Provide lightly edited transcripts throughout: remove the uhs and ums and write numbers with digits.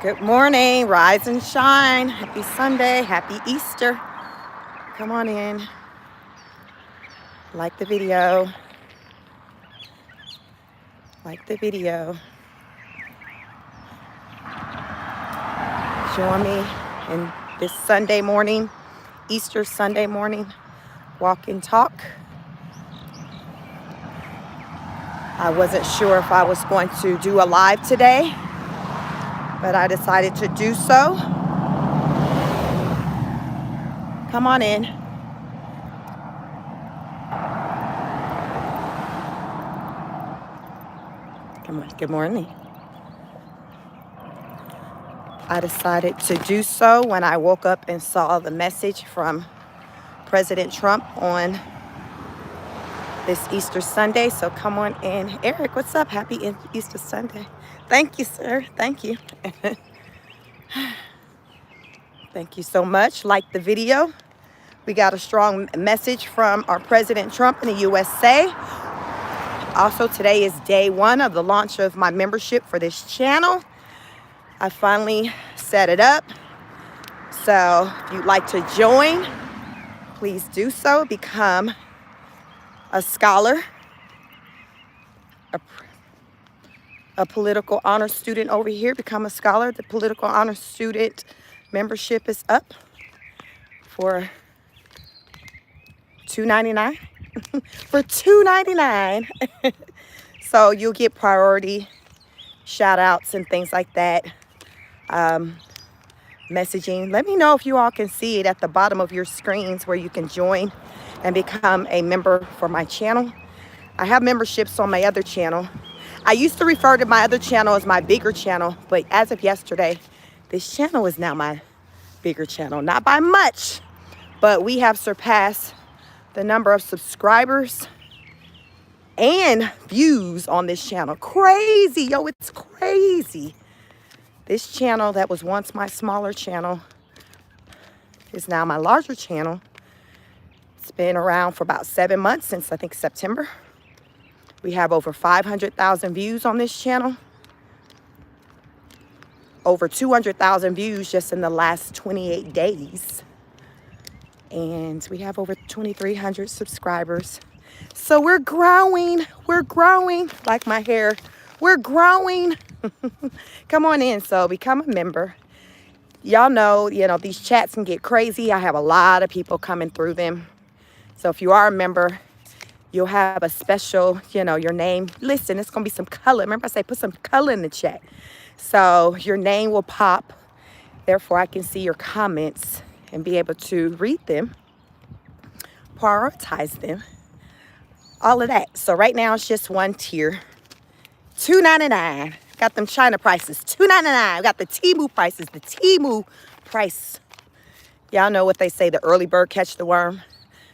Good morning, rise and shine. Happy Sunday, happy Easter. Come on in, like the video, Join me in this Sunday morning, Easter Sunday morning, walk and talk. I wasn't sure if I was going to do a live today, but I decided to do so. Come on in. Good morning. I decided to do so when I woke up and saw the message from President Trump on this Easter Sunday. So come on in. Eric, what's up? Happy Easter Sunday. Thank you, sir. Thank you. Thank you so much. Like the video. We got a strong message from our President Trump in the USA. Also, today is day one of the launch of my membership for this channel. I finally set it up. So if you'd like to join, please do so. Become a scholar, a political honor student over here. Become a scholar. The political honor student membership is up for $2.99. For $2.99. So you'll get priority shout outs and things like that. Messaging. Let me know if you all can see it at the bottom of your screens where you can join and become a member for my channel. I have memberships on my other channel. I used to refer to my other channel as my bigger channel, but as of yesterday, this channel is now my bigger channel. Not by much, but we have surpassed the number of subscribers and views on this channel. Crazy, yo, it's crazy. This channel that was once my smaller channel is now my larger channel. It's been around for about 7 months, since I think September. We have over 500,000 views on this channel. Over 200,000 views just in the last 28 days. And we have over 2,300 subscribers. So we're growing like my hair. We're growing. Come on in. So become a member. Y'all know, these chats can get crazy. I have a lot of people coming through them. So if you are a member, you'll have a special, your name. Listen, it's going to be some color. Remember I say put some color in the chat. So your name will pop. Therefore, I can see your comments and be able to read them, prioritize them, all of that. So right now it's just one tier, $2.99. Got them China prices, $2.99. We got the Temu prices, the Temu price. Y'all know what they say, the early bird catch the worm.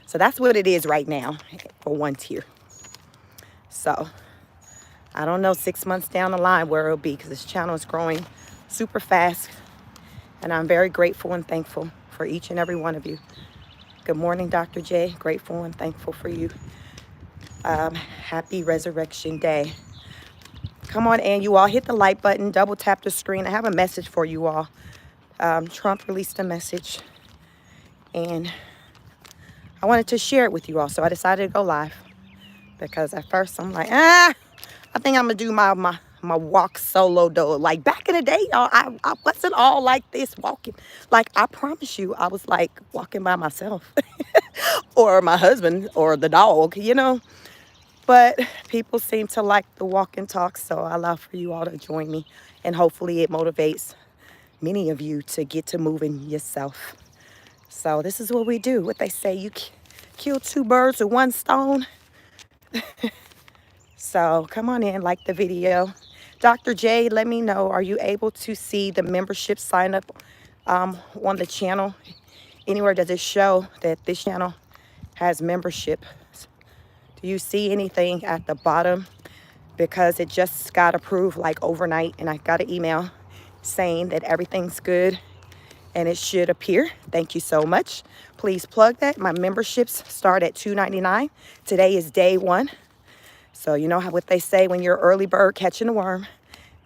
So that's what it is right now for one tier. So I don't know 6 months down the line where it'll be, because this channel is growing super fast. And I'm very grateful and thankful for each and every one of you. Good morning, Dr. J. Grateful and thankful for you. Happy Resurrection Day. Come on in, you all. Hit the like button. Double tap the screen. I have a message for you all. Trump released a message. And I wanted to share it with you all. So I decided to go live. Because at first I'm like, I think I'm going to do my walk solo though. Like back in the day, y'all, I wasn't all like this walking. Like I promise you, I was like walking by myself or my husband or the dog, But people seem to like the walk and talk, so I love for you all to join me. And hopefully it motivates many of you to get to moving yourself. So this is what we do. What they say, you kill two birds with one stone. So come on in, like the video. Dr. J, let me know, are you able to see the membership sign up on the channel? Anywhere does it show that this channel has membership? Do you see anything at the bottom? Because it just got approved like overnight, and I got an email saying that everything's good and it should appear. Thank you so much. Please plug that. My memberships start at $2.99. Today is day one. So you know what they say, when you're early bird catching the worm,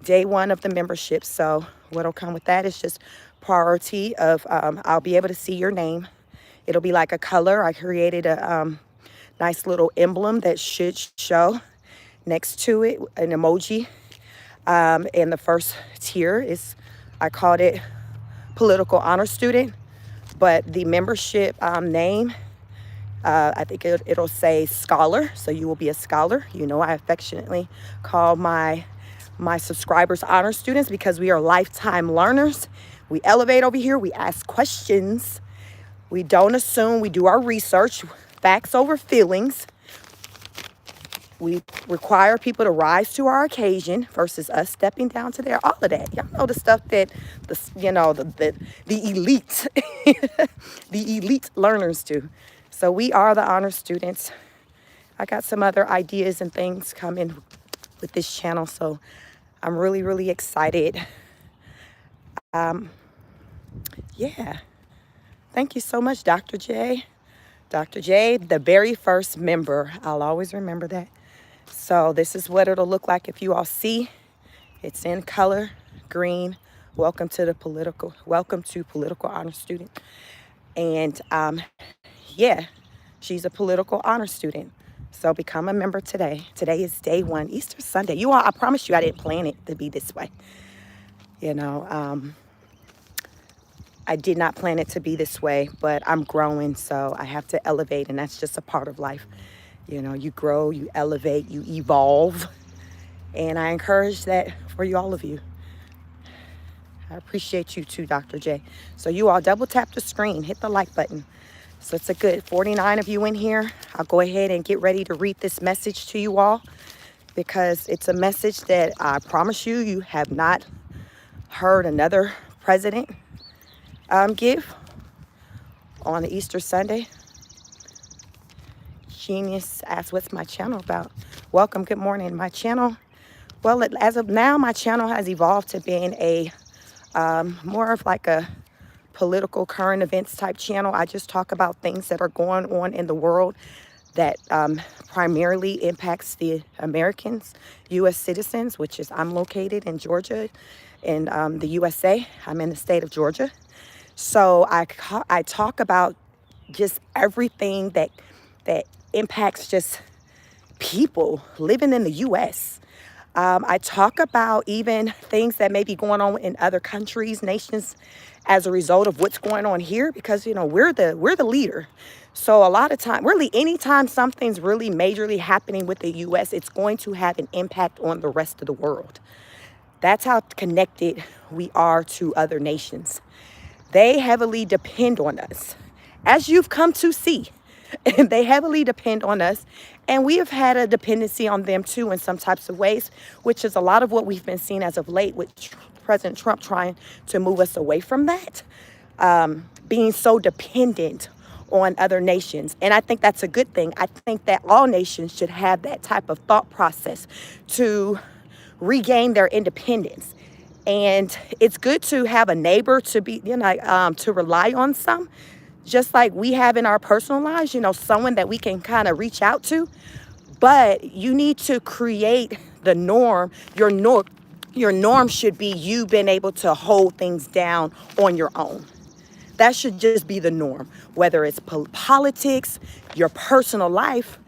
day one of the membership. So what'll come with that is just priority of I'll be able to see your name. It'll be like a color. I created a nice little emblem that should show next to it, an emoji. And the first tier is, I called it political honor student, but the membership name, I think it'll say scholar. So you will be a scholar. You know, I affectionately call my subscribers honor students because we are lifetime learners. We elevate over here. We ask questions. We don't assume. We do our research, facts over feelings. We require people to rise to our occasion versus us stepping down to their, all of that. Y'all know the stuff that the elite, the elite learners do. So we are the honor students. I got some other ideas and things coming with this channel, so I'm really, really excited. Yeah. Thank you so much, Dr. J. Dr. J, the very first member. I'll always remember that. So this is what it'll look like if you all see. It's in color, green. Welcome to political honor student. And yeah, she's a political honor student. So become a member today. Today is day one, Easter Sunday. You all, I promise you I didn't plan it to be this way. You know, I did not plan it to be this way, but I'm growing, so I have to elevate, and that's just a part of life. You know, you grow, you elevate, you evolve, and I encourage that for all of you. I appreciate you too, Dr. J. So you all double tap the screen, hit the like button. So it's a good 49 of you in here. I'll go ahead and get ready to read this message to you all because it's a message that I promise you, you have not heard another president give on the Easter Sunday. Genius asks, what's my channel about? Welcome, good morning. My channel, well, as of now, my channel has evolved to being a more of like a political current events type channel. I just talk about things that are going on in the world that primarily impacts the Americans, U.S. citizens, which is I'm located in Georgia, in the USA. I'm in the state of Georgia. So I talk about just everything that impacts just people living in the U.S. I talk about even things that may be going on in other countries, nations, as a result of what's going on here, because you know we're the leader. So a lot of time, really, anytime something's really majorly happening with the U.S., it's going to have an impact on the rest of the world. That's how connected we are to other nations. They heavily depend on us, as you've come to see. And they heavily depend on us. And we have had a dependency on them too in some types of ways, which is a lot of what we've been seeing as of late with President Trump trying to move us away from that, being so dependent on other nations. And I think that's a good thing. I think that all nations should have that type of thought process to regain their independence. And it's good to have a neighbor to be, to rely on some, just like we have in our personal lives, someone that we can kind of reach out to. But you need to create the norm. Your norm should be you being able to hold things down on your own. That should just be the norm. Whether it's politics, your personal life,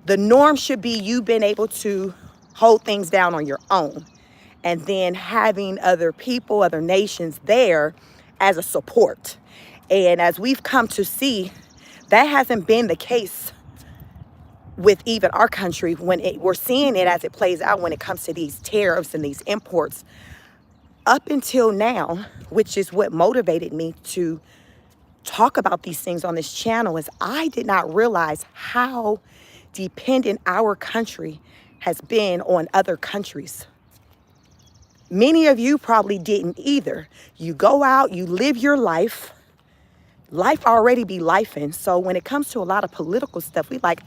the norm should be you being able to hold things down on your own. And then having other people, other nations there as a support. And as we've come to see, that hasn't been the case with even our country we're seeing it as it plays out when it comes to these tariffs and these imports. Up until now, which is what motivated me to talk about these things on this channel, is I did not realize how dependent our country has been on other countries. Many of you probably didn't either. You go out, you live your life. Life already be lifing. So when it comes to a lot of political stuff, we like,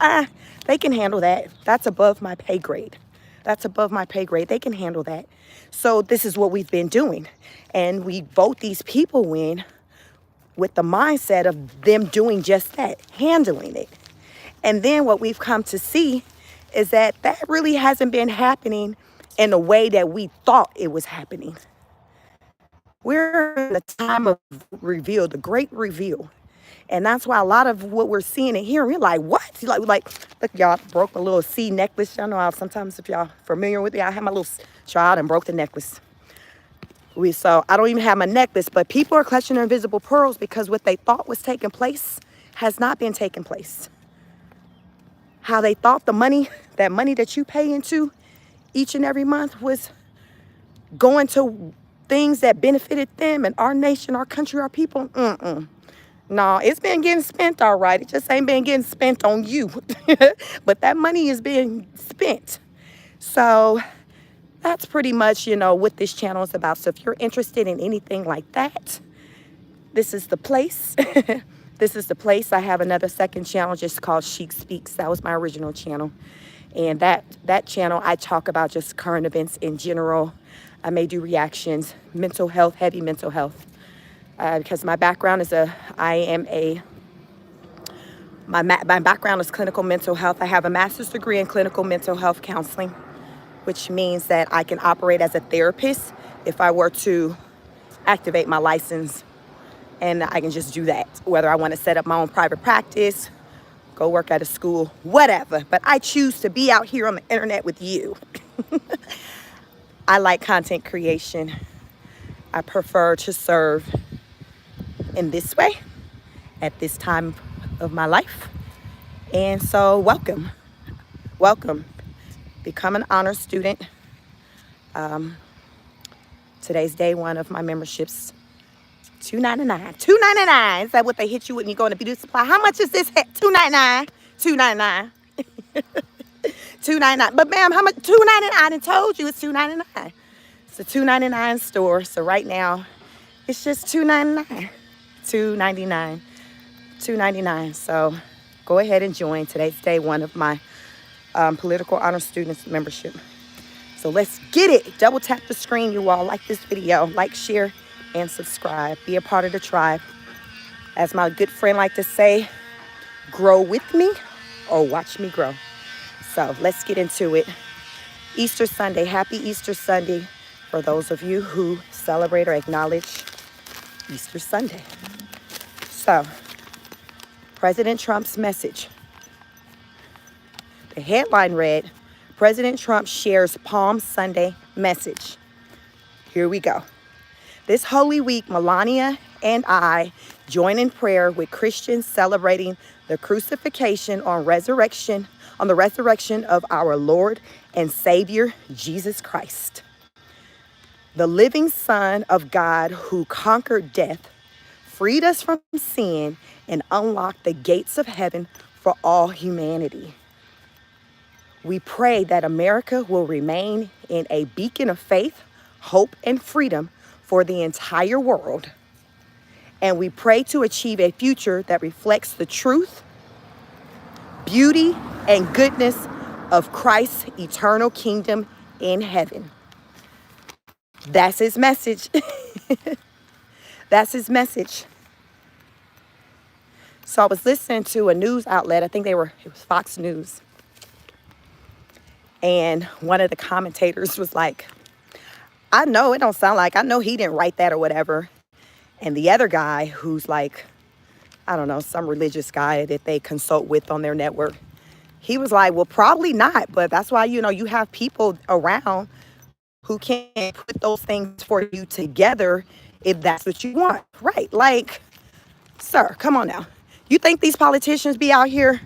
they can handle that. That's above my pay grade. That's above my pay grade. They can handle that. So this is what we've been doing. And we vote these people in with the mindset of them doing just that, handling it. And then what we've come to see is that really hasn't been happening in the way that we thought it was happening. We're in the time of reveal, the great reveal. And that's why a lot of what we're seeing and hearing, we're like, what? Like, look, y'all, broke my little C necklace. Y'all know how sometimes if y'all familiar with it, I have my little child and broke the necklace. So I don't even have my necklace, but people are clutching their invisible pearls because what they thought was taking place has not been taking place. How they thought the money, that money that you pay into each and every month was going to things that benefited them and our nation, our country, our people. No, it's been getting spent all right. It just ain't been getting spent on you. But that money is being spent. So that's pretty much, what this channel is about. So if you're interested in anything like that, this is the place. This is the place. I have another second channel just called Chic Speaks. That was my original channel. And that channel, I talk about just current events in general. I may do reactions, mental health, heavy mental health. Because my background is my background is clinical mental health. I have a master's degree in clinical mental health counseling, which means that I can operate as a therapist if I were to activate my license, and I can just do that. Whether I want to set up my own private practice, go work at a school, whatever. But I choose to be out here on the internet with you. I like content creation. I prefer to serve in this way at this time of my life. And so welcome. Become an honor student. Today's day one of my memberships. $2.99. $2.99. Is that what they hit you when you go in the beauty supply? How much is this hat? $2.99. $2.99. $2.99. But ma'am, how much? $2.99. I done told you it's $2.99. It's a $2.99 store. So right now, it's just $2.99. $2.99. $2.99. So go ahead and join. Today's day one of my political honor students membership. So let's get it. Double tap the screen, you all. Like this video. Like, share, and subscribe. Be a part of the tribe. As my good friend like to say, grow with me or watch me grow. So let's get into it. Easter Sunday. Happy Easter Sunday for those of you who celebrate or acknowledge Easter Sunday. So, President Trump's message. The headline read, President Trump shares Palm Sunday message. Here we go. This Holy Week, Melania and I join in prayer with Christians celebrating the crucifixion on the resurrection of our Lord and Savior, Jesus Christ, the living Son of God who conquered death, freed us from sin, and unlocked the gates of heaven for all humanity. We pray that America will remain in a beacon of faith, hope, and freedom for the entire world. And we pray to achieve a future that reflects the truth, beauty, and goodness of Christ's eternal kingdom in heaven. That's his message. That's his message. So I was listening to a news outlet. I think it was Fox News. And one of the commentators was like, I know it don't sound like, I know he didn't write that or whatever. And the other guy who's like, I don't know, some religious guy that they consult with on their network, he was like, well, probably not. But that's why, you have people around who can put those things for you together if that's what you want. Right. Like, sir, come on now. You think these politicians be out here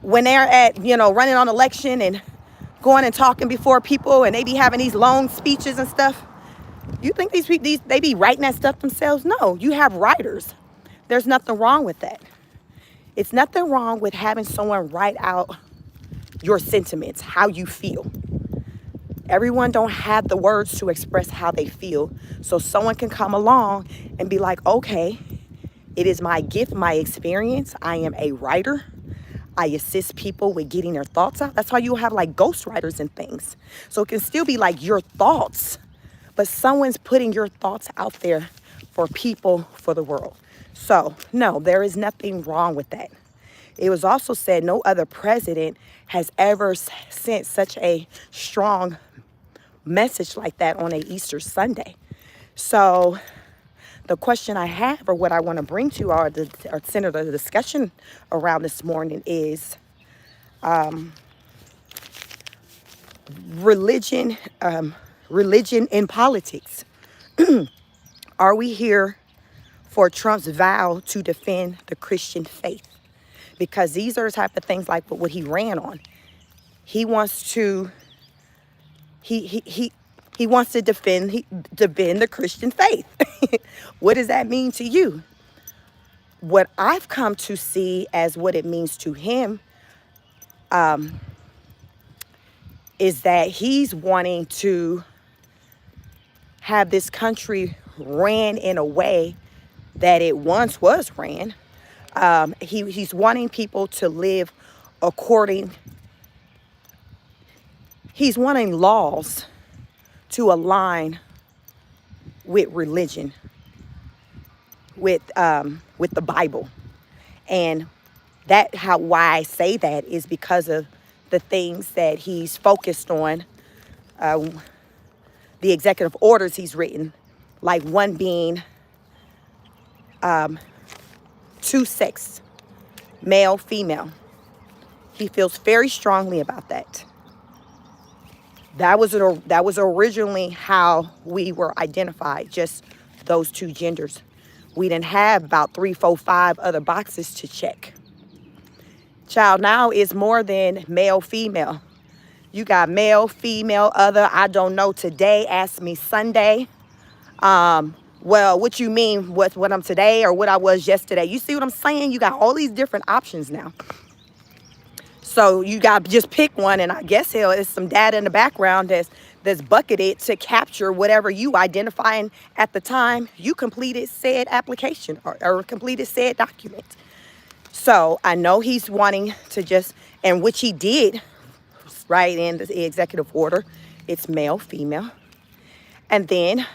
when they're at, running on election and going and talking before people and they be having these long speeches and stuff? You think they be writing that stuff themselves? No, you have writers. There's nothing wrong with that. It's nothing wrong with having someone write out your sentiments, how you feel. Everyone don't have the words to express how they feel. So someone can come along and be like, okay, it is my gift, my experience. I am a writer. I assist people with getting their thoughts out. That's why you have like ghostwriters and things. So it can still be like your thoughts, but someone's putting your thoughts out there for people, for the world. So no, there is nothing wrong with that. It was also said no other president has ever sent such a strong message like that on a Easter Sunday. So the question I have, or what I want to bring to our center the discussion around this morning, is religion, religion in politics. Are we here for Trump's vow to defend the Christian faith? Because these are the type of things like what he ran on. He wants to he wants to defend the Christian faith. What does that mean to you? What I've come to see as what it means to him is that he's wanting to have this country ran in a way that it once was ran. He's wanting people to live according. He's wanting laws to align with religion, with the Bible, and why I say that is because of the things that he's focused on, the executive orders he's written, like one being two-sex, male, female. He feels very strongly about that. That was originally how we were identified, just those two genders. We didn't have about 3, 4, 5 other boxes to check. Child, now is more than male, female. You got male, female, other, I don't know today, ask me Sunday. Well, what you mean with what I'm today or what I was yesterday? You see what I'm saying? You got all these different options now. So you got to just pick one, and I guess there's some data in the background that's bucketed to capture whatever you identifying at the time you completed said application or completed said document. So I know he's wanting to just, and which he did, right, in the executive order, it's male, female. And then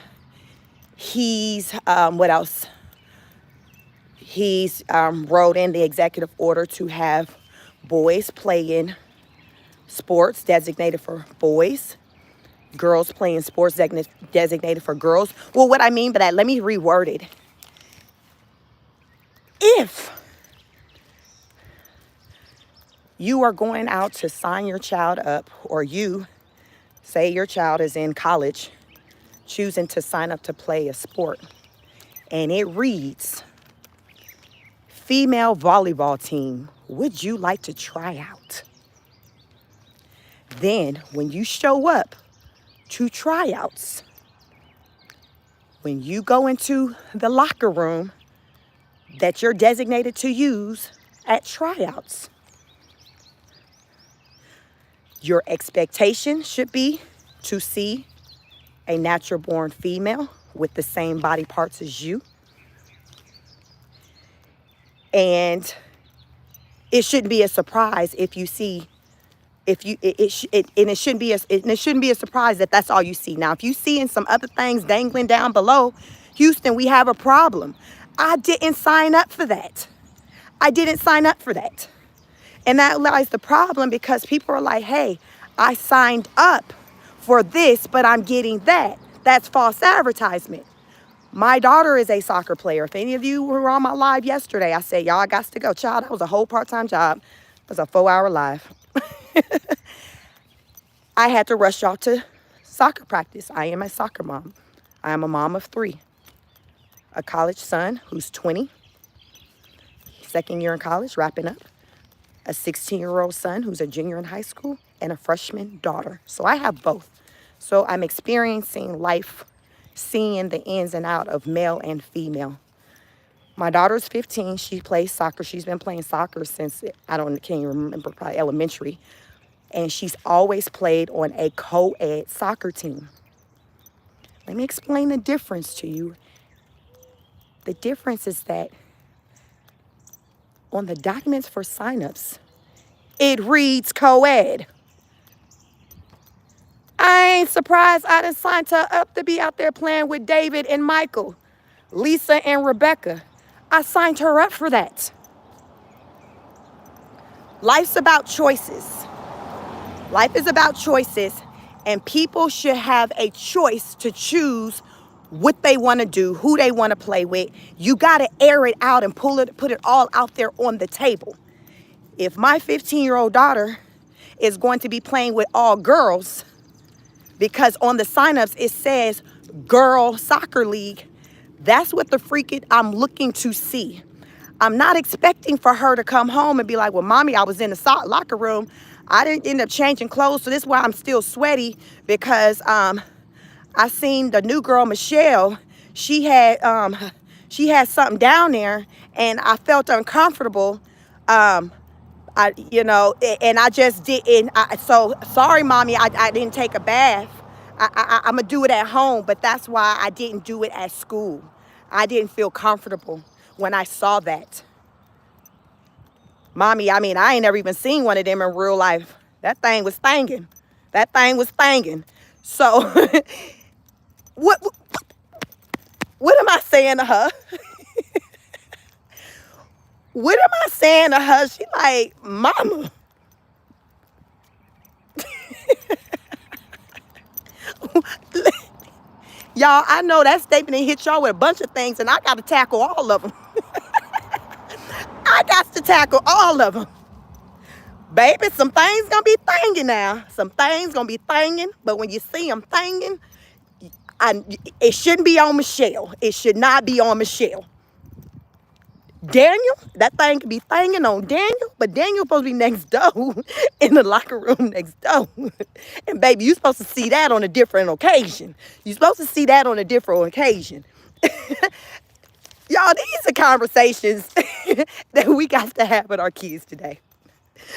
he's, what else? He's wrote in the executive order to have boys playing sports designated for boys, girls playing sports designated for girls. Well, what I mean by that, let me reword it. If you are going out to sign your child up, or you say your child is in college, choosing to sign up to play a sport, and it reads, female volleyball team, would you like to try out? Then when you show up to tryouts, when you go into the locker room that you're designated to use at tryouts, your expectation should be to see a natural born female with the same body parts as you. And it shouldn't be a surprise if you see, and it shouldn't be a surprise that that's all you see. Now, if you see in some other things dangling down below, Houston, we have a problem. I didn't sign up for that. And that lies the problem, because people are like, hey, I signed up for this, but I'm getting that. That's false advertisement. My daughter is a soccer player. If any of you were on my live yesterday, I said, y'all got to go. Child, that was a whole part-time job. It was a 4-hour live. I had to rush y'all to soccer practice. I am a soccer mom. I am a mom of 3. A college son who's 20, second year in college, wrapping up. A 16-year-old son who's a junior in high school, and a freshman daughter. So I have both. So I'm experiencing life, seeing the ins and out of male and female. My daughter's 15. She plays soccer. She's been playing soccer since, can't even remember, probably elementary. And she's always played on a co-ed soccer team. Let me explain the difference to you. The difference is that on the documents for signups, it reads co-ed. I ain't surprised I done signed her up to be out there playing with David and Michael, Lisa and Rebecca. I signed her up for that. Life's about choices. Life is about choices. And people should have a choice to choose what they want to do, who they want to play with. You got to air it out and put it all out there on the table. If my 15-year-old daughter is going to be playing with all girls, because on the signups it says girl soccer league, that's what the freaking I'm looking to see. I'm not expecting for her to come home and be like, well, mommy, I was in the locker room. I didn't end up changing clothes, so this is why I'm still sweaty, because I seen the new girl, Michelle. She had something down there, and I felt uncomfortable. And I just didn't. So sorry, mommy, I didn't take a bath. I'm gonna do it at home, but that's why I didn't do it at school. I didn't feel comfortable when I saw that. Mommy, I mean, I ain't never even seen one of them in real life. That thing was thangin'. That thing was thangin'. So, what am I saying to her? What am I saying to her? She like, mama. Y'all, I know that statement hit y'all with a bunch of things, and I got to tackle all of them. I got to tackle all of them. Baby, some things gonna be thangin' now. Some things gonna be thangin', but when you see them thangin', it shouldn't be on Michelle. It should not be on Michelle. Daniel, that thing could be thangin' on Daniel, but Daniel supposed to be next door in the locker room next door. And baby, you supposed to see that on a different occasion. You supposed to see that on a different occasion. Y'all, these are conversations that we got to have with our kids today.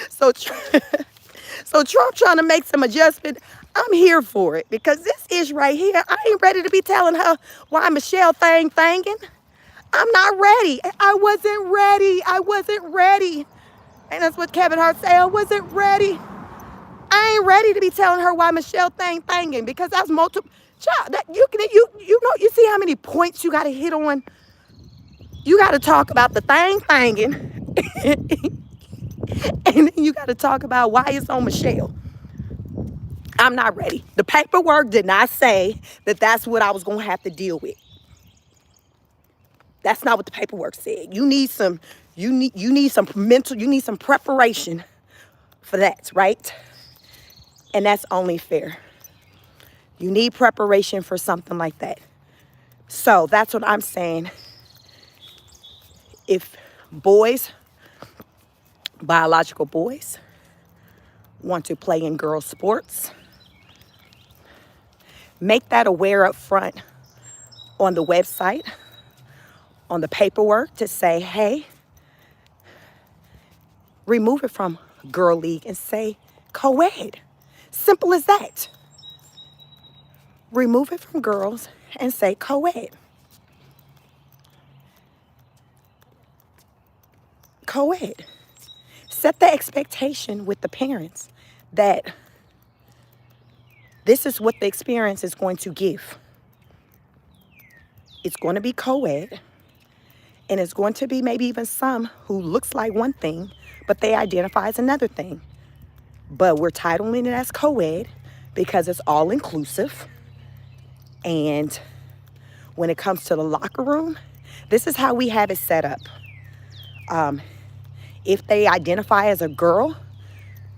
So Trump trying to make some adjustment. I'm here for it, because this ish right here, I ain't ready to be telling her why Michelle thangin'. I'm not ready. I wasn't ready. And that's what Kevin Hart said. I wasn't ready. I ain't ready to be telling her why Michelle thangin', because that's multiple. Child, that you see how many points you got to hit on. You got to talk about the thangin', and then you got to talk about why it's on Michelle. I'm not ready. The paperwork did not say that that's what I was gonna have to deal with. That's not what the paperwork said. You need some preparation for that, right? And that's only fair. You need preparation for something like that. So that's what I'm saying. If biological boys, want to play in girls' sports, make that aware up front on the website, on the paperwork, to say, hey, remove it from girl league and say co-ed. Simple as that. Remove it from girls and say co-ed. Co-ed. Set the expectation with the parents that this is what the experience is going to give. It's going to be co-ed, and it's going to be maybe even some who looks like one thing, but they identify as another thing. But we're titling it as co-ed because it's all inclusive. And when it comes to the locker room, this is how we have it set up. If they identify as a girl,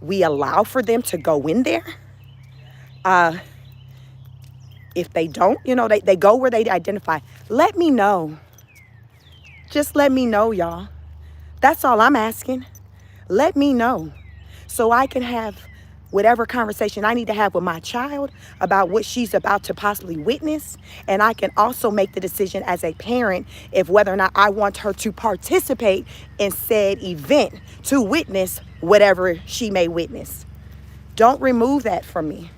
we allow for them to go in there. If they don't, they go where they identify. Let me know. Just let me know, y'all. That's all I'm asking. Let me know so I can have whatever conversation I need to have with my child about what she's about to possibly witness. And I can also make the decision as a parent if whether or not I want her to participate in said event to witness whatever she may witness. Don't remove that from me.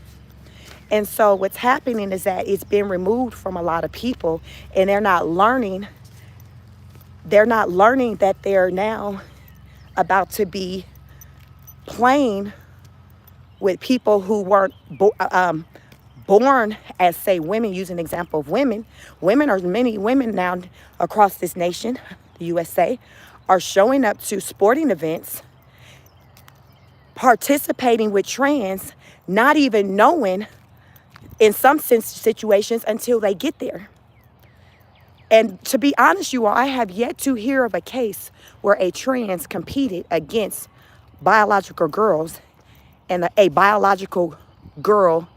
And so what's happening is that it's been removed from a lot of people, and they're not learning that they're now about to be playing with people who weren't born as, say, women. Using an example of women. Many women now across this nation, the USA, are showing up to sporting events, participating with trans, not even knowing in some situations until they get there. And to be honest, you all, I have yet to hear of a case where a trans competed against biological girls and a biological girl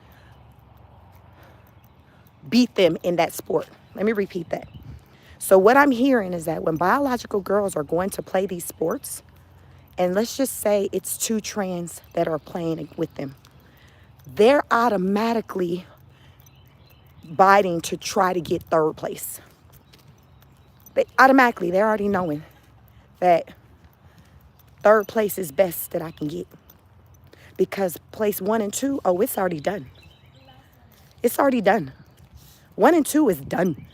beat them in that sport. Let me repeat that. So what I'm hearing is that when biological girls are going to play these sports, and let's just say it's two trans that are playing with them, they're automatically biting to try to get third place. They're already knowing that third place is best that I can get. Because place 1 and 2, oh, it's already done. It's already done. 1 and 2 is done.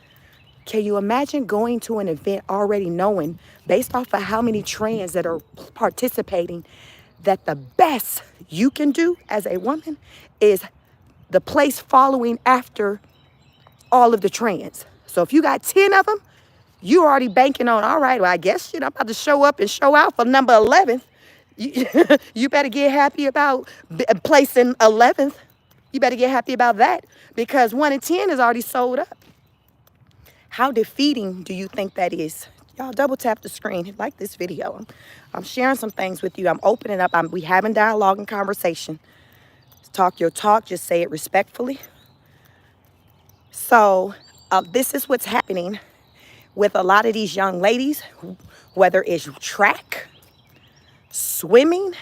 Can you imagine going to an event already knowing, based off of how many trans that are participating, that the best you can do as a woman is the place following after all of the trans. So if you got 10 of them, you already banking on, all right, well, I guess I'm about to show up and show out for number 11th. You better get happy about placing 11th. You better get happy about that because 1 and 10 is already sold up. How defeating do you think that is? Y'all double tap the screen, like this video. I'm sharing some things with you. I'm opening up. We having dialogue and conversation. Talk your talk, just say it respectfully. So this is what's happening with a lot of these young ladies, whether it's track, swimming,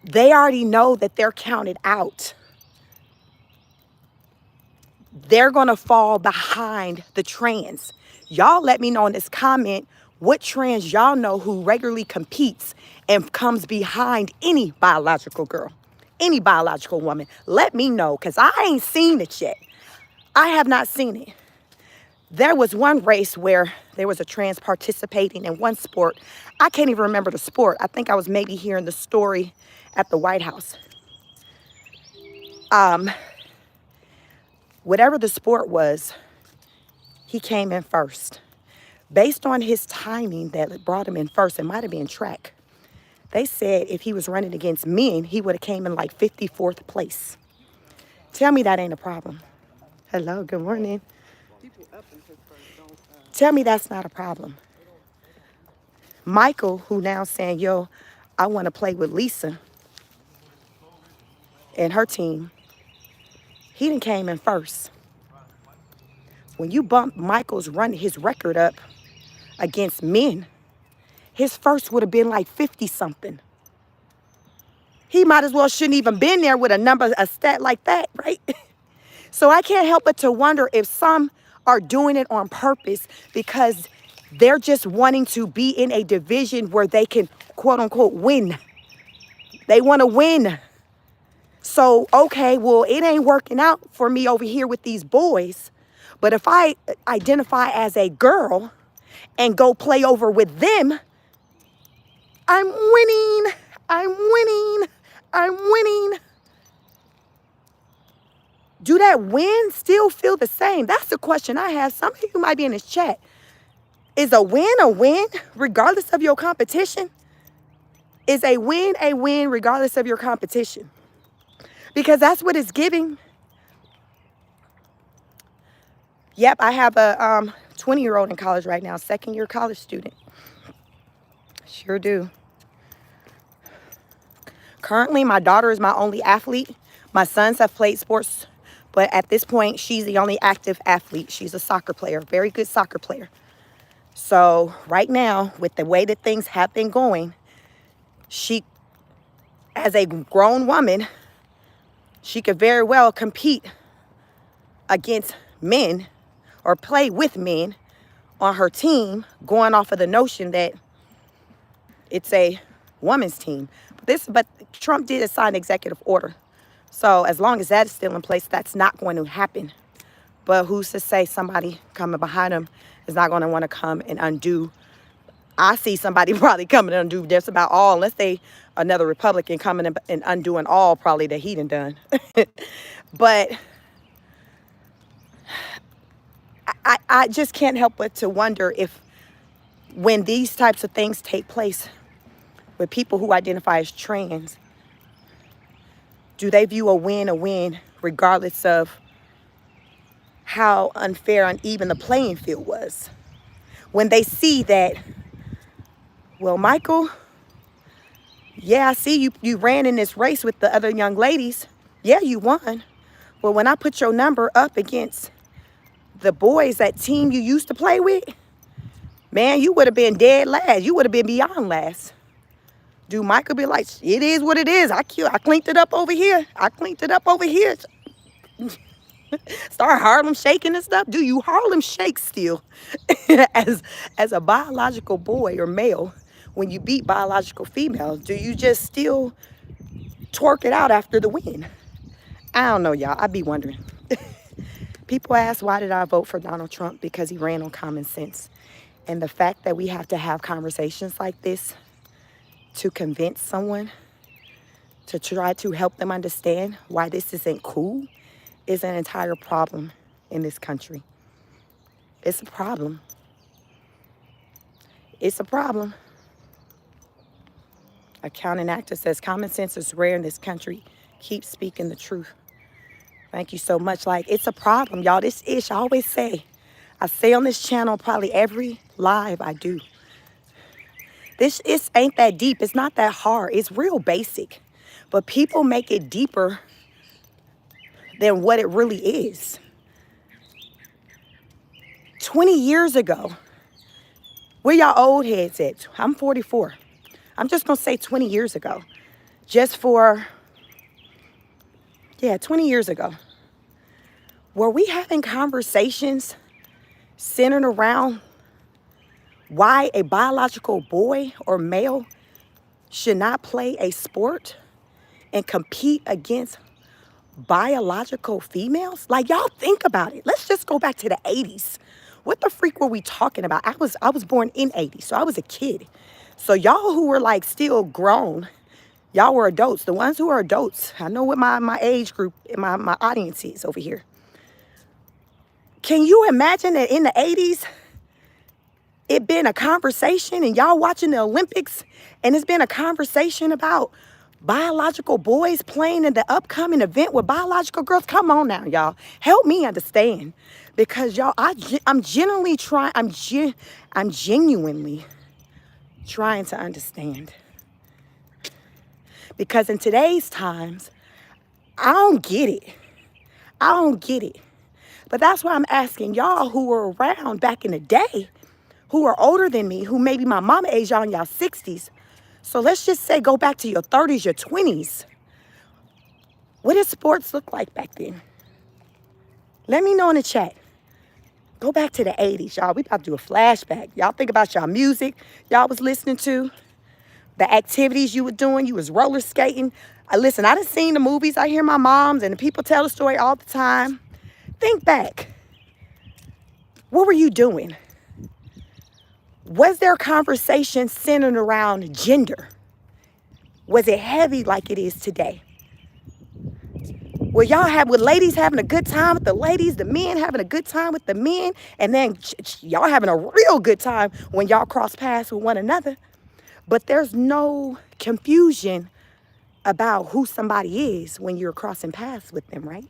they already know that they're counted out. They're going to fall behind the trans. Y'all let me know in this comment what trans y'all know who regularly competes and comes behind any biological girl, any biological woman. Let me know because I ain't seen it yet. I have not seen it. There was one race where there was a trans participating in one sport. I can't even remember the sport. I think I was maybe hearing the story at the White House. Whatever the sport was, he came in first. Based on his timing that brought him in first, it might have been track. They said if he was running against men, he would have came in like 54th place. Tell me that ain't a problem. Hello, good morning. Tell me that's not a problem. Michael, who now saying, yo, I want to play with Lisa and her team, he done came in first. When you bump his record up against men, his first would have been like 50 something. He might as well shouldn't even been there with a stat like that, right? So I can't help but to wonder if some are doing it on purpose because they're just wanting to be in a division where they can, quote unquote, win. They want to win. So, okay, well, it ain't working out for me over here with these boys. But if I identify as a girl and go play over with them, I'm winning. I'm winning. I'm winning. Do that win still feel the same? That's the question I have. Some of you might be in this chat. Is a win regardless of your competition? Is a win regardless of your competition? Because that's what it's giving. Yep, I have a 20-year-old in college right now, second-year college student. Sure do. Currently, my daughter is my only athlete. My sons have played sports, but at this point, she's the only active athlete. She's a soccer player, very good soccer player. So right now, with the way that things have been going, she, as a grown woman, she could very well compete against men or play with men on her team, going off of the notion that it's a woman's team. But Trump did sign an executive order. So as long as that is still in place, that's not going to happen. But who's to say somebody coming behind him is not going to want to come and undo? I see somebody probably coming and undo just about all, unless they another Republican coming and undoing all probably that he done. But I just can't help but to wonder if when these types of things take place with people who identify as trans, Do they view a win regardless of how unfair and uneven the playing field was? When they see that, well, Michael, yeah, I see you ran in this race with the other young ladies. Yeah, you won. Well, when I put your number up against the boys, that team you used to play with, man, you would have been dead last. You would have been beyond last. Do Michael be like, it is what it is. I cleaned it up over here. I cleaned it up over here. Start Harlem shaking and stuff. Do you Harlem shake still as a biological boy or male when you beat biological females? Do you just still twerk it out after the win? I don't know, y'all. I be wondering. People ask, why did I vote for Donald Trump? Because he ran on common sense. And the fact that we have to have conversations like this to convince someone, to try to help them understand why this isn't cool, is an entire problem in this country. It's a problem. It's a problem. A counting actor says, common sense is rare in this country. Keep speaking the truth. Thank you so much. Like, it's a problem, y'all. This ish, I always say. I say on this channel probably every live I do. This ain't that deep. It's not that hard. It's real basic. But people make it deeper than what it really is. 20 years ago, where y'all old heads at? I'm 44. I'm just going to say 20 years ago. Just for, 20 years ago. Were we having conversations centered around why a biological boy or male should not play a sport and compete against biological females? Like, y'all think about it. Let's just go back to the 80s. What the freak were we talking about? I was born in 80, so I was a kid. So y'all who were like still grown, y'all were adults. The ones who are adults, I know what my age group and my audience is over here. Can you imagine that in the 80s, it been a conversation and y'all watching the Olympics and it's been a conversation about biological boys playing in the upcoming event with biological girls? Come on now, y'all. Help me understand. Because y'all, I'm genuinely trying, I'm genuinely trying to understand. Because in today's times, I don't get it. I don't get it. But that's why I'm asking y'all who were around back in the day, who are older than me, who maybe my mama age, y'all in y'all 60s. So let's just say go back to your 30s, your 20s. What did sports look like back then? Let me know in the chat. Go back to the 80s, y'all. We about to do a flashback. Y'all think about y'all music y'all was listening to, the activities you were doing. You was roller skating. Listen, I done seen the movies. I hear my moms and the people tell the story all the time. Think back. What were you doing? Was there a conversation centered around gender? Was it heavy like it is today? Were ladies having a good time with the ladies, the men having a good time with the men, and then y'all having a real good time when y'all cross paths with one another? But there's no confusion about who somebody is when you're crossing paths with them, right?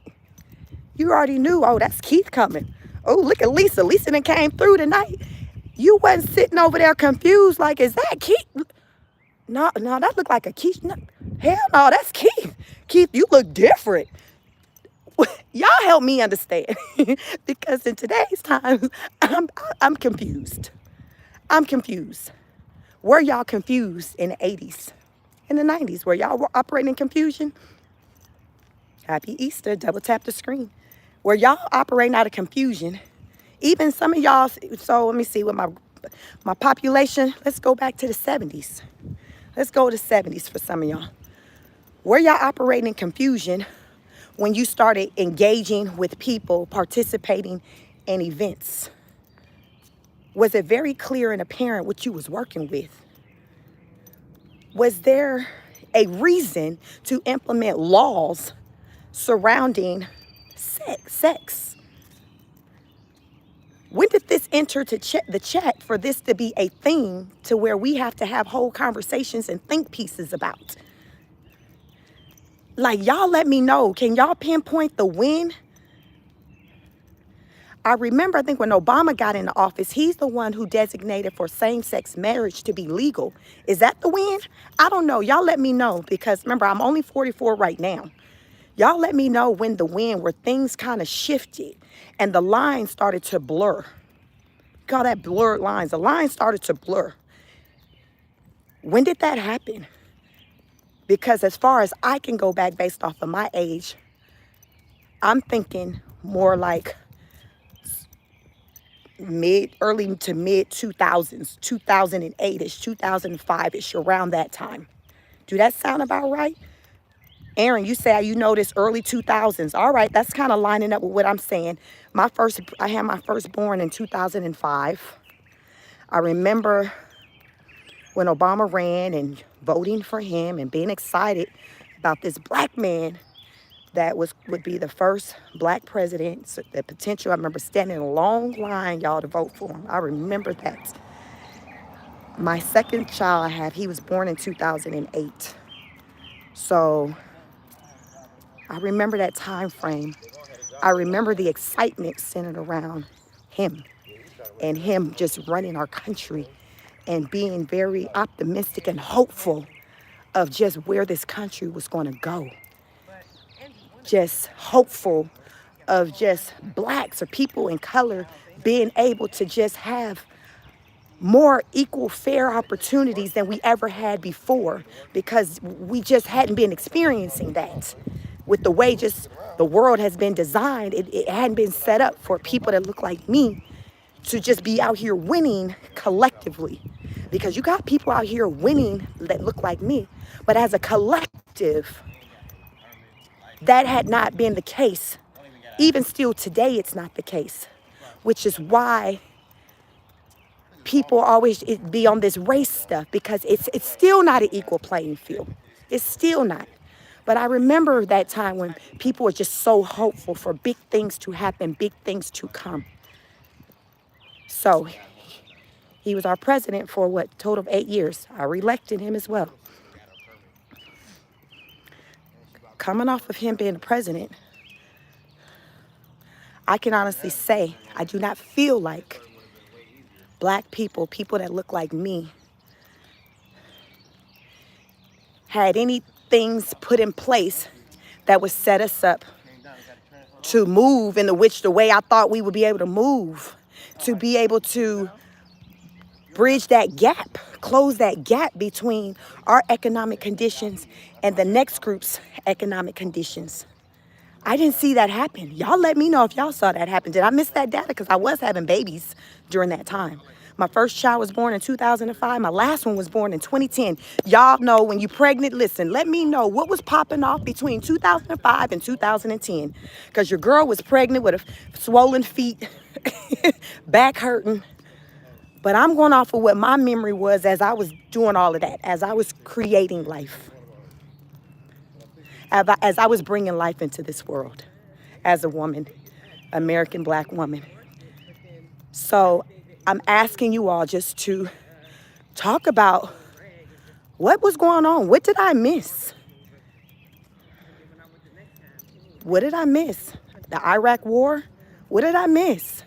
You already knew, oh, that's Keith coming. Oh, look at Lisa. Lisa done came through tonight. You wasn't sitting over there confused like, is that Keith? No, that looked like a Keith. No, hell no, that's Keith. Keith, you look different. Y'all help me understand. Because in today's times, I'm confused. I'm confused. Were y'all confused in the 80s? In the 90s? Were y'all operating in confusion? Happy Easter. Double tap the screen. Were y'all operating out of confusion? Even some of y'all, so let me see what my population, let's go back to the 70s. Let's go to the 70s for some of y'all. Were y'all operating in confusion when you started engaging with people, participating in events? Was it very clear and apparent what you was working with? Was there a reason to implement laws surrounding sex? When did this enter to the chat for this to be a thing to where we have to have whole conversations and think pieces about? Like, y'all let me know. Can y'all pinpoint the when? I remember, I think when Obama got into office, he's the one who designated for same-sex marriage to be legal. Is that the when? I don't know. Y'all let me know, because remember, I'm only 44 right now. Y'all let me know when the when, where things kind of shifted and the lines started to blur. Call that blurred lines. The lines started to blur. When did that happen? Because as far as I can go back based off of my age, I'm thinking more like early to mid 2000s, 2008-ish, 2005-ish, around that time. Do that sound about right? Aaron, you say you noticed early 2000s. All right, that's kind of lining up with what I'm saying. I had my firstborn in 2005. I remember when Obama ran and voting for him and being excited about this black man that would be the first black president. So the potential, I remember standing in a long line, y'all, to vote for him. I remember that. My second child I have, he was born in 2008. So I remember that time frame. I remember the excitement centered around him and him just running our country and being very optimistic and hopeful of just where this country was going to go. Just hopeful of just blacks or people in color being able to just have more equal, fair opportunities than we ever had before, because we just hadn't been experiencing that. With the way just the world has been designed, it hadn't been set up for people that look like me to just be out here winning collectively. Because you got people out here winning that look like me, but as a collective, that had not been the case. Even still today, it's not the case, which is why people always be on this race stuff, because it's still not an equal playing field. It's still not. But I remember that time when people were just so hopeful for big things to happen, big things to come. So he was our president for what, total of 8 years. I reelected him as well. Coming off of him being the president, I can honestly say I do not feel like black people, people that look like me, had any things put in place that would set us up to move in the way I thought we would be able to move, to be able to bridge that gap, close that gap between our economic conditions and the next group's economic conditions. I didn't see that happen. Y'all let me know if y'all saw that happen. Did I miss that data? Because I was having babies during that time. My first child was born in 2005. My last one was born in 2010. Y'all know when you're pregnant, listen, let me know what was popping off between 2005 and 2010. Because your girl was pregnant with a swollen feet, back hurting. But I'm going off of what my memory was as I was doing all of that, as I was creating life, as I was bringing life into this world as a woman, American black woman. So I'm asking you all just to talk about what was going on. What did I miss? What did I miss? The Iraq war? What did I miss?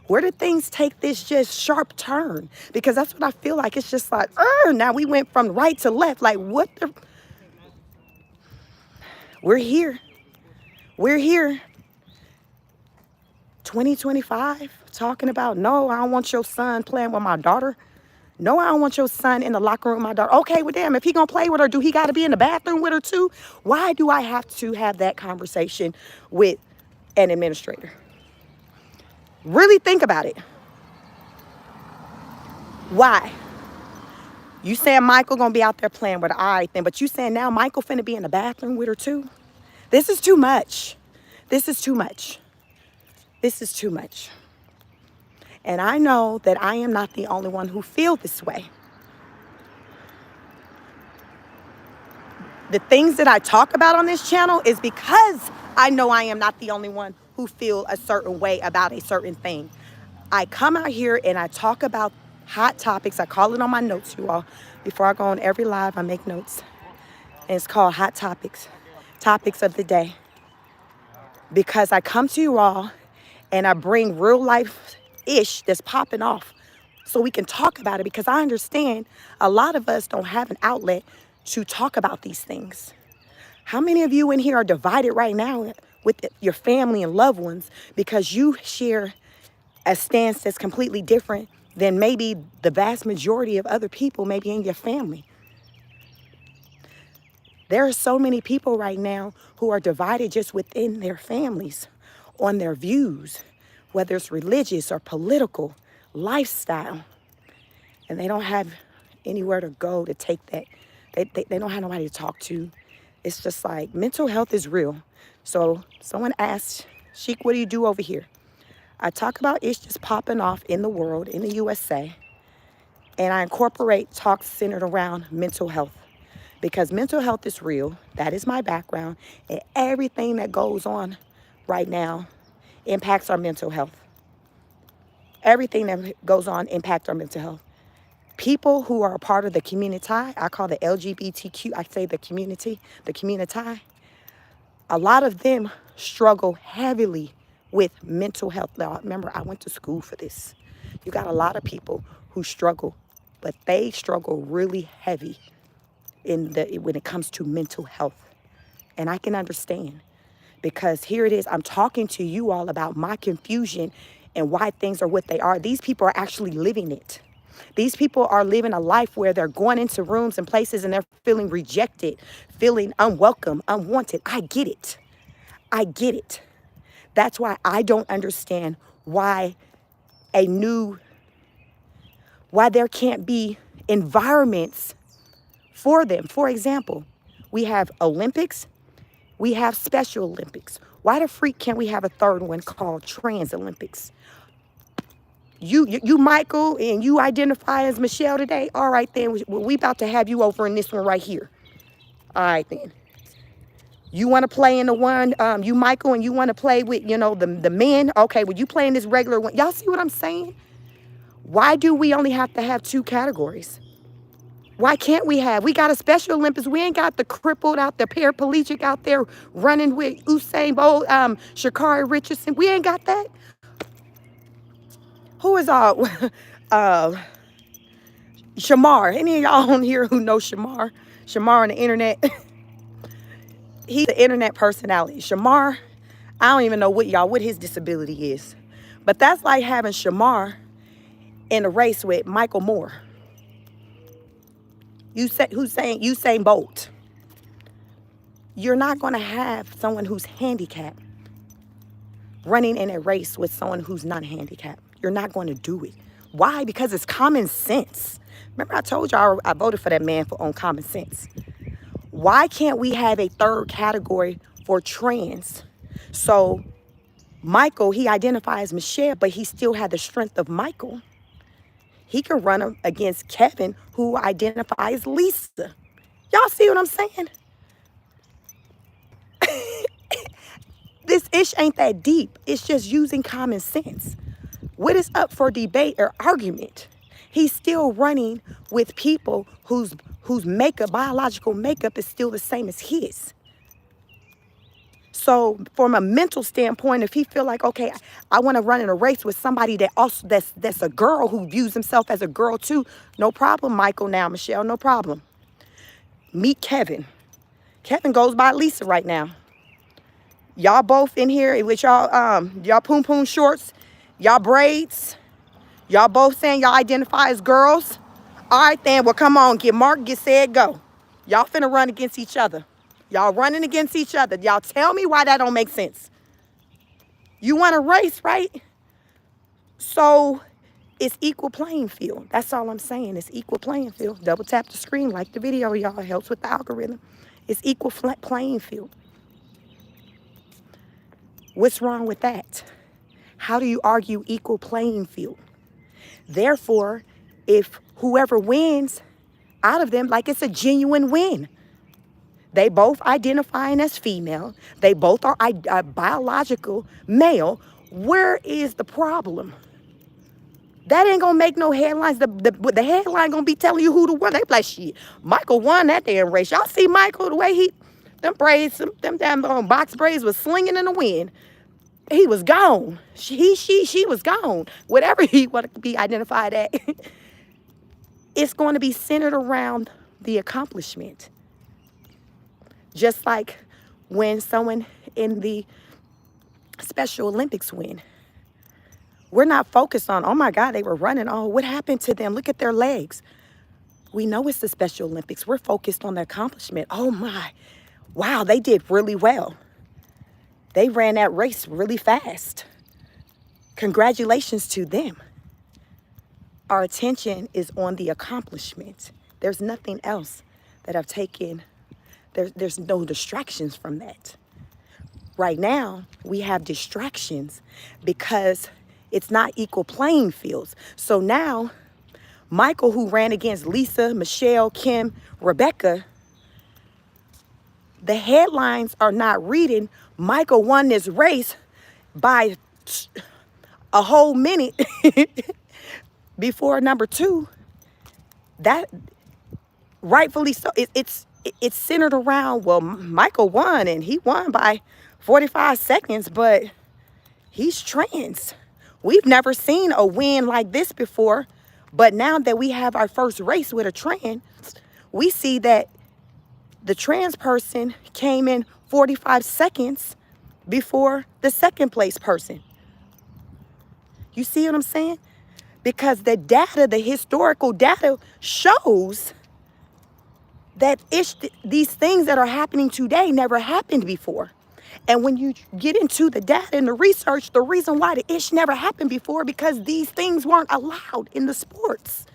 Where did things take this just sharp turn? Because that's what I feel like. It's just like, now we went from right to left. Like, what the? We're here. We're here. 2025, talking about, no, I don't want your son playing with my daughter. No, I don't want your son in the locker room with my daughter. Okay, well, damn, if he gonna play with her, do he gotta be in the bathroom with her too? Why do I have to have that conversation with an administrator? Really think about it. Why? You saying Michael gonna be out there playing with her, all right then, but you saying now Michael finna be in the bathroom with her too? This is too much. This is too much. This is too much. And I know that I am not the only one who feel this way. The things that I talk about on this channel is because I know I am not the only one who feel a certain way about a certain thing. I come out here and I talk about hot topics. I call it on my notes, you all. Before I go on every live, I make notes. And it's called Hot Topics. topics of the day, because I come to you all and I bring real life ish that's popping off so we can talk about it, because I understand a lot of us don't have an outlet to talk about these things. How many of you in here are divided right now with your family and loved ones because you share a stance that's completely different than maybe the vast majority of other people, maybe in your family? There are so many people right now who are divided just within their families on their views, whether it's religious or political, lifestyle, and they don't have anywhere to go to take that. They don't have nobody to talk to. It's just like mental health is real. So someone asked, Sheik, what do you do over here? I talk about issues popping off in the world, in the USA, and I incorporate talks centered around mental health, because mental health is real. That is my background, and everything that goes on right now impacts our mental health. Everything that goes on impacts our mental health. People who are a part of the community, I call the LGBTQ, I say the community, a lot of them struggle heavily with mental health. Now, remember, I went to school for this. You got a lot of people who struggle, but they struggle really heavy when it comes to mental health. And I can understand, because here it is. I'm talking to you all about my confusion and why things are what they are. These people are actually living it. These people are living a life where they're going into rooms and places and they're feeling rejected, feeling unwelcome, unwanted. I get it. I get it. That's why I don't understand why there can't be environments for them. For example, we have Olympics, we have Special Olympics. Why the freak can't we have a third one called Trans Olympics? You Michael, and you identify as Michelle today? All right, then, we about to have you over in this one right here. All right, then. You want to play in the one, you Michael, and you want to play with, the men? Okay, well, you play in this regular one. Y'all see what I'm saying? Why do we only have to have two categories? Why can't we got a Special Olympics. We ain't got the crippled out, the paraplegic out there running with Usain Bolt, Sha'Carri Richardson. We ain't got that. Who is Shamar? Any of y'all on here who know Shamar? Shamar on the internet. He's the internet personality. Shamar, I don't even know what his disability is. But that's like having Shamar in a race with Michael Moore. Usain Bolt. You're not going to have someone who's handicapped running in a race with someone who's not handicapped. You're not going to do it. Why? Because it's common sense. Remember, I told y'all I voted for that man on common sense. Why can't we have a third category for trans? So Michael, he identifies as Michelle, but he still had the strength of Michael. He can run against Kevin, who identifies as Lisa. Y'all see what I'm saying? This ish ain't that deep. It's just using common sense. What is up for debate or argument? He's still running with people whose biological makeup is still the same as his. So from a mental standpoint, if he feel like, okay, I want to run in a race with somebody that's a girl who views himself as a girl too, no problem, Michael, now, Michelle, no problem. Meet Kevin. Kevin goes by Lisa right now. Y'all both in here with y'all poom poom shorts, y'all braids. Y'all both saying y'all identify as girls. All right, then, well, come on, get marked, get said, go. Y'all finna run against each other. Y'all running against each other. Y'all tell me why that don't make sense. You want to race, right? So it's equal playing field. That's all I'm saying. It's equal playing field. Double tap the screen, like the video, y'all. It helps with the algorithm. It's equal playing field. What's wrong with that? How do you argue equal playing field? Therefore, if whoever wins out of them, like it's a genuine win. They both identifying as female. They both are biological male. Where is the problem? That ain't gonna make no headlines. The headline gonna be telling you who to win. They be like, shit, Michael won that damn race. Y'all see Michael, the way Them braids, them damn box braids was slinging in the wind. He was gone. She was gone. Whatever he wanted to be identified at. It's going to be centered around the accomplishment. Just like when someone in the Special Olympics win. We're not focused on, oh my God, they were running. Oh, what happened to them? Look at their legs. We know it's the Special Olympics. We're focused on the accomplishment. Oh my, wow, they did really well. They ran that race really fast. Congratulations to them. Our attention is on the accomplishment. There's nothing else that I've taken. There's no distractions from that. Right now, we have distractions because it's not equal playing fields. So now, Michael, who ran against Lisa, Michelle, Kim, Rebecca, the headlines are not reading, Michael won this race by a whole minute before number two. That, rightfully so, it's centered around, well, Michael won and he won by 45 seconds, but he's trans. We've never seen a win like this before, but now that we have our first race with a trans, we see that the trans person came in 45 seconds before the second place person. You see what I'm saying? Because the data, the historical data shows that these things that are happening today never happened before. And when you get into the data and the research, the reason why the ish never happened before, because these things weren't allowed in the sports.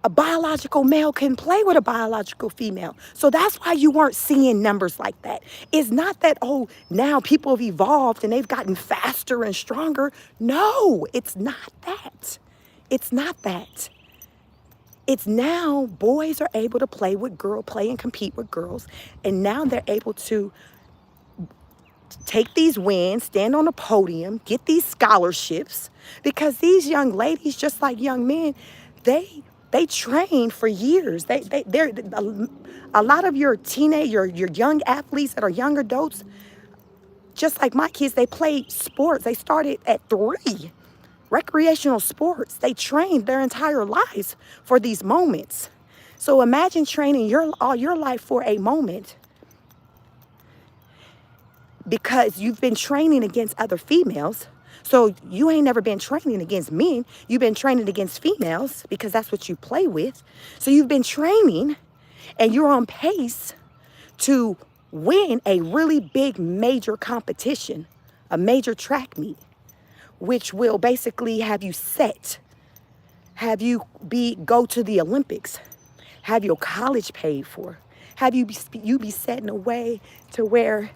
A biological male can play with a biological female. So that's why you weren't seeing numbers like that. It's not that, oh, now people have evolved and they've gotten faster and stronger. No, it's not that. It's not that. It's now boys are able to play and compete with girls. And now they're able to take these wins, stand on a podium, get these scholarships, because these young ladies, just like young men, they train for years. They're a lot of your your young athletes that are young adults, just like my kids, they played sports. They started at 3, recreational sports. They trained their entire lives for these moments. So imagine training all your life for a moment, because you've been training against other females. So you ain't never been training against men. You've been training against females because that's what you play with. So you've been training and you're on pace to win a really big major competition, a major track meet, which will basically have you go to the Olympics, have your college paid for, have you be set in a way to where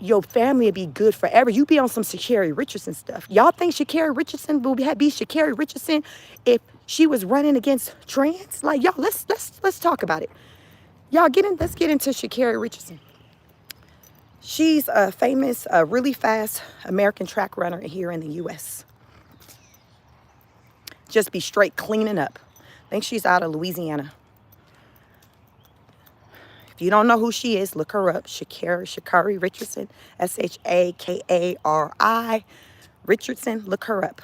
your family would be good forever. You be on some Sha'Carri Richardson stuff. Y'all think Sha'Carri Richardson will be Sha'Carri Richardson if she was running against trans? Like, y'all, let's talk about it. Y'all let's get into Sha'Carri Richardson. She's a famous, really fast American track runner here in the U.S. Just be straight cleaning up. I think she's out of Louisiana. If you don't know who she is, look her up. Sha'Carri Richardson, Shakari Richardson. Look her up.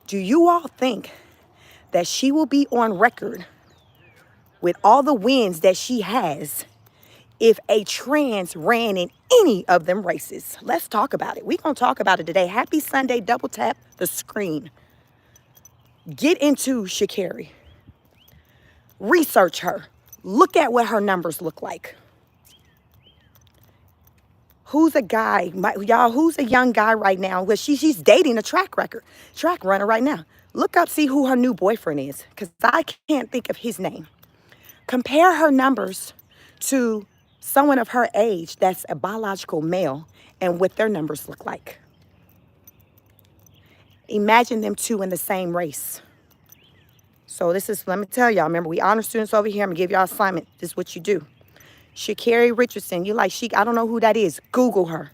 Do you all think that she will be on record with all the wins that she has if a trans ran in any of them races? Let's talk about it. We're going to talk about it today. Happy Sunday. Double tap the screen. Get into Sha'Carri. Research her. Look at what her numbers look like. Who's a guy, who's a young guy right now? Well, she's dating a track runner right now. Look up, see who her new boyfriend is, because I can't think of his name. Compare her numbers to someone of her age that's a biological male and what their numbers look like. Imagine them two in the same race. So let me tell y'all, remember, we honor students over here. I'm going to give y'all an assignment. This is what you do. Sha'Carri Richardson, I don't know who that is. Google her.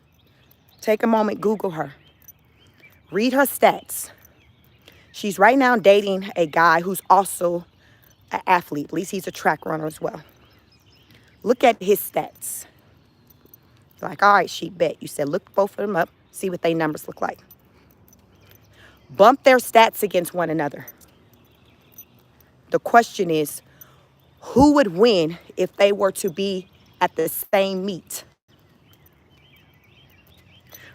Take a moment, Google her. Read her stats. She's right now dating a guy who's also an athlete. At least he's a track runner as well. Look at his stats. Like, all right, sheep bet. You said look both of them up, see what their numbers look like. Bump their stats against one another. The question is, who would win if they were to be at the same meet?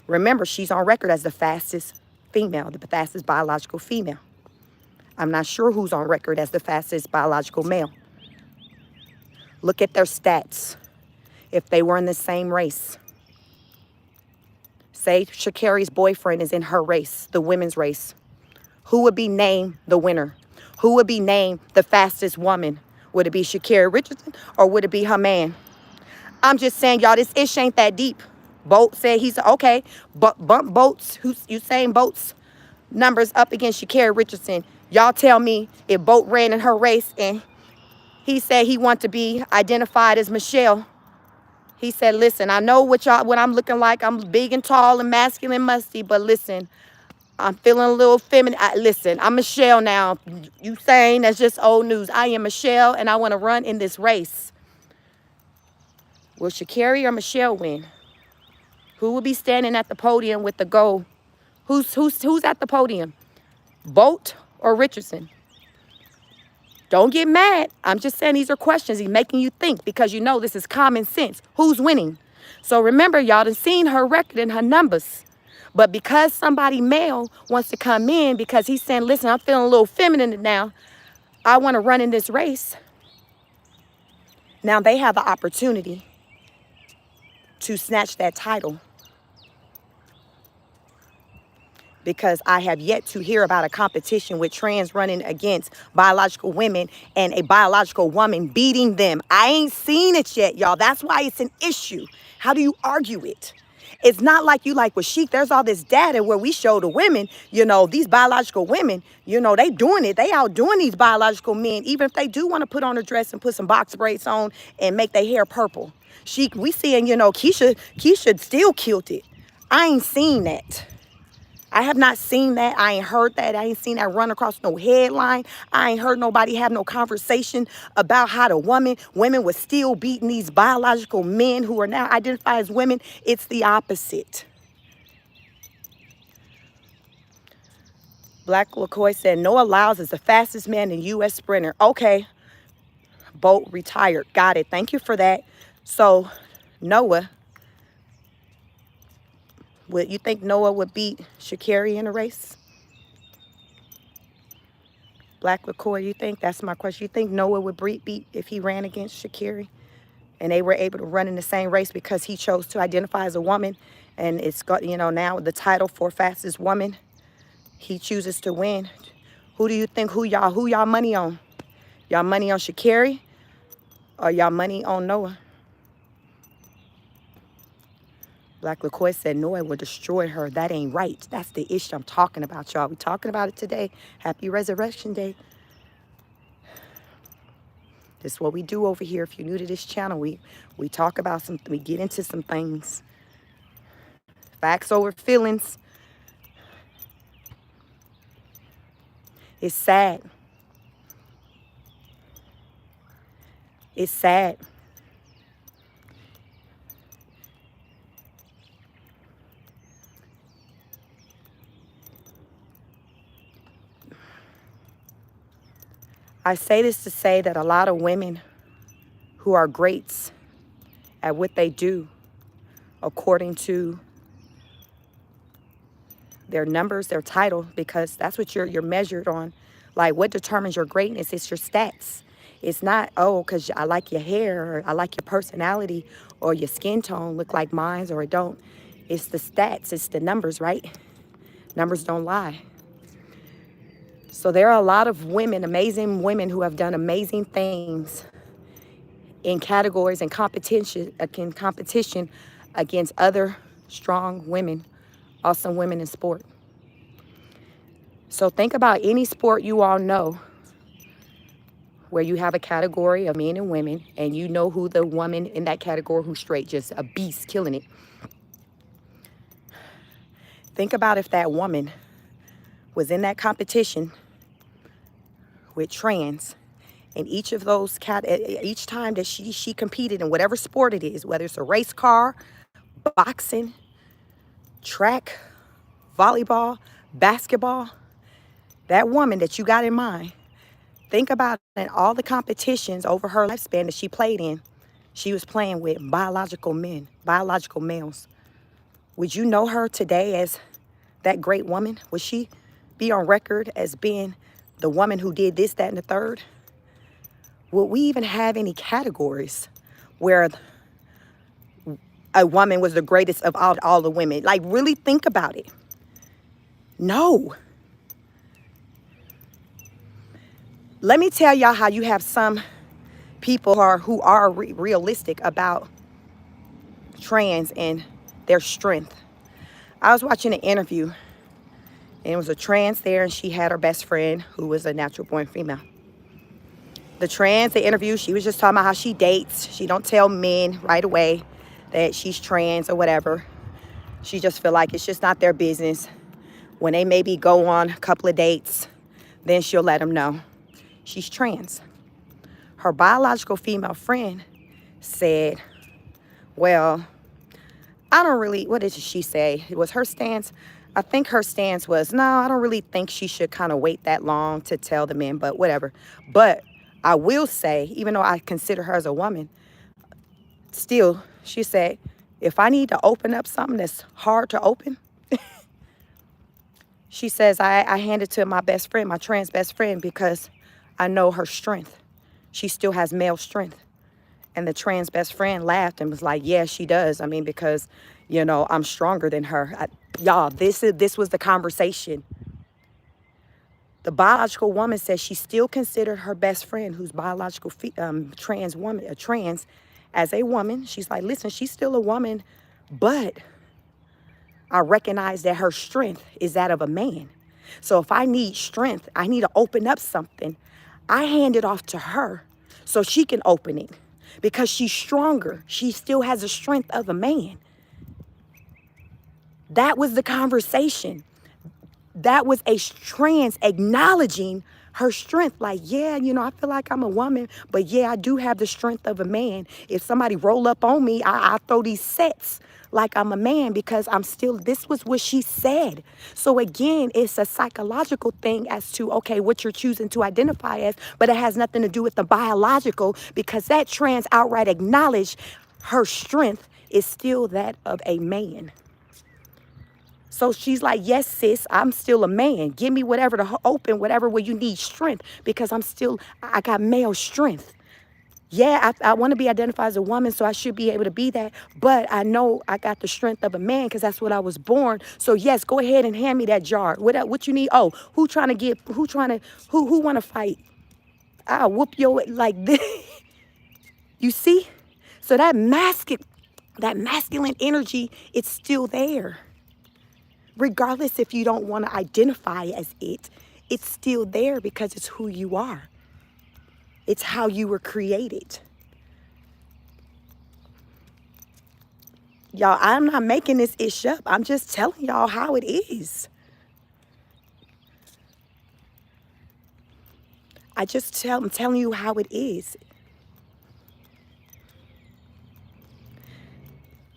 Remember, she's on record as the fastest female, the fastest biological female. I'm not sure who's on record as the fastest biological male. Look at their stats. If they were in the same race. Say Sha'Carri's boyfriend is in her race, the women's race. Who would be named the winner? Who would be named the fastest woman? Would it be Sha'Carri Richardson or would it be her man? I'm just saying, y'all, this ish ain't that deep. Bolt said he's okay, but bump Bolt's, who's Usain Bolt's numbers up against Sha'Carri Richardson. Y'all tell me if Bolt ran in her race and he said he wanted to be identified as Michelle. He said, listen, I know what I'm looking like. I'm big and tall and masculine and musty, but listen, I'm feeling a little feminine. Listen, I'm Michelle now. You saying that's just old news. I am Michelle and I want to run in this race. Will Sha'Carri or Michelle win? Who will be standing at the podium with the goal? Who's at the podium? Bolt or Richardson? Don't get mad. I'm just saying these are questions. He's making you think because you know this is common sense. Who's winning? So remember, y'all done seen her record and her numbers. But because somebody male wants to come in because he's saying, listen, I'm feeling a little feminine now. I want to run in this race. Now they have the opportunity to snatch that title. Because I have yet to hear about a competition with trans running against biological women and a biological woman beating them. I ain't seen it yet, y'all. That's why it's an issue. How do you argue it? It's not like you like with Sheik. There's all this data where we show the women, these biological women, they doing it. They outdoing these biological men, even if they do want to put on a dress and put some box braids on and make their hair purple. Sheik, we seeing, Keisha still killed it. I ain't seen that. I have not seen that. I ain't heard that. I ain't seen that run across no headline. I ain't heard nobody have no conversation about how women were still beating these biological men who are now identified as women. It's the opposite. Black LaCoy said, Noah Lyles is the fastest man in U.S. sprinter. Okay. Bolt retired. Got it. Thank you for that. So, Noah, you think Noah would beat Sha'Carri in a race? Black LaCoy, you think? That's my question. You think Noah would beat if he ran against Sha'Carri and they were able to run in the same race because he chose to identify as a woman and it's got, now the title for fastest woman, he chooses to win. Who do you think, who y'all money on? Y'all money on Sha'Carri or y'all money on Noah? Black LaCoy said Noah will destroy her. That ain't right. That's the issue I'm talking about, y'all. We talking about it today. Happy Resurrection Day. This is what we do over here. If you're new to this channel, we talk about something. We get into some things. Facts over feelings. It's sad. It's sad. I say this to say that a lot of women who are greats at what they do, according to their numbers, their title, because that's what you're measured on. Like, what determines your greatness? It's your stats. It's not, because I like your hair or I like your personality or your skin tone look like mine or it don't. It's the stats. It's the numbers, right? Numbers don't lie. So there are a lot of women, amazing women who have done amazing things in categories and competition against other strong women, awesome women in sport. So think about any sport you all know where you have a category of men and women and you know who the woman in that category who's straight, just a beast, killing it. Think about if that woman was in that competition with trans And each of those each time that she competed in whatever sport it is, whether it's a race car, boxing, track, volleyball, basketball, that woman that you got in mind, think about it, in all the competitions over her lifespan that she played in, she was playing with biological men, biological males. Would you know her today as that great woman? Would she be on record as being the woman who did this, that, and the third? Would we even have any categories where a woman was the greatest of all the women? Like, really think about it. No. Let me tell y'all how you have some people who are realistic about trans and their strength. I was watching an interview, and it was a trans there, and she had her best friend who was a natural born female. The interview, she was just talking about how she dates. She don't tell men right away that she's trans or whatever. She just feel like it's just not their business. When they maybe go on a couple of dates, then she'll let them know she's trans. Her biological female friend said, well, I don't really, what did she say? It was her stance. I think her stance was, no, I don't really think she should kind of wait that long to tell the men, but whatever. But I will say, even though I consider her as a woman, still, she said, if I need to open up something that's hard to open, she says, I hand it to my best friend, my trans best friend, because I know her strength. She still has male strength. And the trans best friend laughed and was like, yeah, she does. I mean, because, you know, I'm stronger than her. Y'all, this was the conversation. The biological woman says she still considered her best friend, who's biological trans woman, trans, as a woman. She's like, listen, she's still a woman, but I recognize that her strength is that of a man. So if I need strength, I need to open up something, I hand it off to her so she can open it because she's stronger. She still has the strength of a man. That was the conversation. That was a trans acknowledging her strength. Like, yeah, you know, I feel like I'm a woman, but yeah, I do have the strength of a man. If somebody roll up on me, I throw these sets like I'm a man because I'm still, this was what she said. So again, it's a psychological thing as to, okay, what you're choosing to identify as, but it has nothing to do with the biological because that trans outright acknowledged her strength is still that of a man. So she's like, yes, sis, I'm still a man. Give me whatever to open, whatever where you need strength because I got male strength. Yeah, I want to be identified as a woman, so I should be able to be that. But I know I got the strength of a man because that's what I was born. So yes, go ahead and hand me that jar. What you need? Oh, who want to fight? I'll whoop your, like this. You see? So that masculine energy, it's still there. Regardless if you don't want to identify as it, it's still there because it's who you are. It's how you were created. Y'all, I'm not making this ish up. I'm just telling y'all how it is. I'm telling you how it is.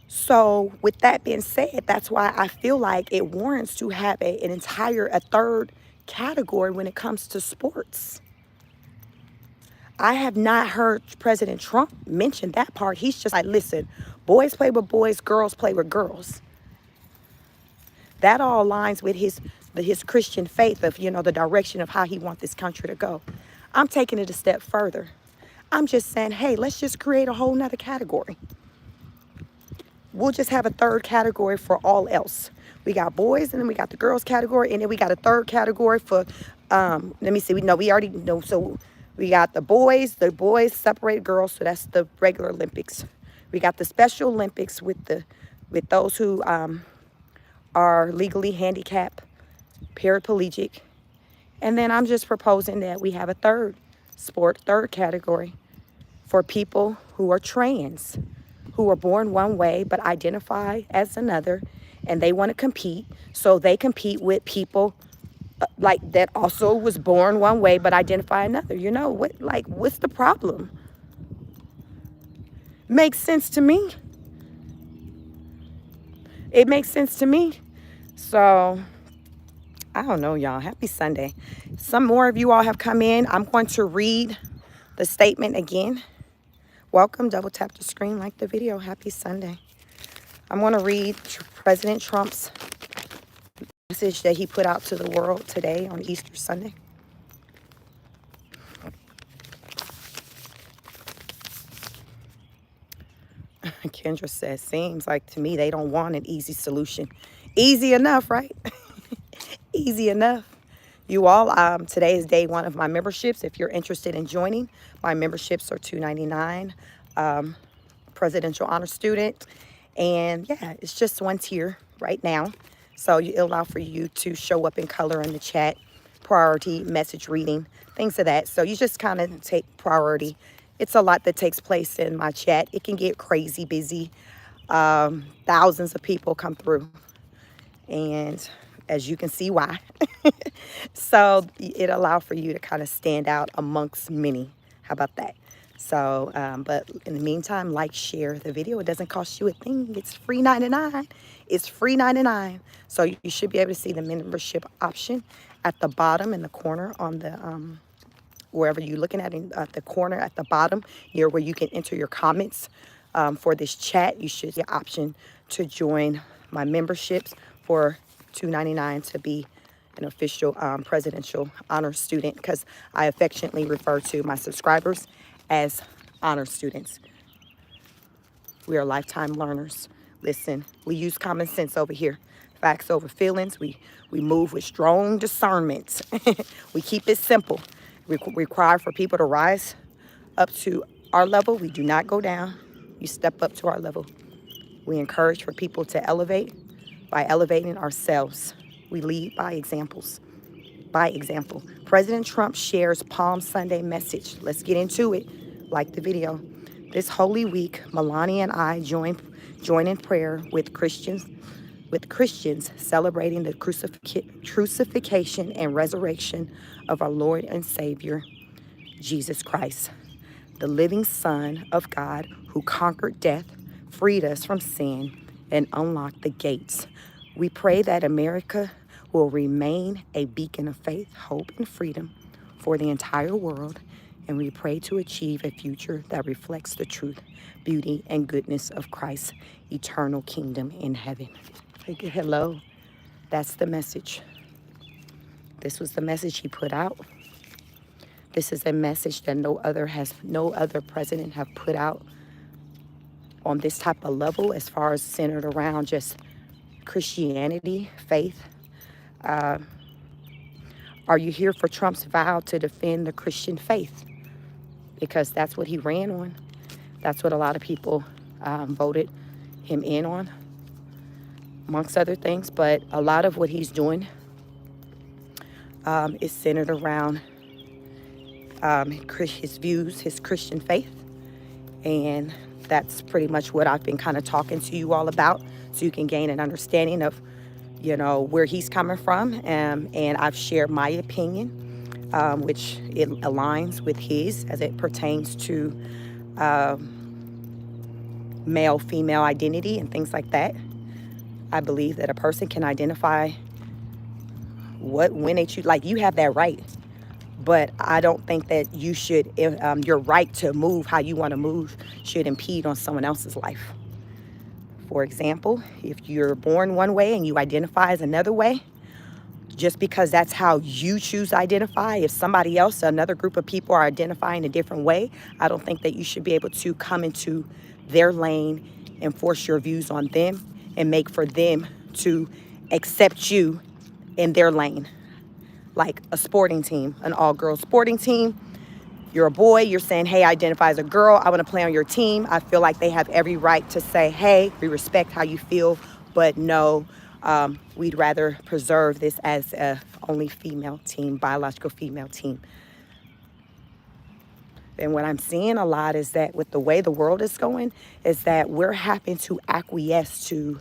So with that being said, that's why I feel like it warrants to have a third category when it comes to sports. I have not heard President Trump mention that part. He's just like, listen, boys play with boys, girls play with girls. That all aligns with his Christian faith of, you know, the direction of how he wants this country to go. I'm taking it a step further. I'm just saying, hey, let's just create a whole nother category. We'll just have a third category for all else. We got boys, and then we got the girls category, and then we got a third category for, let me see, we already know, so we got the boys separate girls, so that's the regular Olympics. We got the Special Olympics with those who are legally handicapped, paraplegic. And then I'm just proposing that we have a third category for people who are trans, who are born one way but identify as another, and they want to compete. So they compete with people like that also was born one way but identify another. You know what? Like, what's the problem? Makes sense to me. It makes sense to me. So I don't know, y'all. Happy Sunday. Some more of you all have come in. I'm going to read the statement again. Welcome. Double tap the screen, like the video. Happy Sunday. I'm going to read President Trump's message that he put out to the world today on Easter Sunday. Kendra says, seems like to me they don't want an easy solution. Easy enough, right? Easy enough. You all, today is day one of my memberships. If you're interested in joining, my memberships are $2.99. Presidential honor student. And yeah, it's just one tier right now. So it'll allow for you to show up in color in the chat, priority, message reading, things of that. So you just kind of take priority. It's a lot that takes place in my chat. It can get crazy busy. Thousands of people come through. And as you can see why. So it allows for you to kind of stand out amongst many. How about that? So, but in the meantime, like, share the video. It doesn't cost you a thing. It's free 99. It's free 99. So you should be able to see the membership option at the bottom in the corner on the, wherever you're looking at the corner at the bottom near where you can enter your comments for this chat. You should see the option to join my memberships for $2.99 to be an official presidential honor student, because I affectionately refer to my subscribers as honor students. We are lifetime learners. Listen, we use common sense over here. Facts over feelings. We move with strong discernment. We keep it simple. We require for people to rise up to our level. We do not go down. You step up to our level. We encourage for people to elevate by elevating ourselves. We lead by examples. By example. President Trump shares Palm Sunday message. Let's get into it. Like the video. This Holy Week, Melania and I join in prayer with Christians celebrating the crucifixion and resurrection of our Lord and Savior, Jesus Christ, the living Son of God who conquered death, freed us from sin, and unlocked the gates. We pray that America will remain a beacon of faith, hope, and freedom for the entire world, and we pray to achieve a future that reflects the truth, beauty, and goodness of Christ's eternal kingdom in heaven. Hello, that's the message. This was the message he put out. This is a message that no other president have put out on this type of level, as far as centered around just Christianity, faith. Are you here for Trump's vow to defend the Christian faith? Because that's what he ran on. That's what a lot of people voted him in on, amongst other things. But a lot of what he's doing is centered around his views, his Christian faith. And that's pretty much what I've been kind of talking to you all about, so you can gain an understanding of, you know, where he's coming from. And I've shared my opinion, which it aligns with his as it pertains to male, female identity and things like that. I believe that a person can identify when they choose. Like, you have that right. But I don't think that you should, your right to move how you want to move should impede on someone else's life. For example, if you're born one way and you identify as another way, just because that's how you choose to identify, if somebody else, another group of people are identifying a different way, I don't think that you should be able to come into their lane and force your views on them and make for them to accept you in their lane. Like a sporting team, an all-girls sporting team. You're a boy, you're saying, hey, I identify as a girl, I want to play on your team. I feel like they have every right to say, hey, we respect how you feel, but no, we'd rather preserve this as a only female team, biological female team. And what I'm seeing a lot is that with the way the world is going, is that we're having to acquiesce to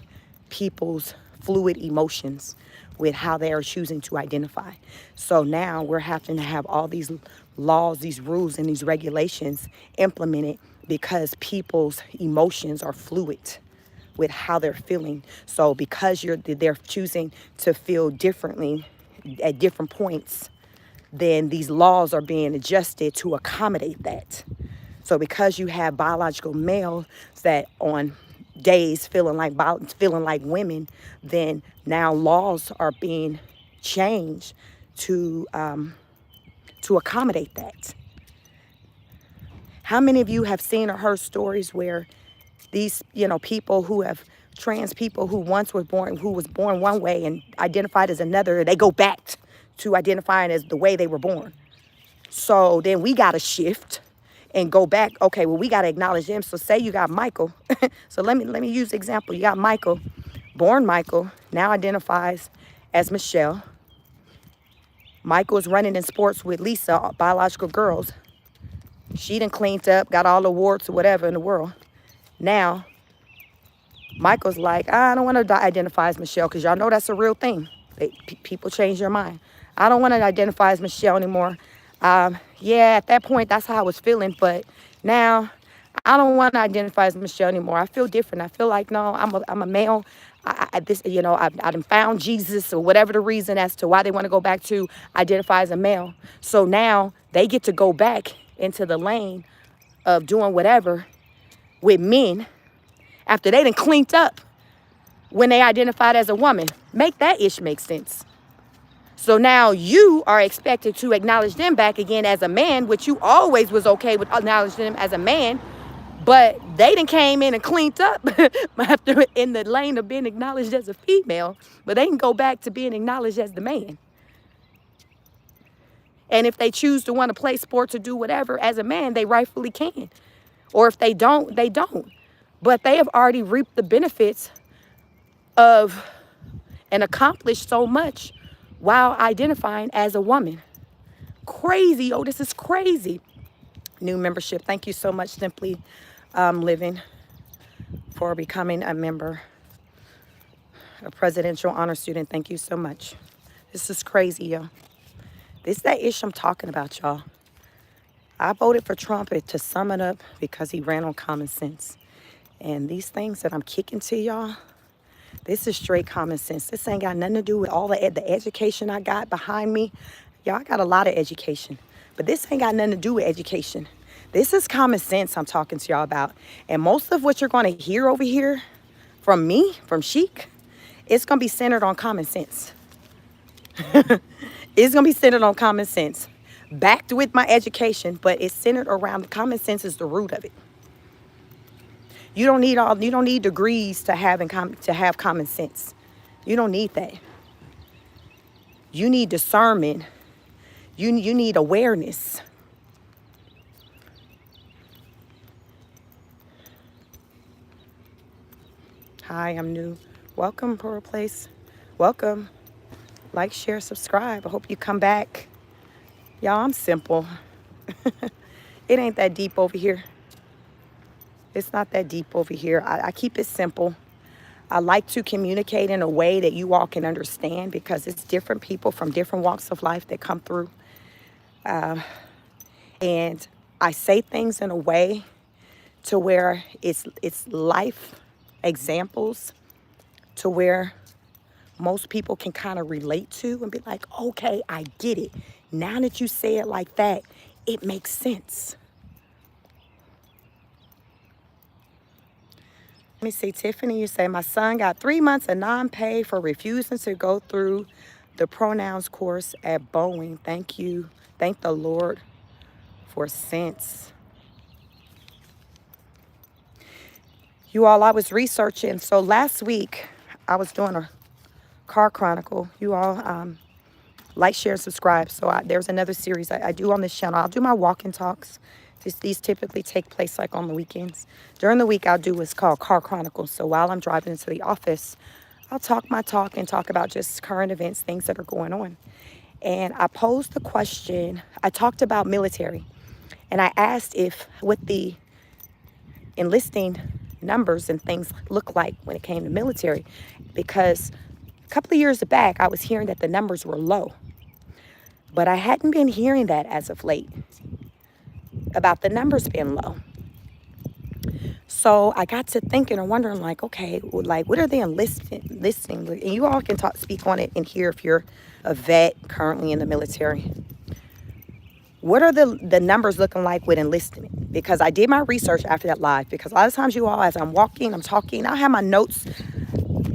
people's fluid emotions. with how they are choosing to identify. So now we're having to have all these laws, these rules, and these regulations implemented because people's emotions are fluid with how they're feeling. So because they're choosing to feel differently at different points, then these laws are being adjusted to accommodate that. So because you have biological males that on days feeling like women, then now laws are being changed to accommodate that. How many of you have seen or heard stories where these, people who have trans people who was born one way and identified as another, they go back to identifying as the way they were born. So then we got to shift and go back. Okay, well, we got to acknowledge them. So say you got Michael. So let me use the example. You got Michael, born Michael, now identifies as Michelle. Michael is running in sports with Lisa, biological girls. She done cleaned up, got all the awards or whatever in the world. Now, Michael's like, I don't want to identify as Michelle because y'all know that's a real thing. People change their mind. I don't want to identify as Michelle anymore. Yeah, at that point, that's how I was feeling. But now, I don't want to identify as Michelle anymore. I feel different. I feel like, no, I'm a male. I done found Jesus or whatever the reason as to why they want to go back to identify as a male. So now they get to go back into the lane of doing whatever with men after they done cleaned up when they identified as a woman. Make that ish make sense. So now you are expected to acknowledge them back again as a man, which you always was okay with acknowledging them as a man. But they done came in and cleaned up after in the lane of being acknowledged as a female. But they can go back to being acknowledged as the man. And if they choose to want to play sports or do whatever as a man, they rightfully can. Or if they don't, they don't. But they have already reaped the benefits of and accomplished so much while identifying as a woman. Crazy. Oh, this is crazy. New membership. Thank you so much, Simply Living, for becoming a member, a presidential honor student. Thank you so much. This is crazy, y'all. This is that ish I'm talking about, y'all. I voted for Trump to sum it up because he ran on common sense. And these things that I'm kicking to y'all, this is straight common sense. This ain't got nothing to do with all the education I got behind me. Y'all, I got a lot of education. But this ain't got nothing to do with education. This is common sense I'm talking to y'all about. And most of what you're going to hear over here from me, from Chic, it's going to be centered on common sense. It's going to be centered on common sense. Backed with my education, but it's centered around common sense is the root of it. You don't need degrees to have common sense. You don't need that. You need discernment. You need awareness. Hi, I'm new. Welcome, Floral Place. Welcome. Like, share, subscribe. I hope you come back. Y'all, I'm simple. It ain't that deep over here. It's not that deep over here. I keep it simple. I like to communicate in a way that you all can understand because it's different people from different walks of life that come through. And I say things in a way to where it's life examples to where most people can kind of relate to and be like, okay, I get it. Now that you say it like that, it makes sense. Let me see, Tiffany, you say, my son got 3 months of non-pay for refusing to go through the pronouns course at Boeing. Thank you. Thank the Lord for sense. You all, I was researching. So last week, I was doing a car chronicle. You all like, share, subscribe. So there's another series I do on this channel. I'll do my walk and talks. These typically take place like on the weekends. During the week, I'll do what's called car chronicles. So while I'm driving into the office, I'll talk my talk and talk about just current events, things that are going on. And I posed the question. I talked about military. And I asked what the enlisting numbers and things look like when it came to military. Because A couple of years back, I was hearing that the numbers were low, but I hadn't been hearing that as of late about the numbers being low. So I got to thinking and wondering, like, okay, like, what are they enlisting? And you all can speak on it in here if you're a vet currently in the military. What are the numbers looking like with enlistment? Because I did my research after that live. Because a lot of times you all, as I'm walking, I'm talking, I have my notes,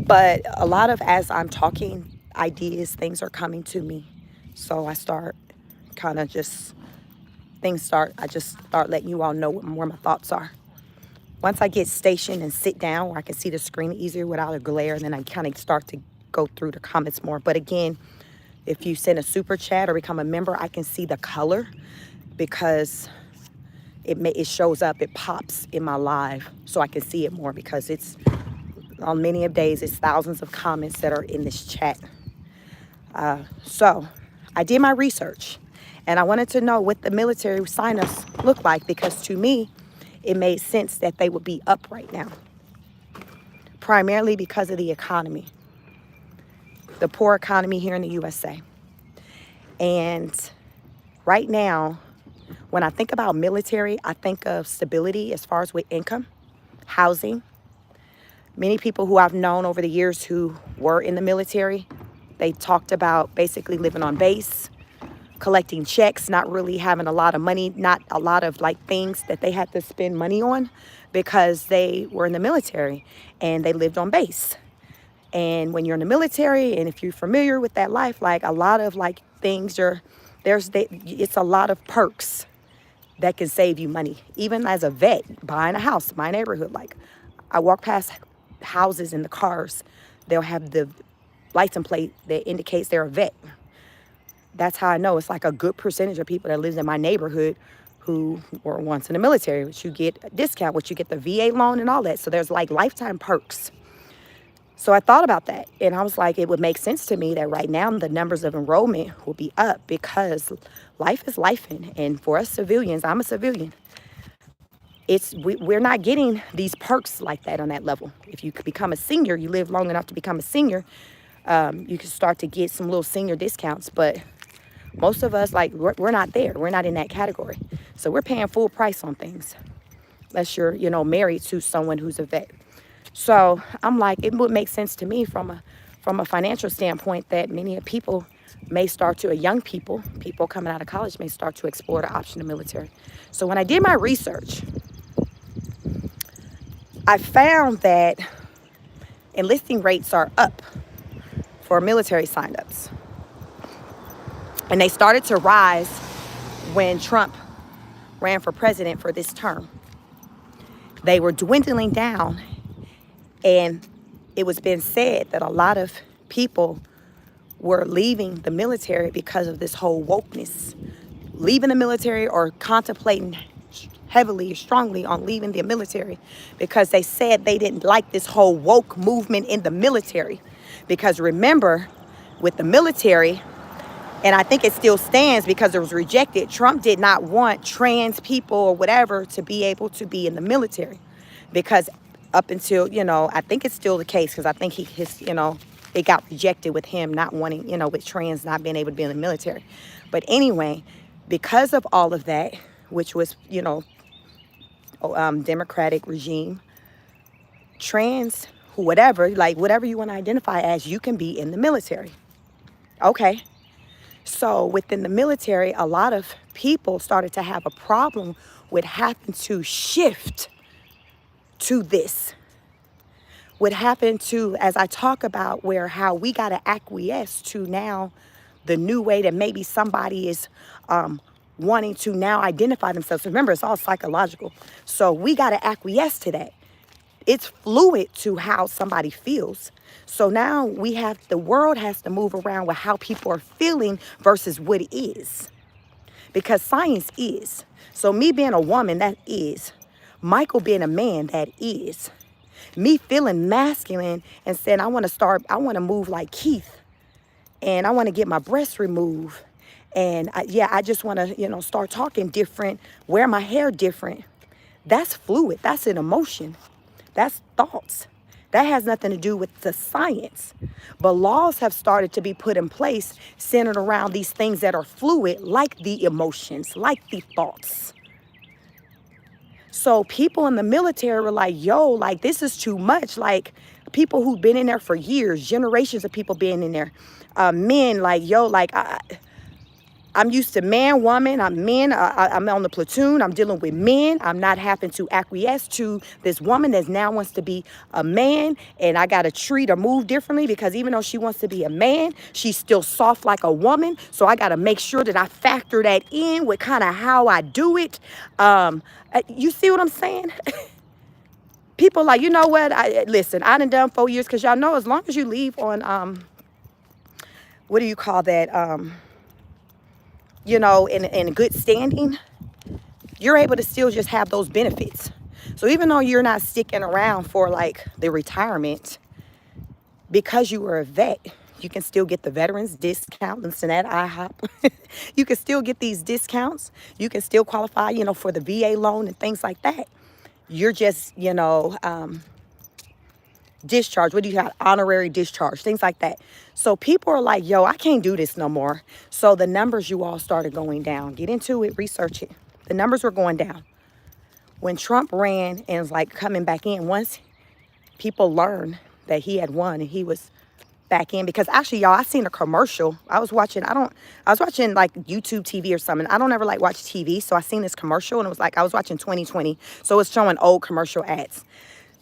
but a lot of as I'm talking, ideas, things are coming to me. So I start kind of just, I just start letting you all know where my thoughts are. Once I get stationed and sit down where I can see the screen easier without a glare, then I kind of start to go through the comments more. But again, if you send a super chat or become a member, I can see the color because it shows up, it pops in my live so I can see it more because it's on many of days, it's thousands of comments that are in this chat. So I did my research and I wanted to know what the military sign-ups look like because to me, it made sense that they would be up right now, primarily because of the economy, the poor economy here in the USA. And right now, when I think about military, I think of stability as far as with income, housing. Many people who I've known over the years who were in the military, they talked about basically living on base, collecting checks, not really having a lot of money, not a lot of like things that they had to spend money on because they were in the military and they lived on base. And when you're in the military and if you're familiar with that life, like a lot of like things it's a lot of perks that can save you money. Even as a vet, buying a house in my neighborhood, like I walk past houses in the cars, they'll have the license plate that indicates they're a vet. That's how I know it's like a good percentage of people that lives in my neighborhood who were once in the military, which you get a discount, which you get the VA loan and all that. So there's like lifetime perks. So I thought about that and I was like, it would make sense to me that right now the numbers of enrollment will be up because life is lifing. And for us civilians, I'm a civilian. We're not getting these perks like that on that level. If you could become a senior, you live long enough to become a senior, you can start to get some little senior discounts. But most of us, like, we're not there. We're not in that category. So we're paying full price on things unless you're, married to someone who's a vet. So I'm like, it would make sense to me from a financial standpoint that many people may start to, young people coming out of college may start to explore the option of military. So when I did my research, I found that enlisting rates are up for military signups. And they started to rise when Trump ran for president for this term. They were dwindling down, and it was being said that a lot of people were leaving the military because of this whole wokeness, leaving the military or contemplating heavily, strongly on leaving the military because they said they didn't like this whole woke movement in the military. Because remember, with the military, and I think it still stands because it was rejected, Trump did not want trans people or whatever to be able to be in the military. Because up until, I think it's still the case because I think it got rejected with him not wanting, with trans not being able to be in the military. But anyway, because of all of that, which was, democratic regime, trans, whatever, like whatever you want to identify as, you can be in the military. Okay. So within the military, a lot of people started to have a problem with having to shift to this. What happened to, as I talk about, how we got to acquiesce to now the new way that maybe somebody is wanting to now identify themselves. Remember, it's all psychological. So we got to acquiesce to that. It's fluid to how somebody feels. So now the world has to move around with how people are feeling versus what it is. Because science is. So me being a woman, that is. Michael being a man, that is. Me feeling masculine and saying, I want to move like Keith. And I want to get my breasts removed. And I just want to, start talking different, wear my hair different. That's fluid. That's an emotion. That's thoughts. That has nothing to do with the science. But laws have started to be put in place centered around these things that are fluid, like the emotions, like the thoughts. So people in the military were like, yo, like, this is too much. Like, people who've been in there for years, generations of people being in there, men, like, yo, like, I'm used to man, woman, I'm men, I'm on the platoon, I'm dealing with men. I'm not having to acquiesce to this woman that now wants to be a man, and I got to treat or move differently because even though she wants to be a man, she's still soft like a woman. So I got to make sure that I factor that in with kind of how I do it. You see what I'm saying? People like, you know what? Listen, I done 4 years because y'all know as long as you leave on, what do you call that? You know, in good standing, you're able to still just have those benefits. So even though you're not sticking around for like the retirement, because you were a vet, you can still get the veterans discount. Listen, at IHOP, you can still get these discounts. You can still qualify, you know, for the VA loan and things like that. You're just, you know, discharge. What do you have? Honorary discharge, things like that. So people are like, yo, I can't do this no more. So the numbers you all started going down. Get into it, research it. The numbers were going down. When Trump ran and was like coming back in, once people learned that he had won and he was back in, because actually, y'all, I seen a commercial. I was watching like YouTube TV or something. I don't ever like watch TV. So I seen this commercial and it was like, I was watching 2020. So it's showing old commercial ads.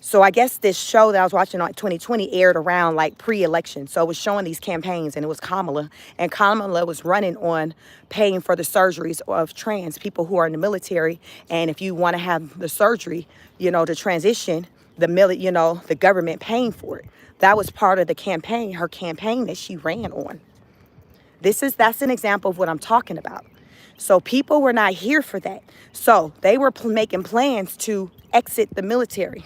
So I guess this show that I was watching like 2020 aired around like pre-election. So it was showing these campaigns and it was Kamala. And Kamala was running on paying for the surgeries of trans people who are in the military. And if you want to have the surgery, you know, to transition, the government paying for it. That was part of the campaign, her campaign that she ran on. That's an example of what I'm talking about. So people were not here for that. So they were making plans to exit the military.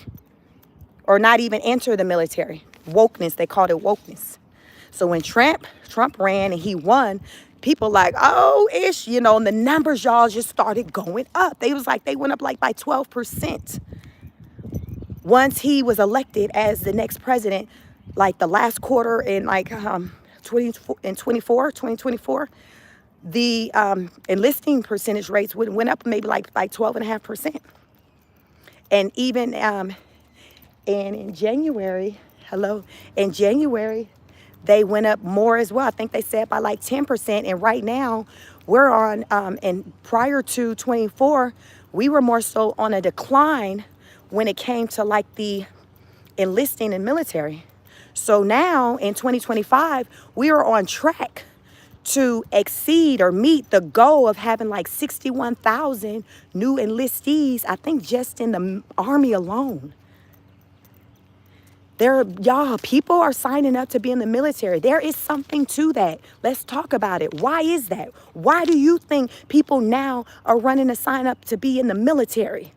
Or not even enter the military. Wokeness, they called it wokeness. So when Trump ran and he won, people like, oh, ish, you know, and the numbers, y'all, just started going up. They went up like by 12%. Once he was elected as the next president, like the last quarter in like 2024, the enlisting percentage rates went up maybe like 12.5%. And even and in January, they went up more as well. I think they said by like 10%. And right now we're on, and prior to 24, we were more so on a decline when it came to like the enlisting in military. So now in 2025, we are on track to exceed or meet the goal of having like 61,000 new enlistees, I think just in the Army alone. Y'all, people are signing up to be in the military. There is something to that. Let's talk about it. Why is that? Why do you think people now are running to sign up to be in the military?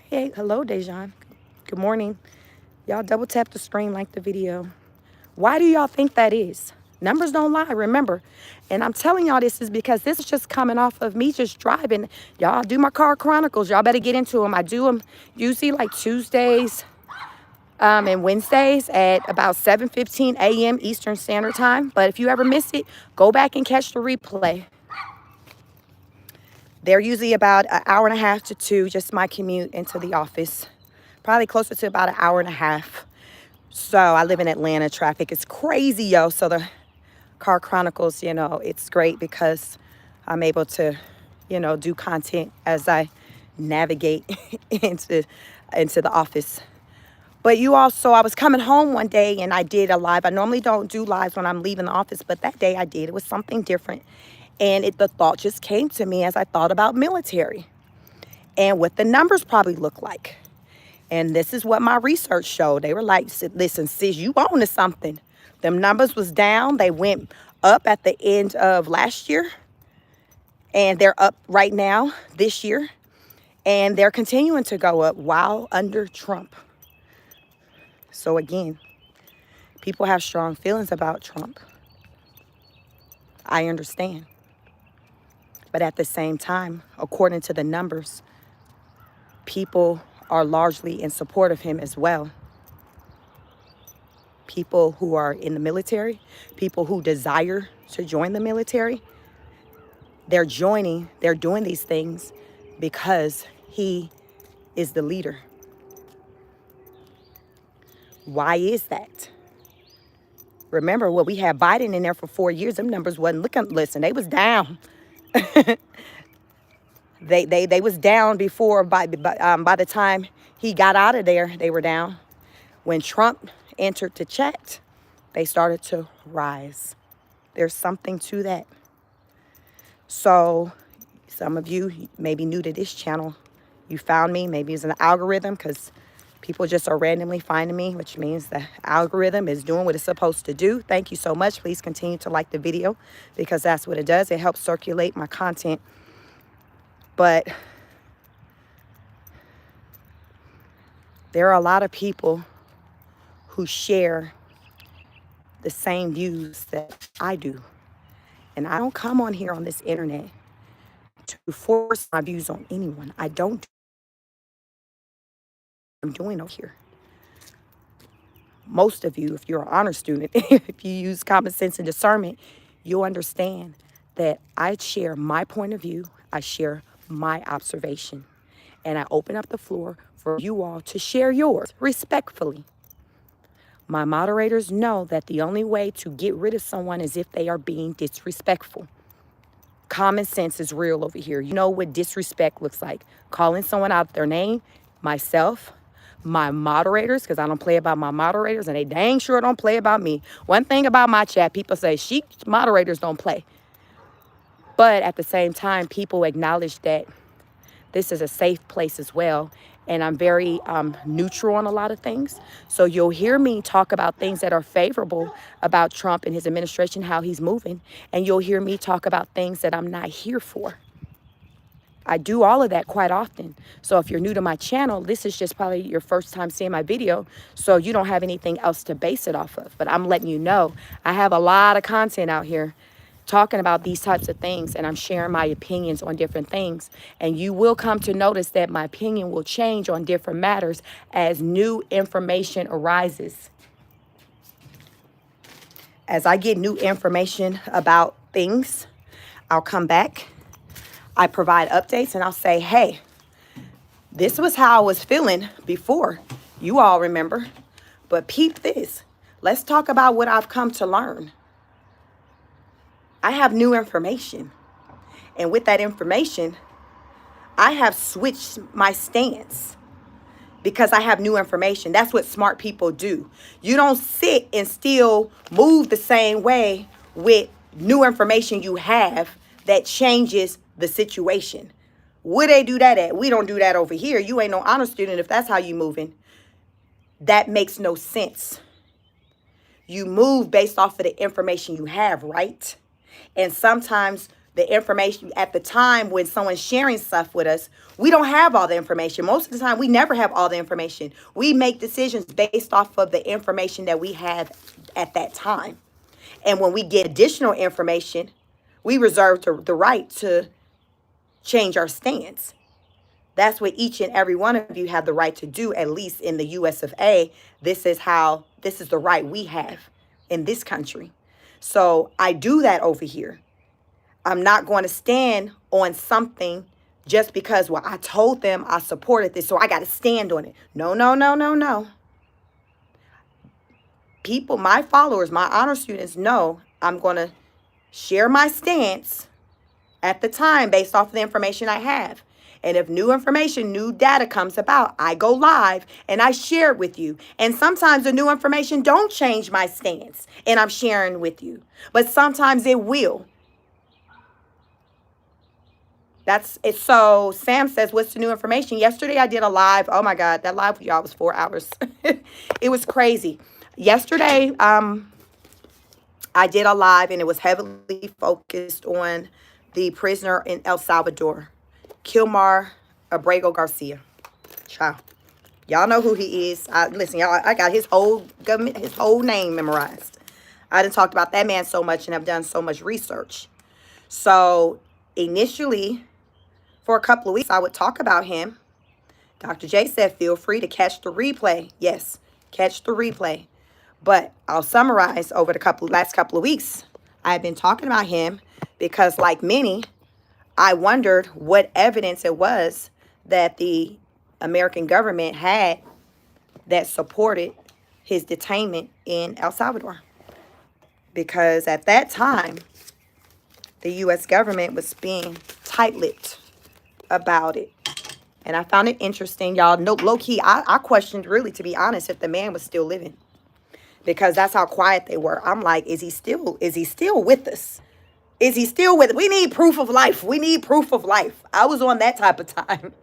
Hey, hello, Dejan. Good morning. Y'all double tap the screen, like the video. Why do y'all think that is? Numbers don't lie, remember. And I'm telling y'all this is because this is just coming off of me just driving. Y'all do my car chronicles. Y'all better get into them. I do them usually like Tuesdays and Wednesdays at about 7:15 a.m. Eastern Standard Time. But if you ever miss it, go back and catch the replay. They're usually about an hour and a half to 2, just my commute into the office. Probably closer to about an hour and a half. So I live in Atlanta. Traffic is crazy, yo. So the Car Chronicles, you know, it's great because I'm able to, you know, do content as I navigate into the office. But I was coming home one day and I did a live. I normally don't do lives when I'm leaving the office, but that day I did. It was something different. And the thought just came to me as I thought about military and what the numbers probably look like. And this is what my research showed. They were like, listen, sis, you own to something. Them numbers was down. They went up at the end of last year. And they're up right now this year. And they're continuing to go up while under Trump. So again, people have strong feelings about Trump. I understand. But at the same time, according to the numbers, People are largely in support of him as well. People who are in the military, people who desire to join the military, they're doing these things because he is the leader. Why is that? Remember, we had Biden in there for 4 years. Them numbers wasn't looking. Listen, they was down. They was down before. By the time he got out of there, they were down. When Trump entered the chat, they started to rise. There's something to that. So some of you may be new to this channel. You found me. Maybe it's an algorithm because people just are randomly finding me, which means the algorithm is doing what it's supposed to do. Thank you so much. Please continue to like the video because that's what it does. It helps circulate my content. But there are a lot of people who share the same views that I do. And I don't come on here on this internet to force my views on anyone. I don't do what I'm doing over here. Most of you, if you're an honor student, if you use common sense and discernment, you'll understand that I share my point of view. I share my observation. And I open up the floor for you all to share yours respectfully. My moderators know that the only way to get rid of someone is if they are being disrespectful. Common sense is real over here. You know what disrespect looks like. Calling someone out their name, myself, my moderators, because I don't play about my moderators, and they dang sure don't play about me. One thing about my chat, people say, moderators don't play. But at the same time, people acknowledge that this is a safe place as well. And I'm very neutral on a lot of things. So you'll hear me talk about things that are favorable about Trump and his administration, how he's moving. And you'll hear me talk about things that I'm not here for. I do all of that quite often. So if you're new to my channel, this is just probably your first time seeing my video. So you don't have anything else to base it off of. But I'm letting you know, I have a lot of content out here talking about these types of things, and I'm sharing my opinions on different things. And you will come to notice that my opinion will change on different matters as new information arises. As I get new information about things, I'll come back. I provide updates and I'll say, hey, this was how I was feeling before. You all remember. But peep this. Let's talk about what I've come to learn. I have new information. And with that information, I have switched my stance because I have new information. That's what smart people do. You don't sit and still move the same way with new information you have that changes the situation. Where they do that at? We don't do that over here. You ain't no honor student if that's how you moving. That makes no sense. You move based off of the information you have, right? And sometimes the information at the time when someone's sharing stuff with us, we don't have all the information. Most of the time, we never have all the information. We make decisions based off of the information that we have at that time. And when we get additional information, we reserve the right to change our stance. That's what each and every one of you have the right to do, at least in the US of A. This is the right we have in this country. So I do that over here. I'm not going to stand on something just because, well, I told them I supported this, so I got to stand on it. No, no, no, no, no. People, my followers, my honor students know I'm going to share my stance at the time based off of the information I have. And if new information, new data comes about, I go live and I share it with you. And sometimes the new information don't change my stance and I'm sharing with you. But sometimes it will. That's it. So Sam says, what's the new information? Yesterday I did a live. Oh my God, that live with y'all was 4 hours. It was crazy. Yesterday, I did a live and it was heavily focused on the prisoner in El Salvador, Kilmar Abrego Garcia. Child. Y'all know who he is. Listen, y'all, I got his whole government, his whole name memorized. I done talked about that man so much and have done so much research. So initially, for a couple of weeks, I would talk about him. Dr. J said, feel free to catch the replay. Yes, catch the replay. But I'll summarize over the last couple of weeks. I've been talking about him because, like many, I wondered what evidence it was that the American government had that supported his detainment in El Salvador. Because at that time, the U.S. government was being tight-lipped about it. And I found it interesting, y'all. No, low-key, I questioned, really, to be honest, if the man was still living. Because that's how quiet they were. I'm like, is he still with us? Is he still with us? We need proof of life. We need proof of life. I was on that type of time.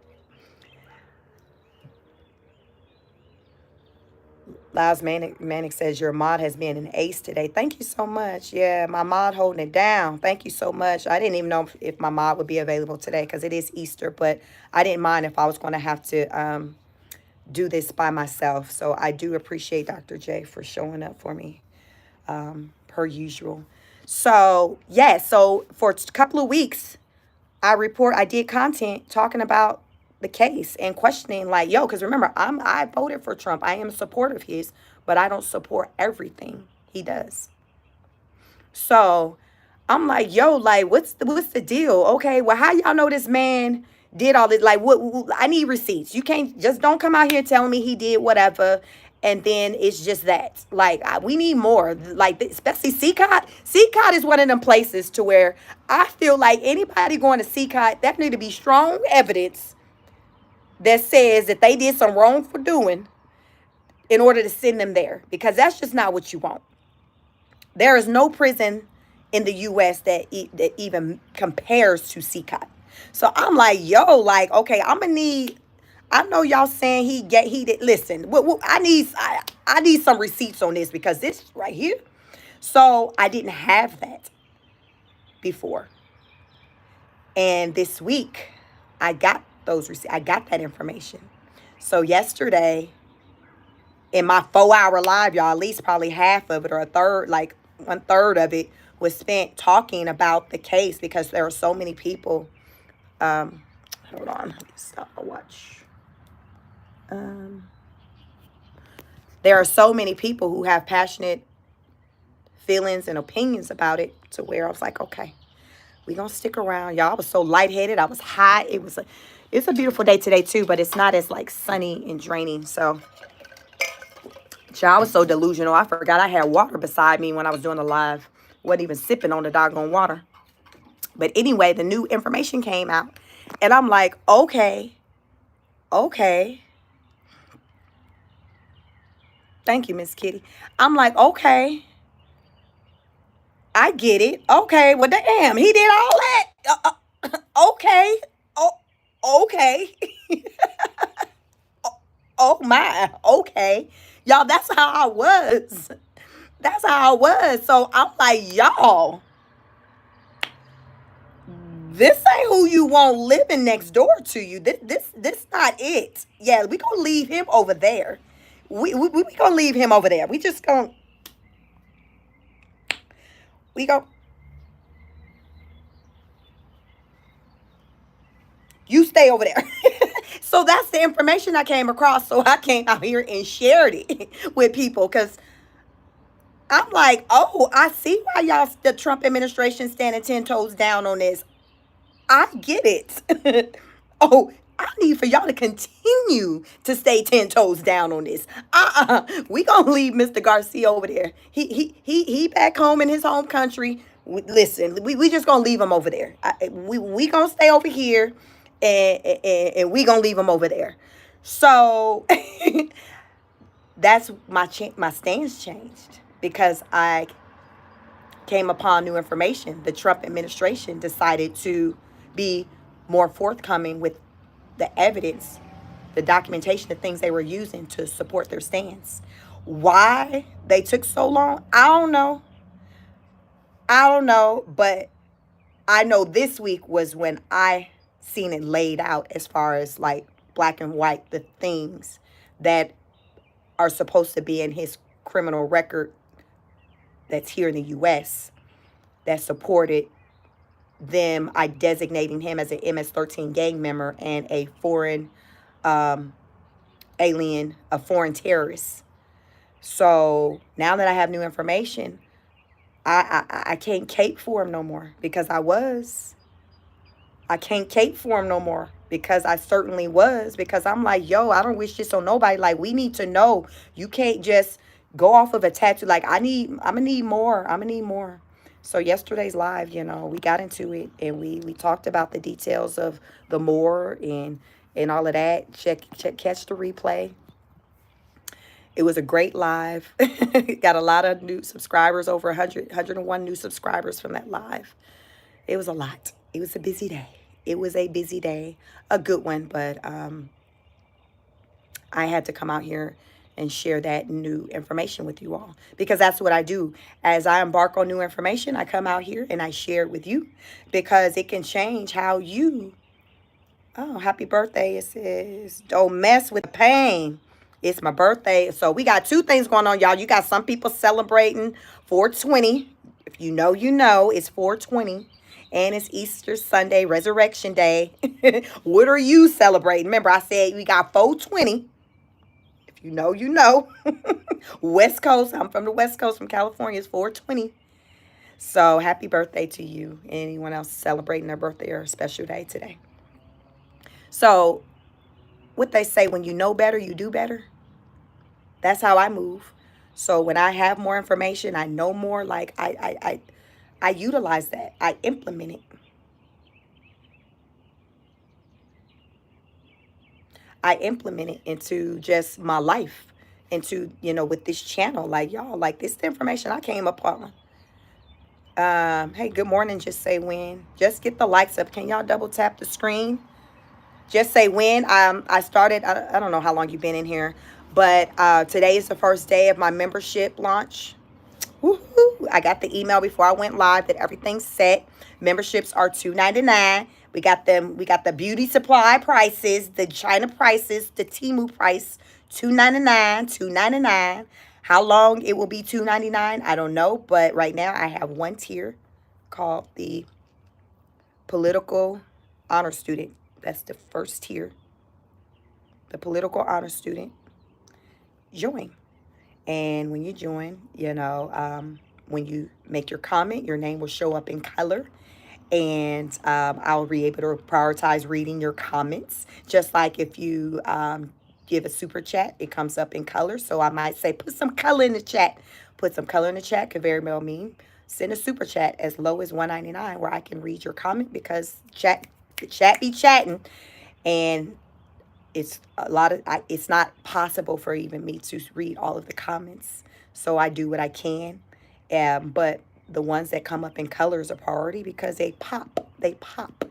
Lives Manic says your mod has been an ace today. Thank you so much. Yeah, my mod holding it down. Thank you so much. I didn't even know if my mod would be available today because it is Easter, but I didn't mind if I was going to have to do this by myself. So I do appreciate Dr. J for showing up for me, per usual. So, yeah, so for a couple of weeks, I did content talking about the case and questioning, like, yo, because remember, I voted for Trump. I am a supporter of his, but I don't support everything he does. So I'm like, yo, like, what's the deal? Okay, well, how y'all know this man did all this? Like, what I need receipts. You can't just don't come out here telling me he did whatever, and then it's just that. Like, we need more. Like, especially CCOT. CCOT is one of them places to where I feel like anybody going to CCOT, that need to be strong evidence that says that they did some wrong for doing in order to send them there, because that's just not what you want. There is no prison in the U.S. that even compares to CCOT. So I'm like, yo, like, okay, I'm gonna need. I know y'all saying he did. Listen, I need some receipts on this, because this right here. So I didn't have that before, and this week I got those receipts. I got that information. So yesterday, in my 4-hour live, y'all, at least probably half of it, or a third, like 1/3 of it, was spent talking about the case, because there are so many people. Hold on, let me stop my watch. There are so many people who have passionate feelings and opinions about it, to where I was like, okay, we're gonna stick around. Y'all, I was so lightheaded. I was high. It's a beautiful day today too, but it's not as like sunny and draining. So I was so delusional. I forgot I had water beside me when I was doing the live. Wasn't even sipping on the doggone water. But anyway, the new information came out, and I'm like, okay. Thank you, Miss Kitty. I'm like, okay, I get it. Okay, well, damn, he did all that. Okay. Okay. Oh my. Okay. Y'all, that's how I was. That's how I was. So I'm like, y'all, this ain't who you want living next door to you. This not it. Yeah, we gonna leave him over there. We gonna leave him over there. We go. You stay over there. So that's the information I came across. So I came out here and shared it with people, because I'm like, oh, I see why the Trump administration standing 10 toes down on this. I get it. Oh, I need for y'all to continue to stay 10 toes down on this. We gonna leave Mr. Garcia over there. He back home in his home country. Listen, we just gonna leave him over there. We gonna stay over here, and we gonna leave him over there. So that's my stance changed, because I came upon new information. The Trump administration decided to be more forthcoming with the evidence, the documentation, the things they were using to support their stance. Why they took so long, I don't know, but I know this week was when I seen it laid out, as far as like black and white, the things that are supposed to be in his criminal record that's here in the U.S. that supported them designating him as an MS-13 gang member and a foreign alien, a foreign terrorist. So now that I have new information, I can't cape for him no more because I was. I can't cape for him no more because I certainly was. Because I'm like, yo, I don't wish this on nobody. Like, we need to know. You can't just go off of a tattoo. Like, I'm gonna need more. I'm gonna need more. So yesterday's live, we got into it and we talked about the details of the more and all of that. Catch the replay. It was a great live. Got a lot of new subscribers, over 101 new subscribers from that live. It was a lot. It was a busy day. It was a busy day, a good one, but I had to come out here and share that new information with you all because that's what I do. As I embark on new information, I come out here and I share it with you because it can change how you. Oh, happy birthday. It says, don't mess with the pain. It's my birthday. So we got two things going on, y'all. You got some people celebrating 420. If you know, you know, it's 420. And it's Easter Sunday, Resurrection Day. What are you celebrating? Remember, I said we got 420. If you know, you know. West Coast. I'm from the West Coast, from California. It's 420. So happy birthday to you. Anyone else celebrating their birthday or a special day today? So what they say, when you know better, you do better. That's how I move. So when I have more information, I know more, like I utilize that. I implement it. I implement it into just my life, into, with this channel. Like, y'all, like, this the information I came upon. Hey, good morning. Just say when. Just get the likes up. Can y'all double tap the screen? Just say when. I started, I don't know how long you've been in here, but today is the first day of my membership launch. Woohoo! I got the email before I went live that everything's set. Memberships are $2.99. We got them. We got the beauty supply prices, the China prices, the Temu price, $2.99, $2.99. How long it will be $2.99, I don't know. But right now I have one tier called the Political Honor Student. That's the first tier. The Political Honor Student. Join. And when you join, when you make your comment, your name will show up in color. And I'll be able to prioritize reading your comments. Just like if you give a super chat, it comes up in color. So I might say, put some color in the chat. Put some color in the chat could very well mean send a super chat as low as $1.99 where I can read your comment, because the chat be chatting. And it's a lot of, it's not possible for even me to read all of the comments. So I do what I can. But the ones that come up in color is a priority because they pop. They pop.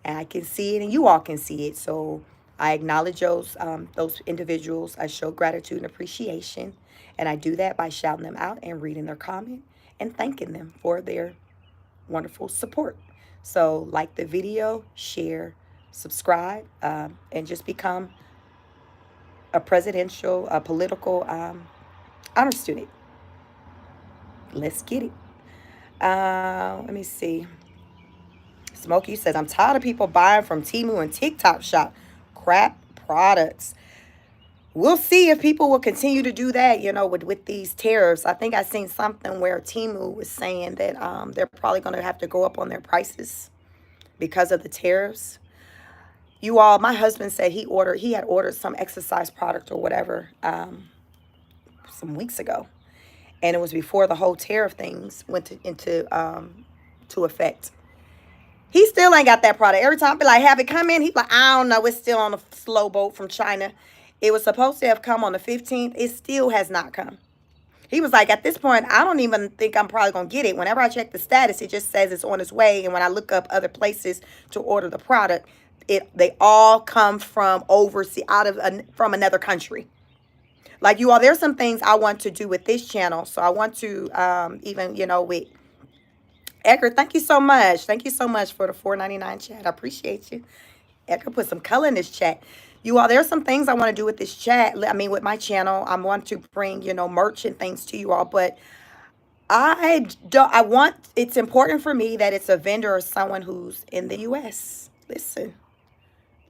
And I can see it and you all can see it. So I acknowledge those individuals. I show gratitude and appreciation. And I do that by shouting them out and reading their comment and thanking them for their wonderful support. So like the video, share, subscribe, and just become a political honor student. Let's get it. Let me see. Smokey says, I'm tired of people buying from Temu and TikTok shop crap products. We'll see if people will continue to do that, with these tariffs. I think I seen something where Temu was saying that they're probably going to have to go up on their prices because of the tariffs. You all, my husband said he had ordered some exercise product or whatever some weeks ago. And it was before the whole tariff things went into effect. He still ain't got that product. Every time I be like, have it come in? He's like, I don't know. It's still on a slow boat from China. It was supposed to have come on the 15th. It still has not come. He was like, at this point, I don't even think I'm probably going to get it. Whenever I check the status, it just says it's on its way. And when I look up other places to order the product, they all come from overseas, from another country. Like, you all, there's some things I want to do with this channel. So I want to even, with Edgar, thank you so much. Thank you so much for the $4.99 chat. I appreciate you. Edgar put some color in this chat. You all, there's some things I want to do with this chat. I mean, with my channel, I want to bring, merch and things to you all. But it's important for me that it's a vendor or someone who's in the U.S. Listen,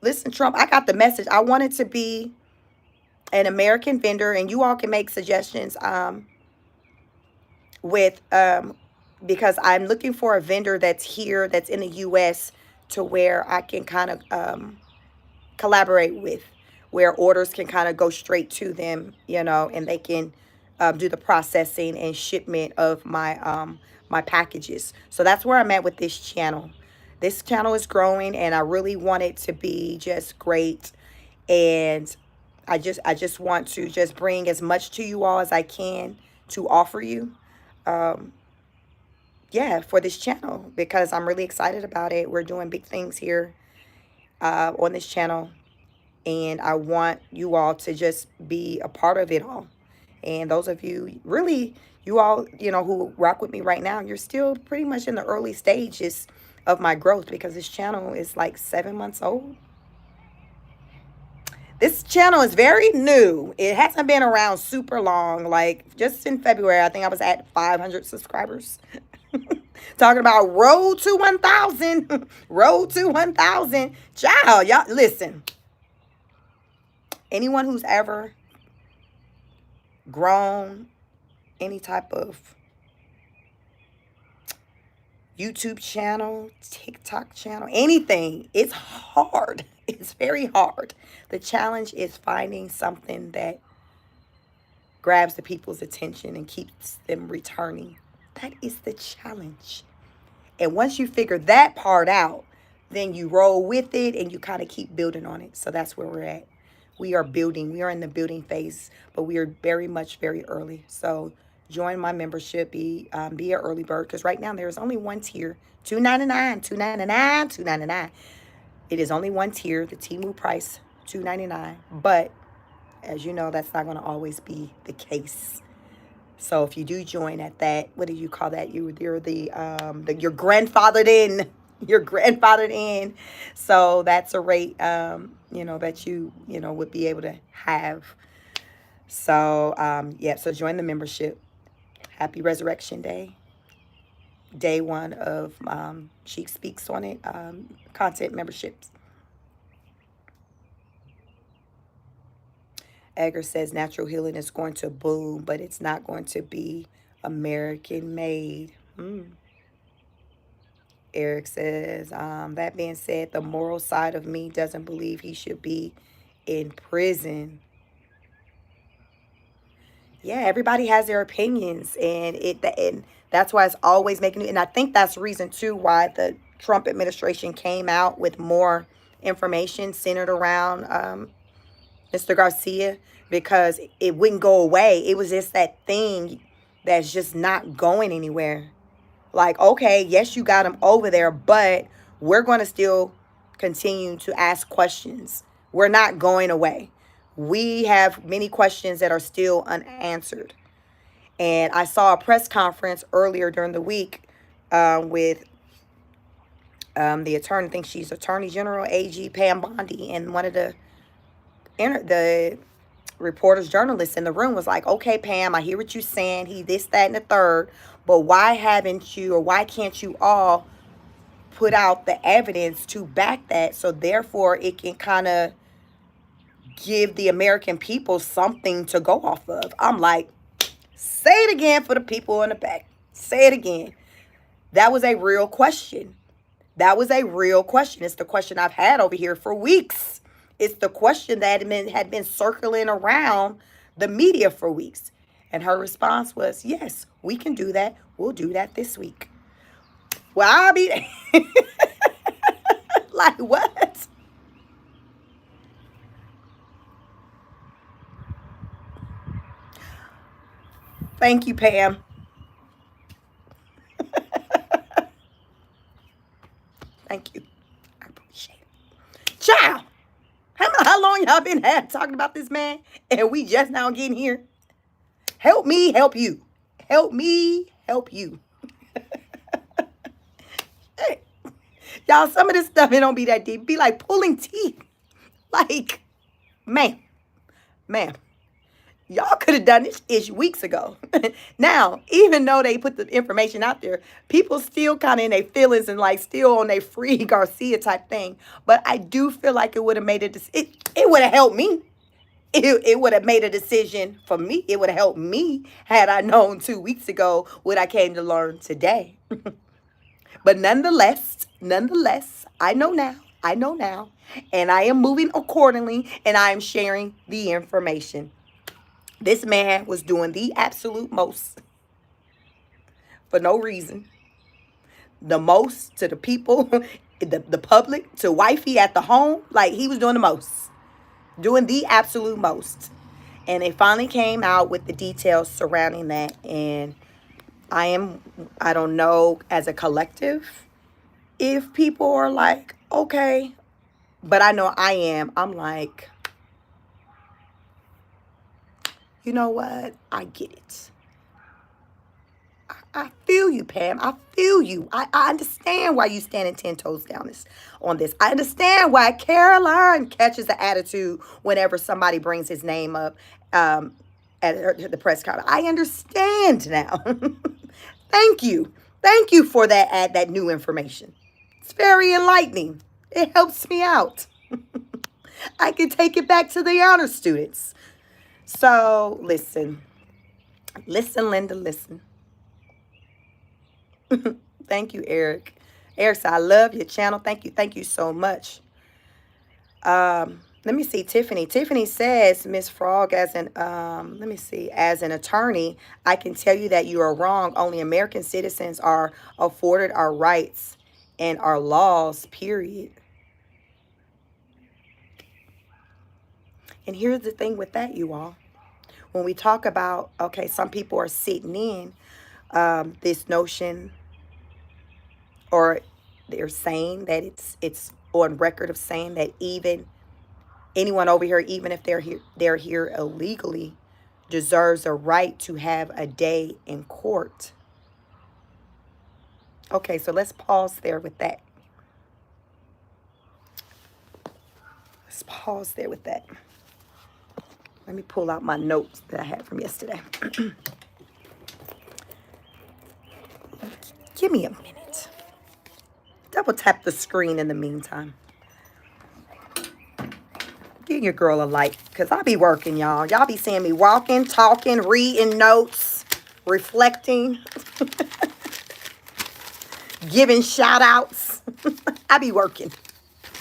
Listen, Trump, I got the message. I want it to be an American vendor, and you all can make suggestions with because I'm looking for a vendor that's here, that's in the U.S., to where I can kind of collaborate with, where orders can kind of go straight to them, and they can do the processing and shipment of my packages. So that's where I'm at with this channel. This channel is growing, and I really want it to be just great. And I just want to just bring as much to you all as I can to offer you. Yeah, for this channel, because I'm really excited about it. We're doing big things here on this channel, and I want you all to just be a part of it all. And those of you, really, you all, who rock with me right now, you're still pretty much in the early stages of my growth, because this channel is like 7 months old. This channel is very new. It hasn't been around super long. Like, just in February, I think I was at 500 subscribers. Talking about road to 1,000. Road to 1,000. Child, y'all, listen. Anyone who's ever grown any type of YouTube channel, TikTok channel, anything, it's hard. It's very hard. The challenge is finding something that grabs the people's attention and keeps them returning. That is the challenge. And once you figure that part out, then you roll with it and you kind of keep building on it. So that's where we're at. We are building. We are in the building phase, but we are very much very early. So join my membership. Be an early bird, because right now there is only one tier, $2.99, $2.99, $2.99. It is only one tier, the Temu price, $2.99. But as you know, that's not going to always be the case. So if you do join at that, what do you call that? You're you're grandfathered in. You're grandfathered in. So that's a rate, that you would be able to have. So, yeah, so join the membership. Happy Resurrection Day. Day one of She Speaks on It content memberships. Edgar says natural healing is going to boom, but it's not going to be American made. Eric says, that being said, the moral side of me doesn't believe he should be in prison. Yeah, everybody has their opinions, and that's why it's always making. And I think that's the reason too why the Trump administration came out with more information centered around Mr. Garcia, because it wouldn't go away. It was just that thing that's just not going anywhere. Like, okay, yes, you got him over there, but we're going to still continue to ask questions. We're not going away. We have many questions that are still unanswered. And I saw a press conference earlier during the week with the attorney, I think she's Attorney General AG Pam Bondi, and one of the reporters, journalists in the room was like, okay, Pam, I hear what you're saying. He this, that, and the third. But why can't you all put out the evidence to back that, so therefore it can kind of give the American people something to go off of? I'm like, say it again for the people in the back. Say it again. That was a real question. That was a real question. It's the question I've had over here for weeks. It's the question that had been circling around the media for weeks. And her response was, yes, we can do that. We'll do that this week. Well, I'll be like, what? Thank you, Pam. Thank you. I appreciate it. Child, how long y'all been talking about this man? And we just now getting here? Help me help you. Help me help you. Hey, y'all, some of this stuff, it don't be that deep. It be like pulling teeth. Like, ma'am, Y'all could have done this ish weeks ago. Now, even though they put the information out there, people still kind of in their feelings and like still on their free Garcia type thing. But I do feel like it would have made it would have helped me. It would have made a decision for me. It would have helped me had I known 2 weeks ago what I came to learn today. But nonetheless, I know now. I know now. And I am moving accordingly and I am sharing the information. This man was doing the absolute most for no reason. The most to the people, the public, to wifey at the home. Like he was doing the most. Doing the absolute most. And they finally came out with the details surrounding that. And I don't know, as a collective, if people are like, okay. But I know I am. I'm like, you know what? I get it. I feel you, Pam. I feel you. I understand why you standing 10 toes down on this. I understand why Caroline catches the attitude whenever somebody brings his name up at the press conference. I understand now. Thank you. Thank you for that new information. It's very enlightening. It helps me out. I can take it back to the honor students. So listen, Linda, listen. Thank you, Eric. Eric said, I love your channel. Thank you so much. Let me see, Tiffany. Tiffany says, Miss Frog, let me see, as an attorney, I can tell you that you are wrong. Only American citizens are afforded our rights and our laws, period. And here's the thing with that, you all. When we talk about, okay, some people are sitting in this notion, or they're saying that it's on record of saying that even anyone over here, even if they're here illegally, deserves a right to have a day in court. Okay, so let's pause there with that. Let's pause there with that. Let me pull out my notes that I had from yesterday. Give me a minute. Double tap the screen in the meantime. Give your girl a like, because I be working, y'all. Y'all be seeing me walking, talking, reading notes, reflecting, giving shout outs. I be working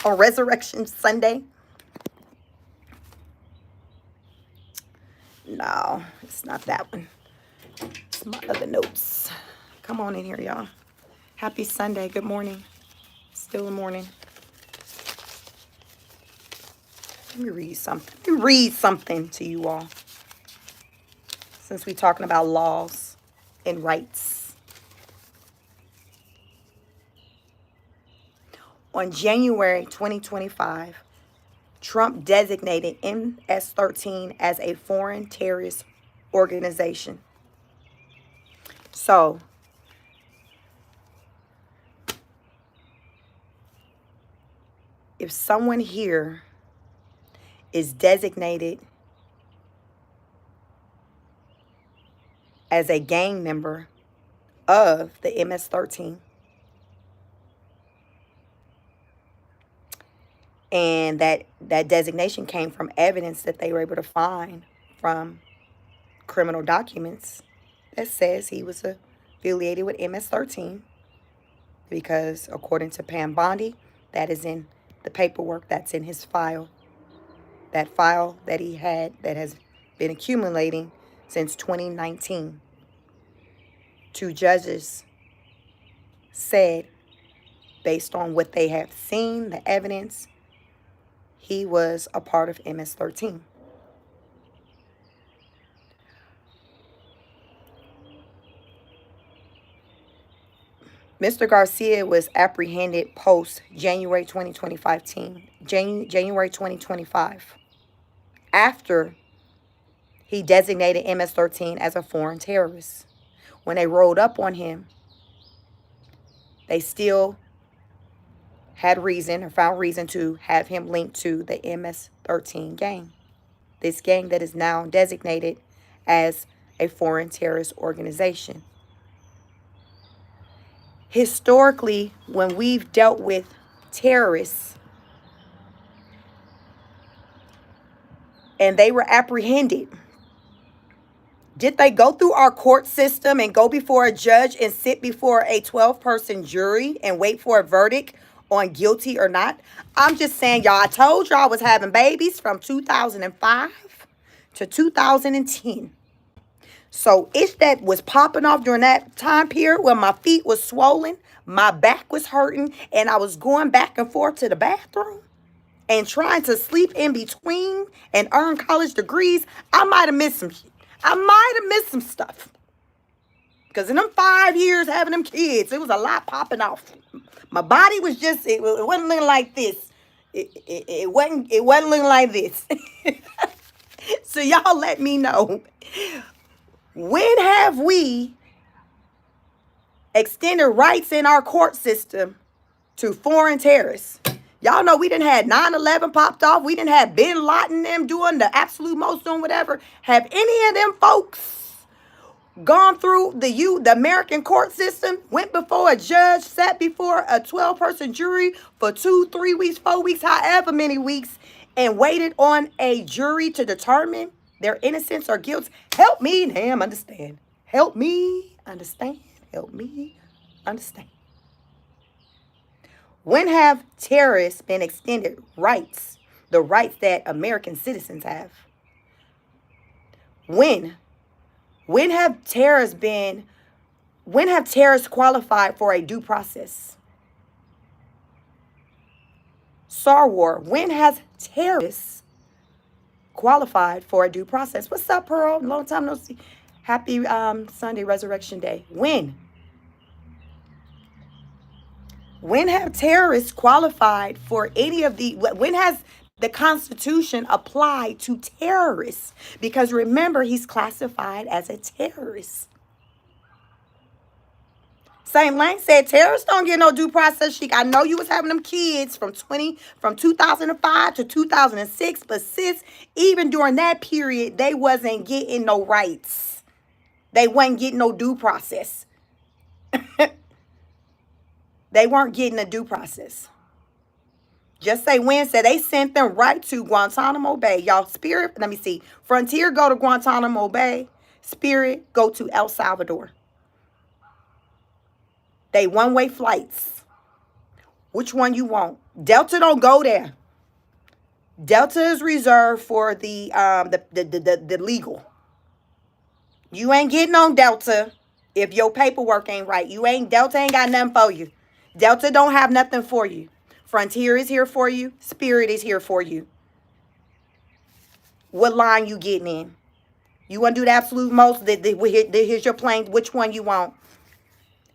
on Resurrection Sunday. No, it's not that one. It's my other notes. Come on in here, y'all. Happy Sunday. Good morning. Still the morning. Let me read something. Let me read something to you all. Since we're talking about laws and rights. On January 2025, Trump designated MS-13 as a foreign terrorist organization. So, if someone here is designated as a gang member of the MS-13, and that designation came from evidence that they were able to find from criminal documents that says he was affiliated with MS-13, because according to Pam Bondi, that is in the paperwork that's in his file. That file that he had that has been accumulating since 2019. 2 judges said, based on what they have seen, the evidence, he was a part of MS-13. Mr. Garcia was apprehended post January 2025 January 2025, after he designated MS-13 as a foreign terrorist. When they rolled up on him, they still had reason or found reason to have him linked to the MS-13 gang. This gang that is now designated as a foreign terrorist organization. Historically, when we've dealt with terrorists and they were apprehended, did they go through our court system and go before a judge and sit before a 12-person jury and wait for a verdict on guilty or not? I'm just saying, y'all, I told y'all I was having babies from 2005 to 2010. So itch that was popping off during that time period when my feet was swollen, my back was hurting, and I was going back and forth to the bathroom and trying to sleep in between and earn college degrees. I might have missed some stuff. Because in them 5 years having them kids, it was a lot popping off. My body was just, it wasn't looking like this. It wasn't looking like this. So y'all let me know. When have we extended rights in our court system to foreign terrorists? Y'all know we didn't have 9/11 popped off. We didn't have Bin Laden them doing the absolute most, doing whatever. Have any of them folks gone through the American court system, went before a judge, sat before a 12-person jury for 2, 3 weeks, 4 weeks, however many weeks, and waited on a jury to determine their innocence or guilt? Help me, damn, understand. Help me understand. Help me understand. When have terrorists been extended rights, the rights that American citizens have? When have terrorists qualified for a due process? Sarwar, when has terrorists qualified for a due process? What's up, Pearl? Long time no see. Happy Sunday, Resurrection Day. When have terrorists qualified for any of when has the Constitution applied to terrorists? Because remember, he's classified as a terrorist. St. Lang said terrorists don't get no due process. I know you was having them kids from 2005 to 2006, but sis, even during that period, they wasn't getting no rights. They wasn't getting no due process. They weren't getting a due process. Just say Wednesday, they sent them right to Guantanamo Bay. Y'all, Spirit, let me see. Frontier go to Guantanamo Bay. Spirit go to El Salvador. They one-way flights. Which one you want? Delta don't go there. Delta is reserved for the legal. You ain't getting on Delta if your paperwork ain't right. Delta ain't got nothing for you. Delta don't have nothing for you. Frontier is here for you. Spirit is here for you. What line you getting in? You want to do the absolute most? Here's your plane. Which one you want?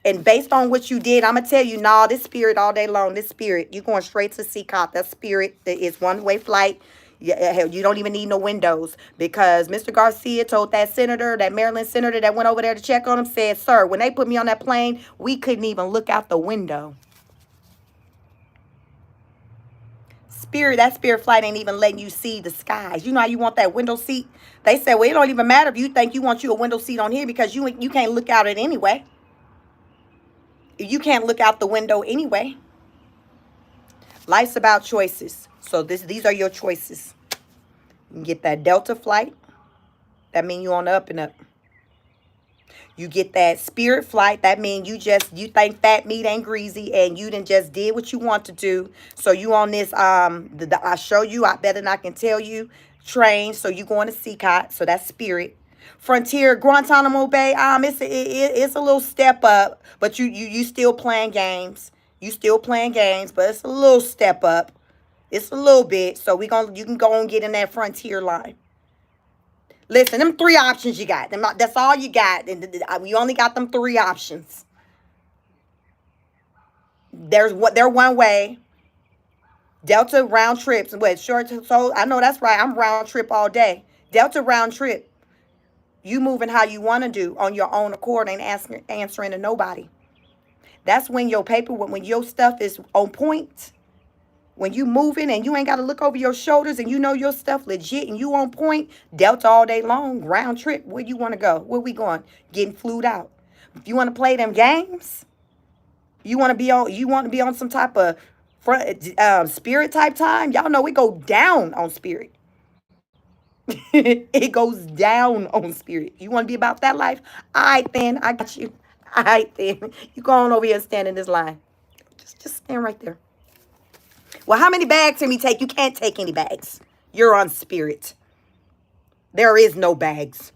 And based on what you did, I'm going to tell you, nah, this Spirit all day long, this Spirit, you're going straight to CCOT. That Spirit is one-way flight. You don't even need no windows, because Mr. Garcia told that senator, that Maryland senator that went over there to check on him, said, sir, when they put me on that plane, we couldn't even look out the window. That Spirit flight ain't even letting you see the skies. You know how you want that window seat? They said, well, it don't even matter if you think you want you a window seat on here, because you can't look out it anyway. You can't look out the window anyway. Life's about choices. So these are your choices. You can get that Delta flight. That means you on the up and up. You get that Spirit flight. That means you think fat meat ain't greasy, and you done just did what you want to do. So you on this I show you, I better not can tell you train. So you going to CCOT. So that's Spirit. Frontier, Guantanamo Bay. It's a little step up, but you still playing games. You still playing games, but it's a little step up. It's a little bit. So you can go and get in that Frontier line. Listen, them 3 options you got. That's all you got. You only got them 3 options. They're one way. Delta round trips. So I know that's right. I'm round trip all day. Delta round trip. You moving how you want to do on your own accord, ain't answering to nobody. That's when your paperwork, when your stuff is on point, When you moving and you ain't got to look over your shoulders and you know your stuff legit and you on point, Delta all day long, round trip, where you want to go? Where we going? Getting flued out. If you want to play them games, you want to be on some type of spirit type time. Y'all know we go down on spirit. It goes down on spirit. You want to be about that life? All right, then. I got you. All right, then. You go on over here and stand in this line. Just stand right there. Well, how many bags can we take? You can't take any bags. You're on spirit. There is no bags.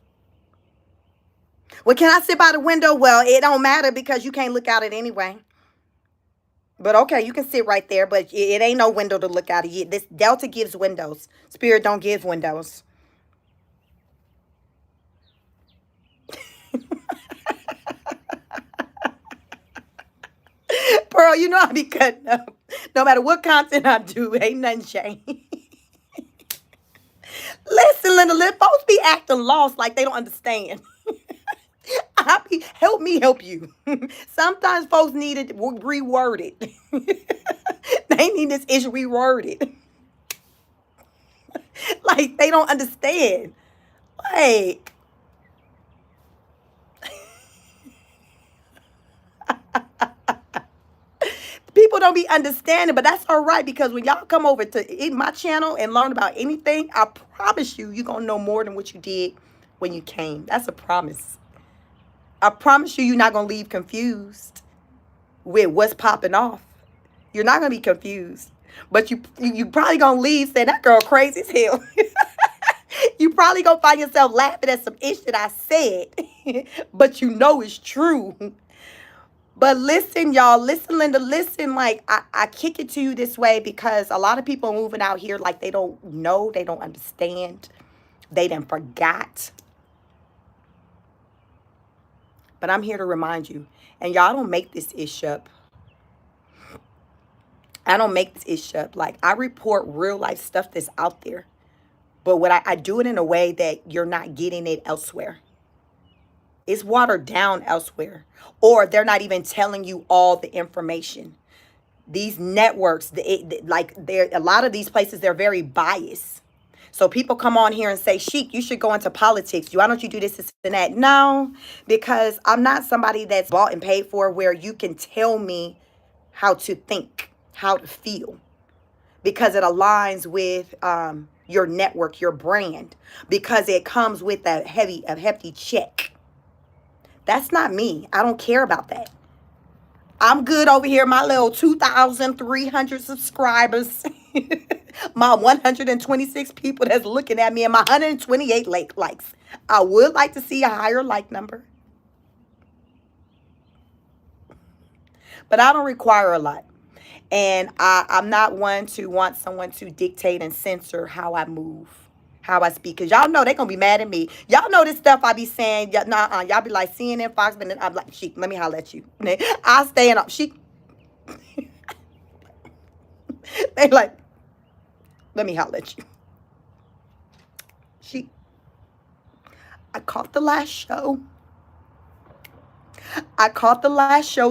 Well, can I sit by the window? Well, it don't matter because you can't look out it anyway. But okay, you can sit right there, but it ain't no window to look out of. This Delta gives windows. Spirit don't give windows. Pearl, you know I be cutting up. No matter what content I do, ain't nothing changed. Listen, Linda, folks be acting lost like they don't understand. Help me help you. Sometimes folks need it reworded. They need this issue reworded. Like they don't understand. Like people don't be understanding, but that's all right because when y'all come over to my channel and learn about anything, I promise you, you're gonna know more than what you did when you came. That's a promise. I promise you, you're not gonna leave confused with what's popping off. You're not gonna be confused, but you probably gonna leave saying that girl crazy as hell. You probably gonna find yourself laughing at some ish that I said, but you know it's true. But listen, y'all, listen, Linda, listen. Like I kick it to you this way because a lot of people are moving out here like they don't know, they don't understand, they done forgot. But I'm here to remind you, and y'all don't make this ish up. I don't make this ish up. Like I report real life stuff that's out there, but what I do it in a way that you're not getting it elsewhere. It's watered down elsewhere, or they're not even telling you all the information. These networks, they're a lot of these places, they're very biased. So people come on here and say, Sheik, you should go into politics. Why don't you do this and that? No, because I'm not somebody that's bought and paid for where you can tell me how to think, how to feel, because it aligns with your network, your brand, because it comes with a hefty check. That's not me. I don't care about that. I'm good over here, my little 2,300 subscribers, my 126 people that's looking at me, and my 128 likes. I would like to see a higher like number, but I don't require a lot. And I'm not one to want someone to dictate and censor how I move, how I speak. Because y'all know they're going to be mad at me. Y'all know this stuff I be saying. Y'all be like CNN, Fox, but then I'm like, Sheik, let me holler at you. I stand up. Sheik. They like, let me holler at you. Sheik. I caught the last show.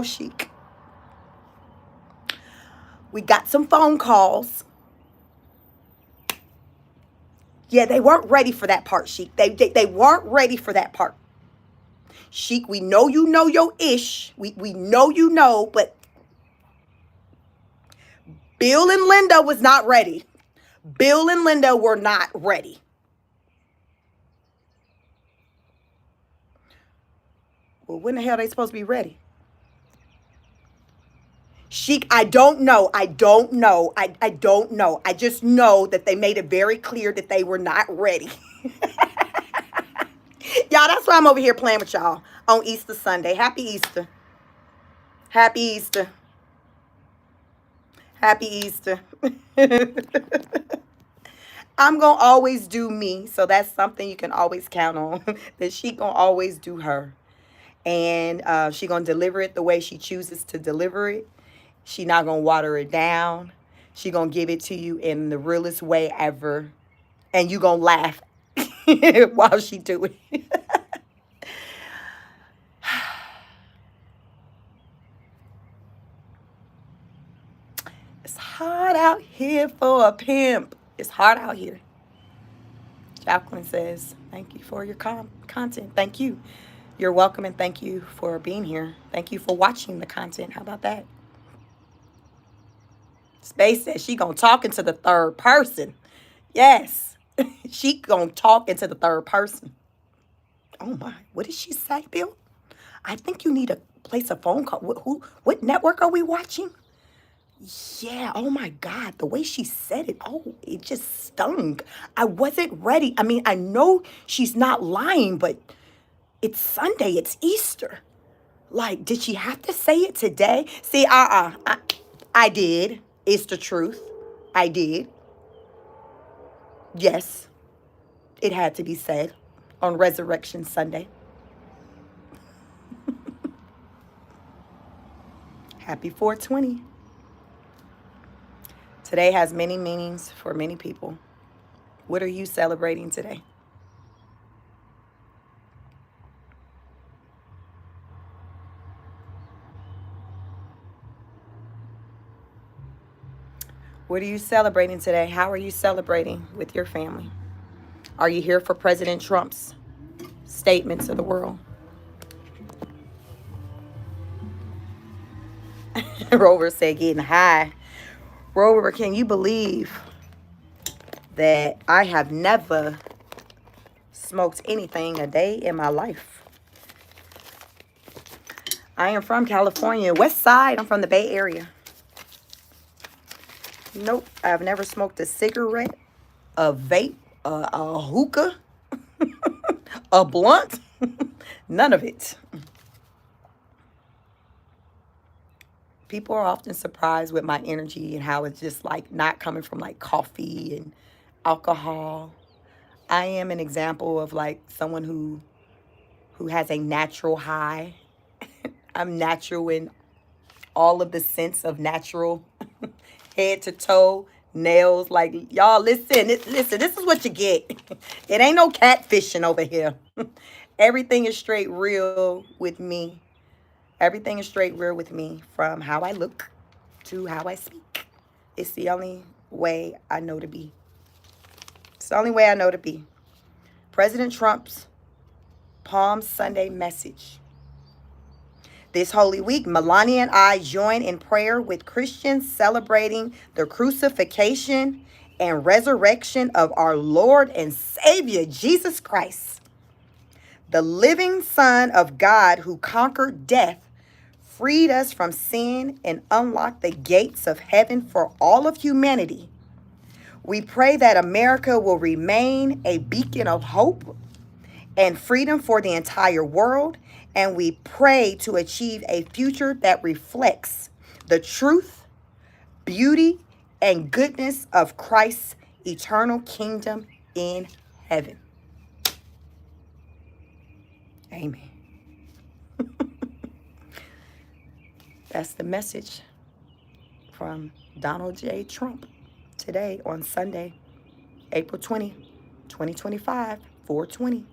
Sheik. We got some phone calls. Yeah, they weren't ready for that part, Sheik. They weren't ready for that part. Sheik, we know you know your ish. We know you know, but Bill and Linda was not ready. Bill and Linda were not ready. Well, when the hell are they supposed to be ready? Sheik, I don't know. I don't know. I don't know. I just know that they made it very clear that they were not ready. Y'all, that's why I'm over here playing with y'all on Easter Sunday. Happy Easter. Happy Easter. Happy Easter. I'm going to always do me. So that's something you can always count on. That she going to always do her. And she going to deliver it the way she chooses to deliver it. She not going to water it down. She going to give it to you in the realest way ever. And you going to laugh while she do it. It's hard out here for a pimp. It's hard out here. Jacqueline says, thank you for your content. Thank you. You're welcome and thank you for being here. Thank you for watching the content. How about that? Space says she gonna talk into the third person. Yes. She gonna talk into the third person. Oh my, what did she say, Bill? I think you need to place a phone call. What network are we watching? Yeah, oh my God, the way she said it, oh, it just stung. I wasn't ready. I mean, I know she's not lying, but it's Sunday, it's Easter. Like, did she have to say it today? See, I did. It's the truth. I did. Yes, it had to be said on Resurrection Sunday. Happy 420. Today has many meanings for many people. What are you celebrating today? What are you celebrating today? How are you celebrating with your family? Are you here for President Trump's statement to the world? Rover said getting high. Rover, can you believe that I have never smoked anything a day in my life? I am from California, West Side. I'm from the Bay Area. Nope, I've never smoked a cigarette, a vape, a hookah, a blunt. None of it. People are often surprised with my energy and how it's just like not coming from like coffee and alcohol. I am an example of like someone who has a natural high. I'm natural in all of the sense of natural, head to toe, nails. Like, y'all, listen, listen, this is what you get. It ain't no catfishing over here. Everything is straight real with me. Everything is straight real with me, from how I look to how I speak. It's the only way I know to be. It's the only way I know to be. President Trump's Palm Sunday message. This Holy Week, Melania and I join in prayer with Christians celebrating the crucifixion and resurrection of our Lord and Savior, Jesus Christ, the living Son of God who conquered death, freed us from sin, and unlocked the gates of heaven for all of humanity. We pray that America will remain a beacon of hope and freedom for the entire world, and we pray to achieve a future that reflects the truth, beauty, and goodness of Christ's eternal kingdom in heaven. Amen. That's the message from Donald J. Trump today on Sunday, April 20, 2025, 420.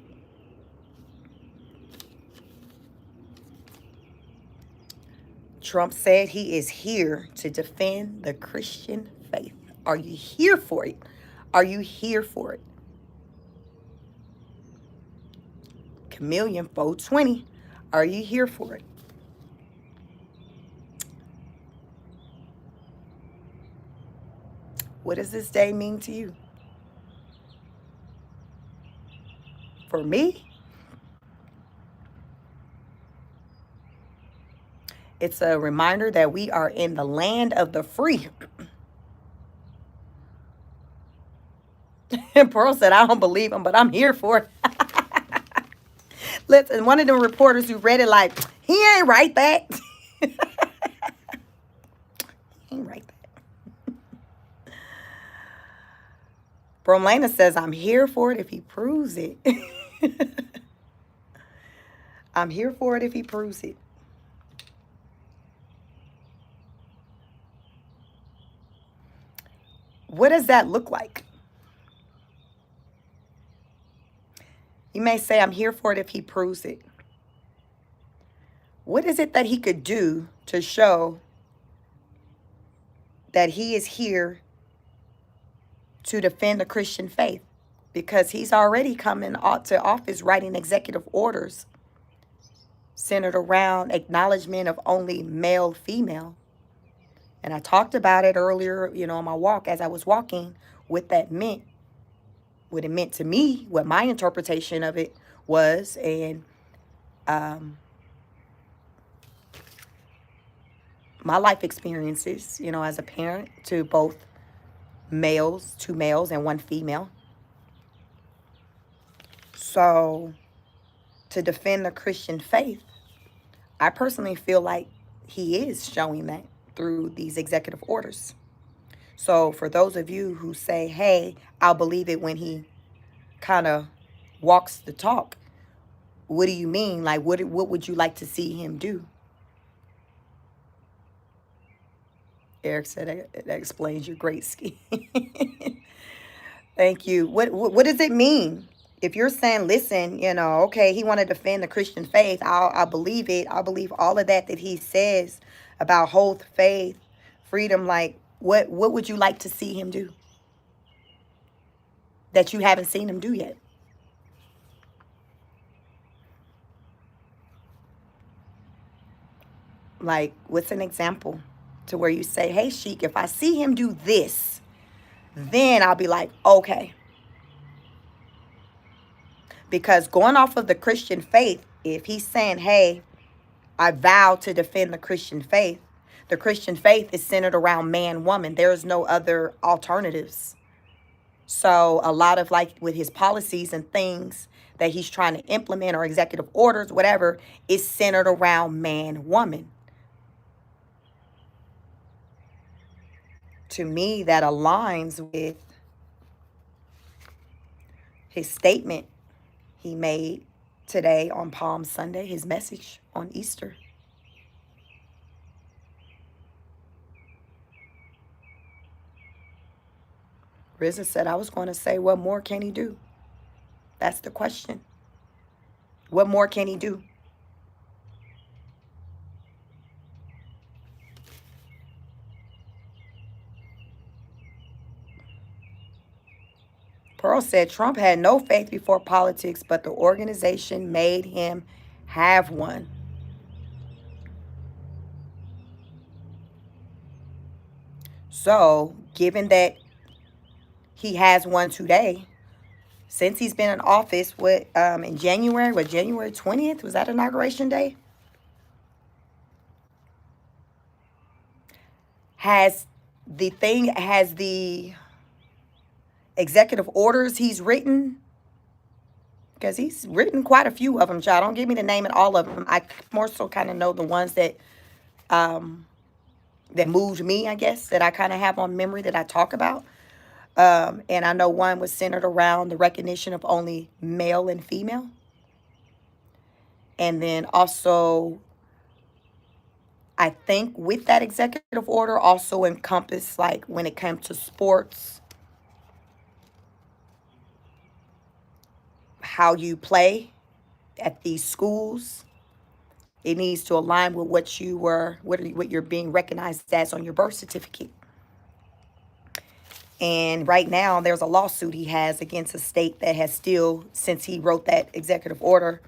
Trump said he is here to defend the Christian faith. Are you here for it? Are you here for it? Chameleon 420. Are you here for it? What does this day mean to you? For me, it's a reminder that we are in the land of the free. And Pearl said, I don't believe him, but I'm here for it. Listen, one of them reporters who read it like, he ain't write that. He ain't write that. Bromlana says, I'm here for it if he proves it. I'm here for it if he proves it. What does that look like? You may say, I'm here for it if he proves it. What is it that he could do to show that he is here to defend the Christian faith, because he's already coming to office writing executive orders centered around acknowledgement of only male, female. And I talked about it earlier, on my walk as I was walking, what that meant, what it meant to me, what my interpretation of it was, and my life experiences, as a parent to both males, two males and one female. So to defend the Christian faith, I personally feel like he is showing that through these executive orders. So for those of you who say, hey, I'll believe it when he kind of walks the talk, what do you mean? Like, what would you like to see him do? Eric said that explains your great scheme. Thank you. What does it mean? If you're saying, listen, okay, he want to defend the Christian faith, I'll believe it. I'll believe all of that he says about whole faith, freedom. Like, what would you like to see him do that you haven't seen him do yet? Like, what's an example to where you say, hey, Sheik, if I see him do this, then I'll be like, okay. Because going off of the Christian faith, if he's saying, hey, I vow to defend the Christian faith is centered around man, woman. There's no other alternatives. So a lot of, like, with his policies and things that he's trying to implement, or executive orders, whatever, is centered around man, woman. To me, that aligns with his statement he made today on Palm Sunday, his message on Easter. Risen said, I was going to say, what more can he do? That's the question. What more can he do? Pearl said Trump had no faith before politics, but the organization made him have one. So, given that he has one today, since he's been in office, in January, January 20th, was that inauguration day? Has the executive orders he's written, because he's written quite a few of them, child. Don't give me the name of all of them. I more so kind of know the ones that moved me, I guess, that I kind of have on memory that I talk about. And I know one was centered around the recognition of only male and female. And then also, I think with that executive order also encompassed, like, when it comes to sports, how you play at these schools, it needs to align with what you're being recognized as on your birth certificate. And right now, there's a lawsuit he has against a state that has still, since he wrote that executive order,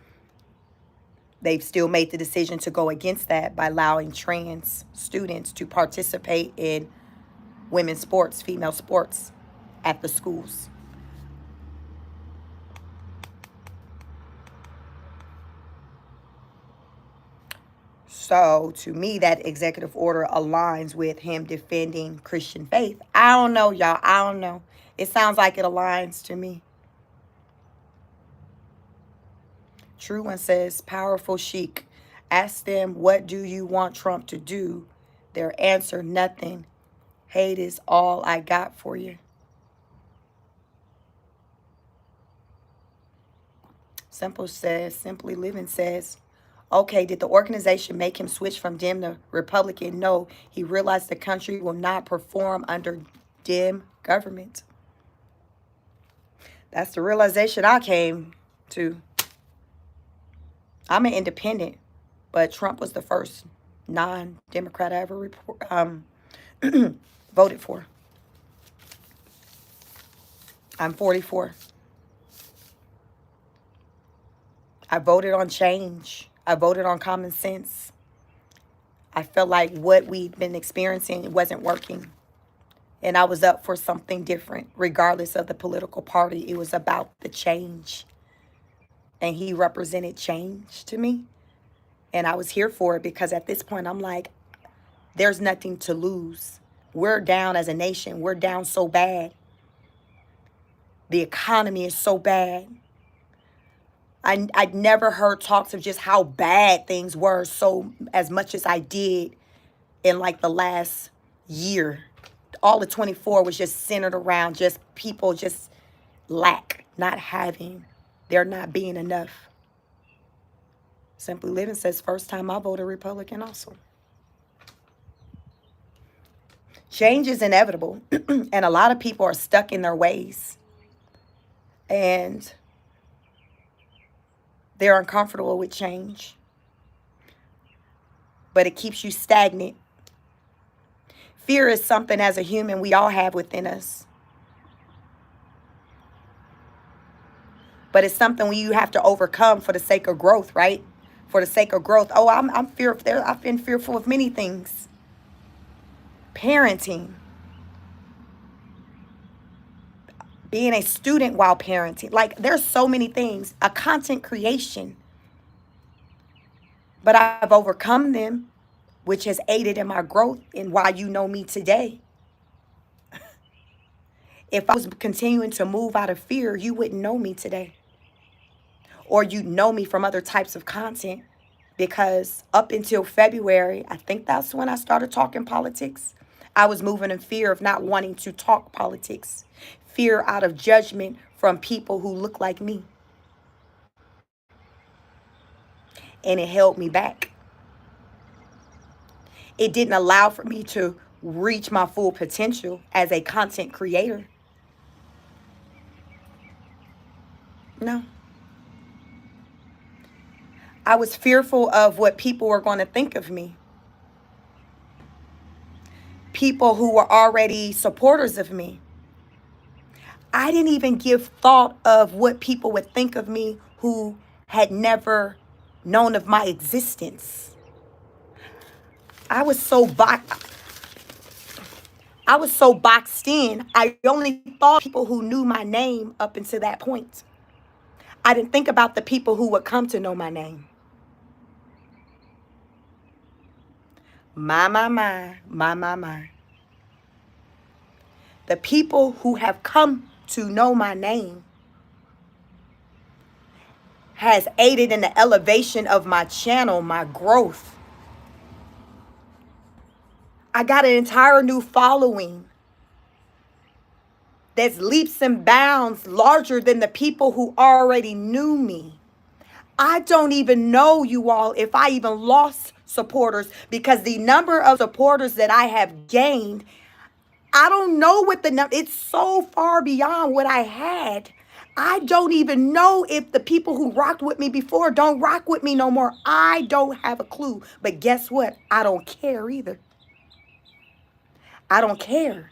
they've still made the decision to go against that by allowing trans students to participate in women's sports, female sports at the schools. So to me, that executive order aligns with him defending Christian faith. I don't know, y'all. I don't know. It sounds like it aligns to me. True One says, powerful Sheik. Ask them, what do you want Trump to do? Their answer, nothing. Hate is all I got for you. Simply Living says, okay, did the organization make him switch from Dem to Republican? No, he realized the country will not perform under Dem government. That's the realization I came to. I'm an independent, but Trump was the first non-Democrat I ever voted for. I'm 44. I voted on change. I voted on common sense. I felt like what we'd been experiencing wasn't working. And I was up for something different, regardless of the political party. It was about the change. And he represented change to me. And I was here for it because at this point, I'm like, there's nothing to lose. We're down as a nation. We're down so bad. The economy is so bad. I'd never heard talks of just how bad things were so as much as I did in like the last year. All of 24 was just centered around just people just lack, not having, there not being enough. Simply Living says, first time I voted Republican also. Change is inevitable, and a lot of people are stuck in their ways. And they're uncomfortable with change. But it keeps you stagnant. Fear is something as a human we all have within us. But it's something you have to overcome for the sake of growth, right? For the sake of growth. Oh, I'm fearful. I've been fearful of many things. Parenting. Being a student while parenting. Like, there's so many things. A content creation. But I've overcome them, which has aided in my growth and why you know me today. If I was continuing to move out of fear, you wouldn't know me today. Or you'd know me from other types of content. Because up until February, I think that's when I started talking politics. I was moving in fear of not wanting to talk politics. Fear out of judgment from people who look like me. And it held me back. It didn't allow for me to reach my full potential as a content creator. No. I was fearful of what people were going to think of me. People who were already supporters of me. I didn't even give thought of what people would think of me who had never known of my existence. I was so boxed in. I only thought people who knew my name up until that point. I didn't think about the people who would come to know my name. My. The people who have come to know my name has aided in the elevation of my channel, my growth. I got an entire new following that's leaps and bounds larger than the people who already knew me. I don't even know, you all, if I even lost supporters, because the number of supporters that I have gained, I don't know what the number, it's so far beyond what I had. I don't even know if the people who rocked with me before don't rock with me no more. I don't have a clue. But guess what? I don't care either. I don't care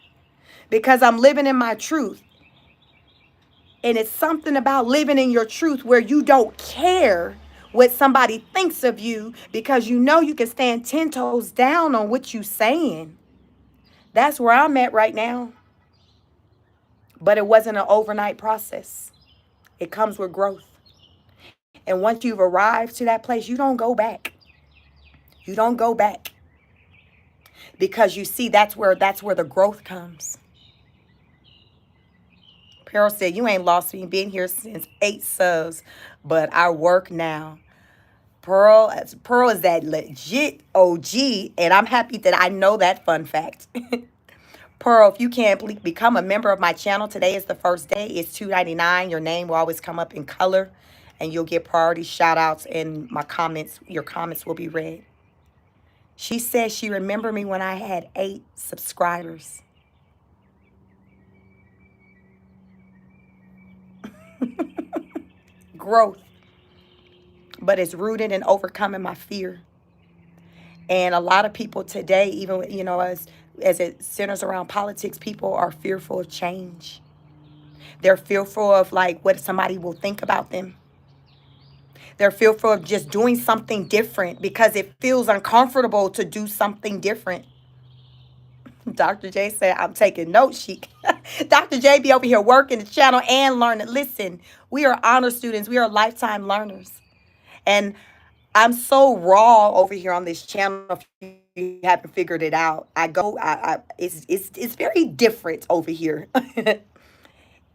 because I'm living in my truth. And it's something about living in your truth where you don't care what somebody thinks of you because you know you can stand 10 toes down on what you're saying. That's where I'm at right now. But it wasn't an overnight process. It comes with growth. And once you've arrived to that place, you don't go back. You don't go back. Because you see, that's where the growth comes. Pearl said, you ain't lost me. Been here since 8 subs, but I work now. Pearl is that legit OG, and I'm happy that I know that fun fact. Pearl, if you can't become a member of my channel, today is the first day. It's $2.99. Your name will always come up in color, and you'll get priority shout outs in my comments. Your comments will be read. She says she remembered me when I had 8 subscribers. Growth. But it's rooted in overcoming my fear. And a lot of people today, even, as as it centers around politics, people are fearful of change. They're fearful of like what somebody will think about them. They're fearful of just doing something different because it feels uncomfortable to do something different. Dr. J said, I'm taking notes, Chic. Dr. J be over here working the channel and learning. Listen, we are honor students. We are lifetime learners. And I'm so raw over here on this channel. If you haven't figured it out, it's very different over here.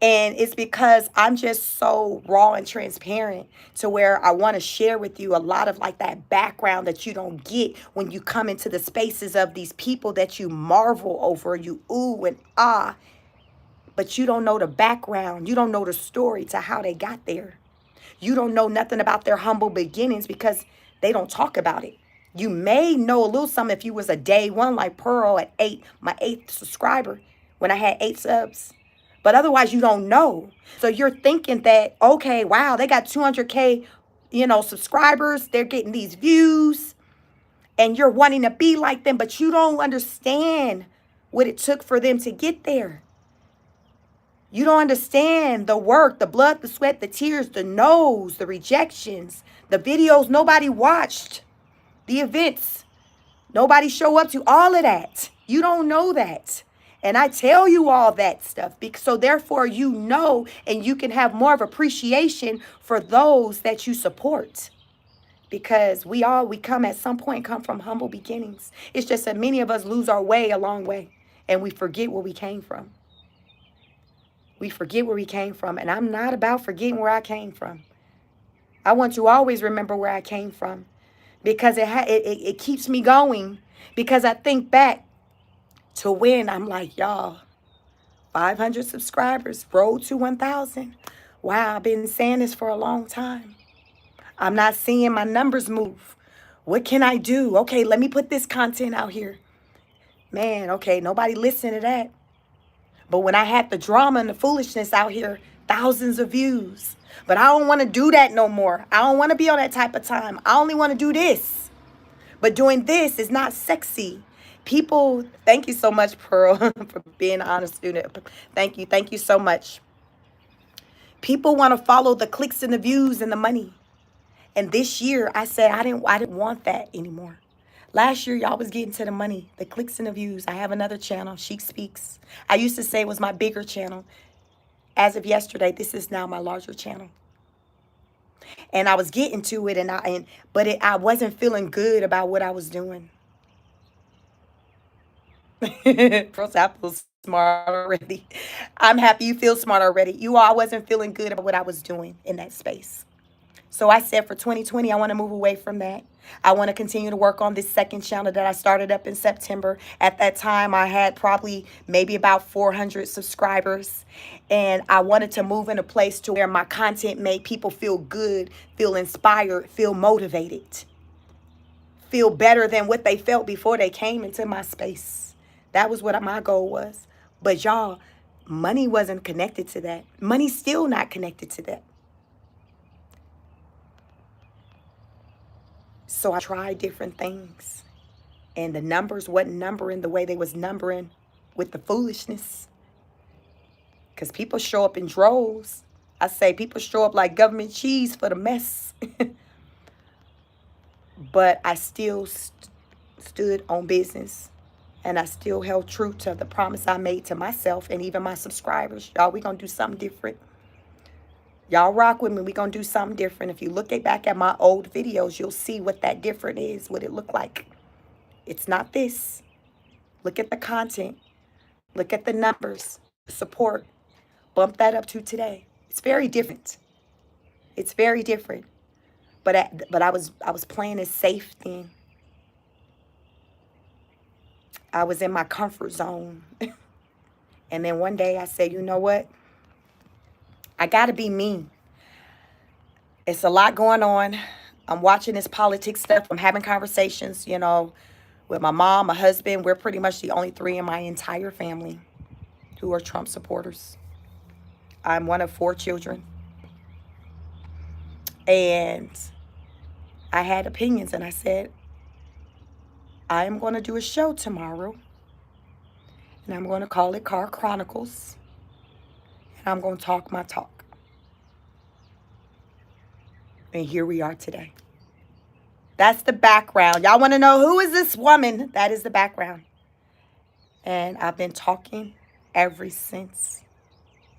And it's because I'm just so raw and transparent to where I want to share with you a lot of like that background that you don't get when you come into the spaces of these people that you marvel over, you ooh and ah, but you don't know the background. You don't know the story to how they got there. You don't know nothing about their humble beginnings because they don't talk about it. You may know a little something if you was a day one like Pearl at 8, my 8th subscriber when I had 8 subs. But otherwise you don't know. So you're thinking that, okay, wow, they got 200K, subscribers. They're getting these views and you're wanting to be like them, but you don't understand what it took for them to get there. You don't understand the work, the blood, the sweat, the tears, the no's, the rejections, the videos nobody watched, the events nobody show up to, all of that. You don't know that. And I tell you all that stuff because so therefore you know and you can have more of appreciation for those that you support. Because we come at some point come from humble beginnings. It's just that many of us lose our way a long way and we forget where we came from. We forget where we came from. And I'm not about forgetting where I came from. I want to always remember where I came from because it keeps me going. Because I think back to when I'm like, y'all, 500 subscribers, road to 1,000. Wow, I've been saying this for a long time. I'm not seeing my numbers move. What can I do? Okay, let me put this content out here. Man, okay, nobody listened to that. But when I had the drama and the foolishness out here, thousands of views. But I don't want to do that no more. I don't want to be on that type of time. I only want to do this. But doing this is not sexy. People, thank you so much, Pearl, for being an honest student. Thank you. Thank you so much. People want to follow the clicks and the views and the money. And this year, I said I didn't want that anymore. Last year, y'all was getting to the money, the clicks and the views. I have another channel, Chic Speaks. I used to say it was my bigger channel. As of yesterday, this is now my larger channel. And I was getting to it, I wasn't feeling good about what I was doing. First, I feel smart already. I'm happy you feel smart already. You all, I wasn't feeling good about what I was doing in that space. So I said for 2020, I want to move away from that. I want to continue to work on this second channel that I started up in September. At that time, I had probably maybe about 400 subscribers. And I wanted to move in a place to where my content made people feel good, feel inspired, feel motivated, feel better than what they felt before they came into my space. That was what my goal was. But y'all, money wasn't connected to that. Money's still not connected to that. So I tried different things. And the numbers wasn't numbering the way they was numbering with the foolishness. Because people show up in droves. I say people show up like government cheese for the mess. But I still stood on business. And I still held true to the promise I made to myself and even my subscribers. Y'all, we going to do something different. Y'all rock with me. We're going to do something different. If you look back at my old videos, you'll see what that different is, what it looked like. It's not this. Look at the content. Look at the numbers, the support. Bump that up to today. It's very different. It's very different. But I was playing it safe then. I was in my comfort zone. And then one day I said, you know what? I got to be me. It's a lot going on. I'm watching this politics stuff. I'm having conversations, with my mom, my husband. We're pretty much the only 3 in my entire family who are Trump supporters. I'm one of 4 children. And I had opinions and I said, I am going to do a show tomorrow And I'm going to call it Car Chronicles. And I'm going to talk my talk. And here we are today. That's the background. Y'all want to know who is this woman? That is the background. And I've been talking ever since.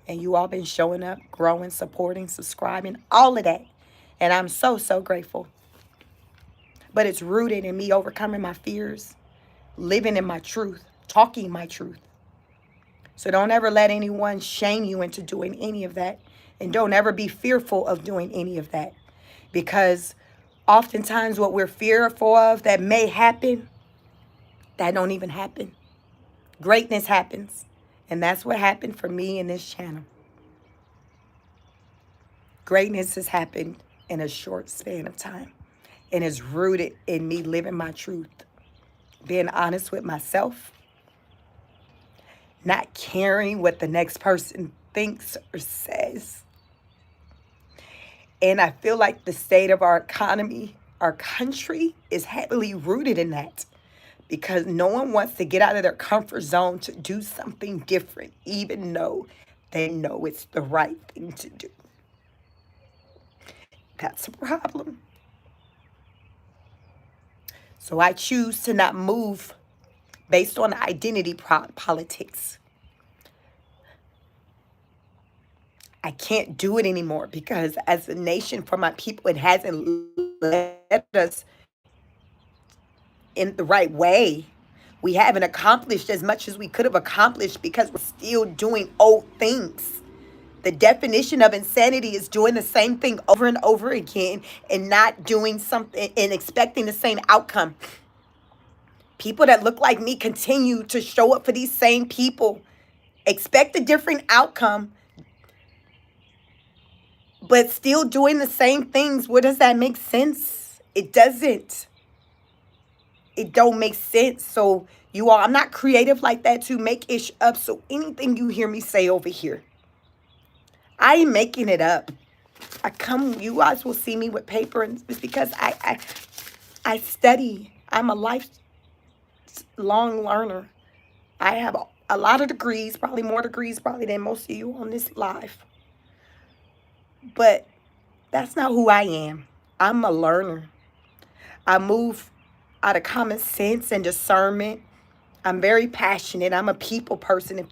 And you all been showing up, growing, supporting, subscribing, all of that. And I'm so, so grateful. But it's rooted in me overcoming my fears, living in my truth, talking my truth. So don't ever let anyone shame you into doing any of that. And don't ever be fearful of doing any of that. Because oftentimes what we're fearful of that may happen, that don't even happen. Greatness happens. And that's what happened for me in this channel. Greatness has happened in a short span of time. And is rooted in me living my truth. Being honest with myself. Not caring what the next person thinks or says. And I feel like the state of our economy, our country, is heavily rooted in that. Because no one wants to get out of their comfort zone to do something different, even though they know it's the right thing to do. That's a problem. So I choose to not move based on identity politics. I can't do it anymore because as a nation, for my people, it hasn't led us in the right way. We haven't accomplished as much as we could have accomplished because we're still doing old things. The definition of insanity is doing the same thing over and over again and not doing something and expecting the same outcome. People that look like me continue to show up for these same people, expect a different outcome, but still doing the same things. Where does that make sense? It doesn't. It don't make sense. So you all, I'm not creative like that to make ish up. So anything you hear me say over here, I ain't making it up. You guys will see me with paper, and it's because I study. I'm a lifelong learner. I have a lot of degrees, probably more degrees probably than most of you on this live. But that's not who I am. I'm a learner. I move out of common sense and discernment. I'm very passionate. I'm a people person.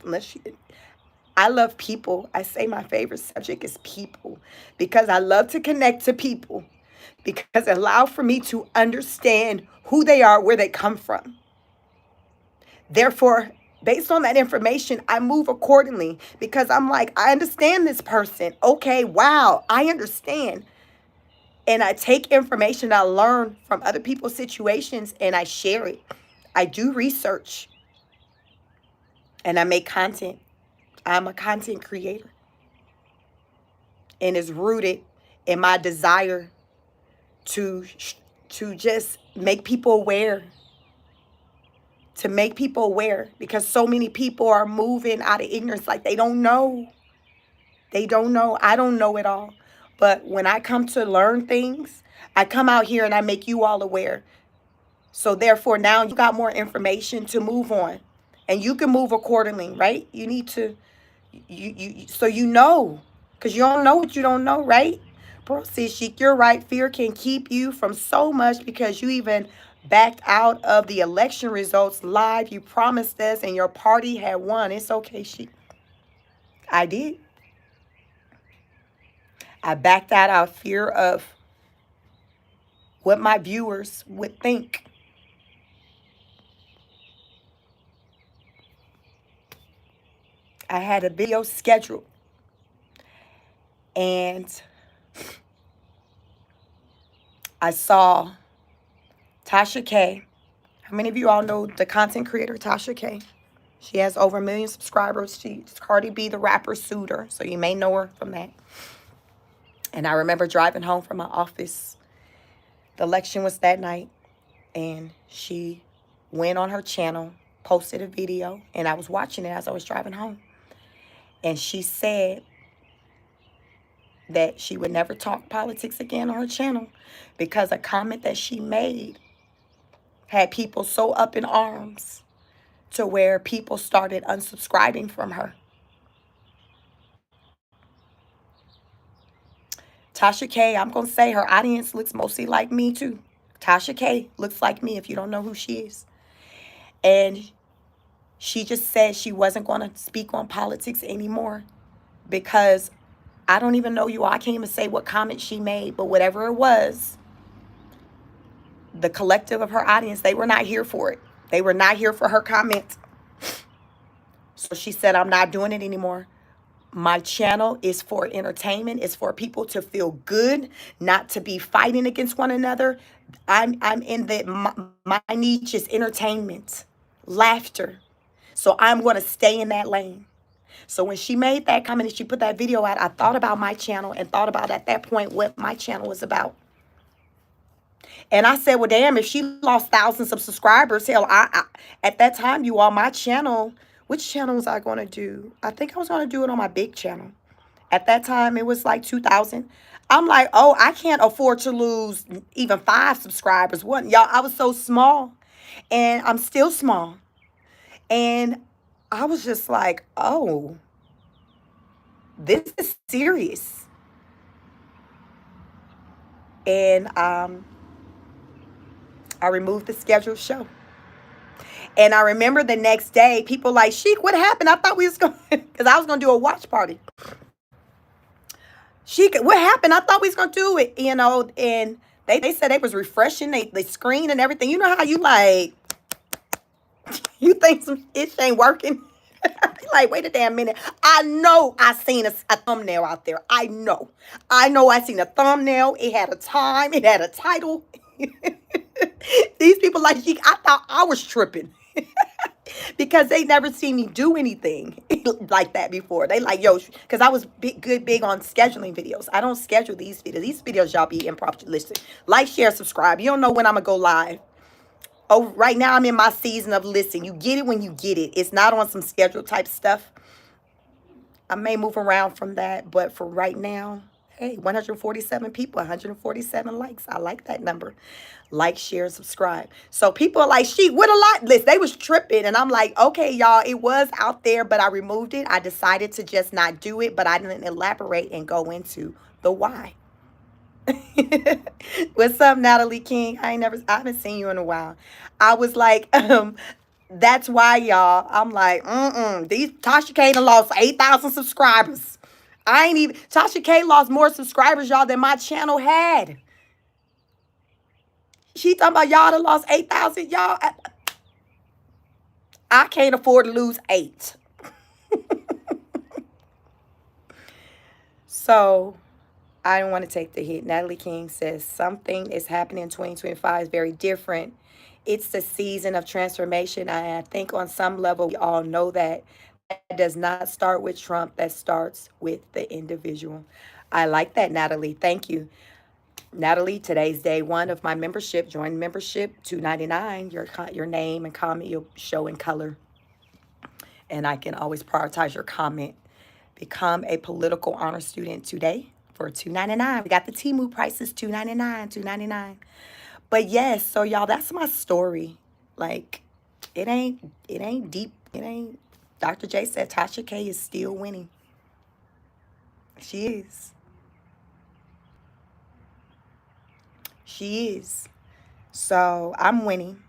I love people. I say my favorite subject is people because I love to connect to people because it allows for me to understand who they are, where they come from. Therefore, based on that information, I move accordingly because I'm like, I understand this person. Okay, wow, I understand. And I take information I learn from other people's situations and I share it. I do research and I make content. I'm a content creator. And it's rooted in my desire to just make people aware. To make people aware because so many people are moving out of ignorance like they don't know. They don't know. I don't know it all. But when I come to learn things, I come out here and I make you all aware. So therefore, now you got more information to move on. And you can move accordingly, right? You need to, so you know. Because you don't know what you don't know, right? Bro, sis, you're right. Fear can keep you from so much because you even backed out of the election results live. You promised us and your party had won. It's okay, Sheik. I did. I backed out of fear of what my viewers would think. I had a video scheduled. And I saw Tasha K. How many of you all know the content creator Tasha K? She has over 1 million subscribers. She's Cardi B, the rapper, sued her. So you may know her from that. And I remember driving home from my office. The election was that night. And she went on her channel, posted a video. And I was watching it as I was driving home. And she said that she would never talk politics again on her channel because a comment that she made had people so up in arms to where people started unsubscribing from her. Tasha K, I'm going to say her audience looks mostly like me too. Tasha K looks like me if you don't know who she is. And she just said she wasn't going to speak on politics anymore because I don't even know you all. I can't even say what comment she made, but whatever it was, the collective of her audience, they were not here for it. They were not here for her comment. So she said, I'm not doing it anymore. My channel is for entertainment. It's for people to feel good, not to be fighting against one another. I'm in the my niche is entertainment, laughter. So I'm going to stay in that lane. So when she made that comment and she put that video out, I thought about my channel and thought about at that point what my channel was about. And I said, well, damn, if she lost thousands of subscribers, hell, at that time, you all, my channel, which channel was I going to do? I think I was going to do it on my big channel. At that time, it was like 2,000. I'm like, oh, I can't afford to lose even 5 subscribers. What, y'all, I was so small, and I'm still small. And I was just like, oh, this is serious. And I removed the scheduled show. And I remember the next day, people like, Sheik, what happened? I thought we was going to, because I was going to do a watch party. Sheik, what happened? I thought we was going to do it, you know, and they said they was refreshing, they screen and everything. You know how you like, you think some it ain't working? Like, wait a damn minute. I know I seen a thumbnail out there. I know I seen a thumbnail. It had a time. It had a title. These people like, I thought I was tripping. Because they never seen me do anything like that before. They like, yo, because I was big on scheduling videos. I don't schedule these videos. These videos, y'all be impromptu. Listen, like, share, subscribe. You don't know when I'm going to go live. Oh, right now I'm in my season of listen. You get it when you get it. It's not on some schedule type stuff. I may move around from that, but for right now, hey, 147 people, 147 likes. I like that number. Like, share, subscribe. So people are like, she, what a lot list. They was tripping. And I'm like, okay, y'all, it was out there, but I removed it. I decided to just not do it, but I didn't elaborate and go into the why. What's up, Natalie King? I haven't seen you in a while. I was like, that's why, y'all. I'm like, these Tasha K done lost 8,000 subscribers. I ain't even, Tasha K lost more subscribers, y'all, than my channel had. She talking about y'all done lost 8,000, y'all. I can't afford to lose 8. So I don't want to take the hit. Natalie King says something is happening in 2025 is very different. It's the season of transformation. I think on some level, we all know that. That does not start with Trump. That starts with the individual. I like that, Natalie. Thank you. Natalie, today's day 1 of my membership. Join membership, $2.99. Your name and comment you'll show in color. And I can always prioritize your comment. Become a political honor student today for $2.99. We got the Temu prices, $2.99, $2.99. But yes, so y'all, that's my story. Like, it ain't deep. It ain't. Dr. J said Tasha K is still winning. She is. She is. So I'm winning.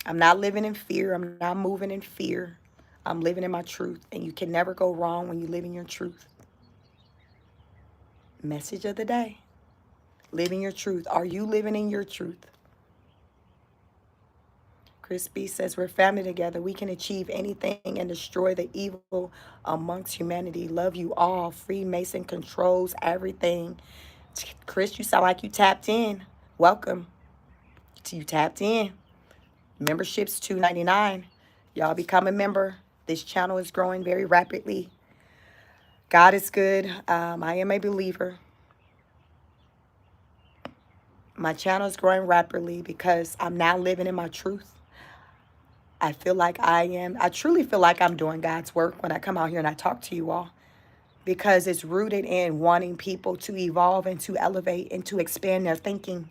I'm not living in fear. I'm not moving in fear. I'm living in my truth. And you can never go wrong when you live in your truth. Message of the day. Living your truth. Are you living in your truth? Chris B says, we're family together. We can achieve anything and destroy the evil amongst humanity. Love you all. Freemason controls everything. Chris, you sound like you tapped in. Welcome. You tapped in. Membership's $2.99. Y'all become a member. This channel is growing very rapidly. God is good. I am a believer. My channel is growing rapidly because I'm now living in my truth. I feel like I truly feel like I'm doing God's work when I come out here and I talk to you all, because it's rooted in wanting people to evolve and to elevate and to expand their thinking.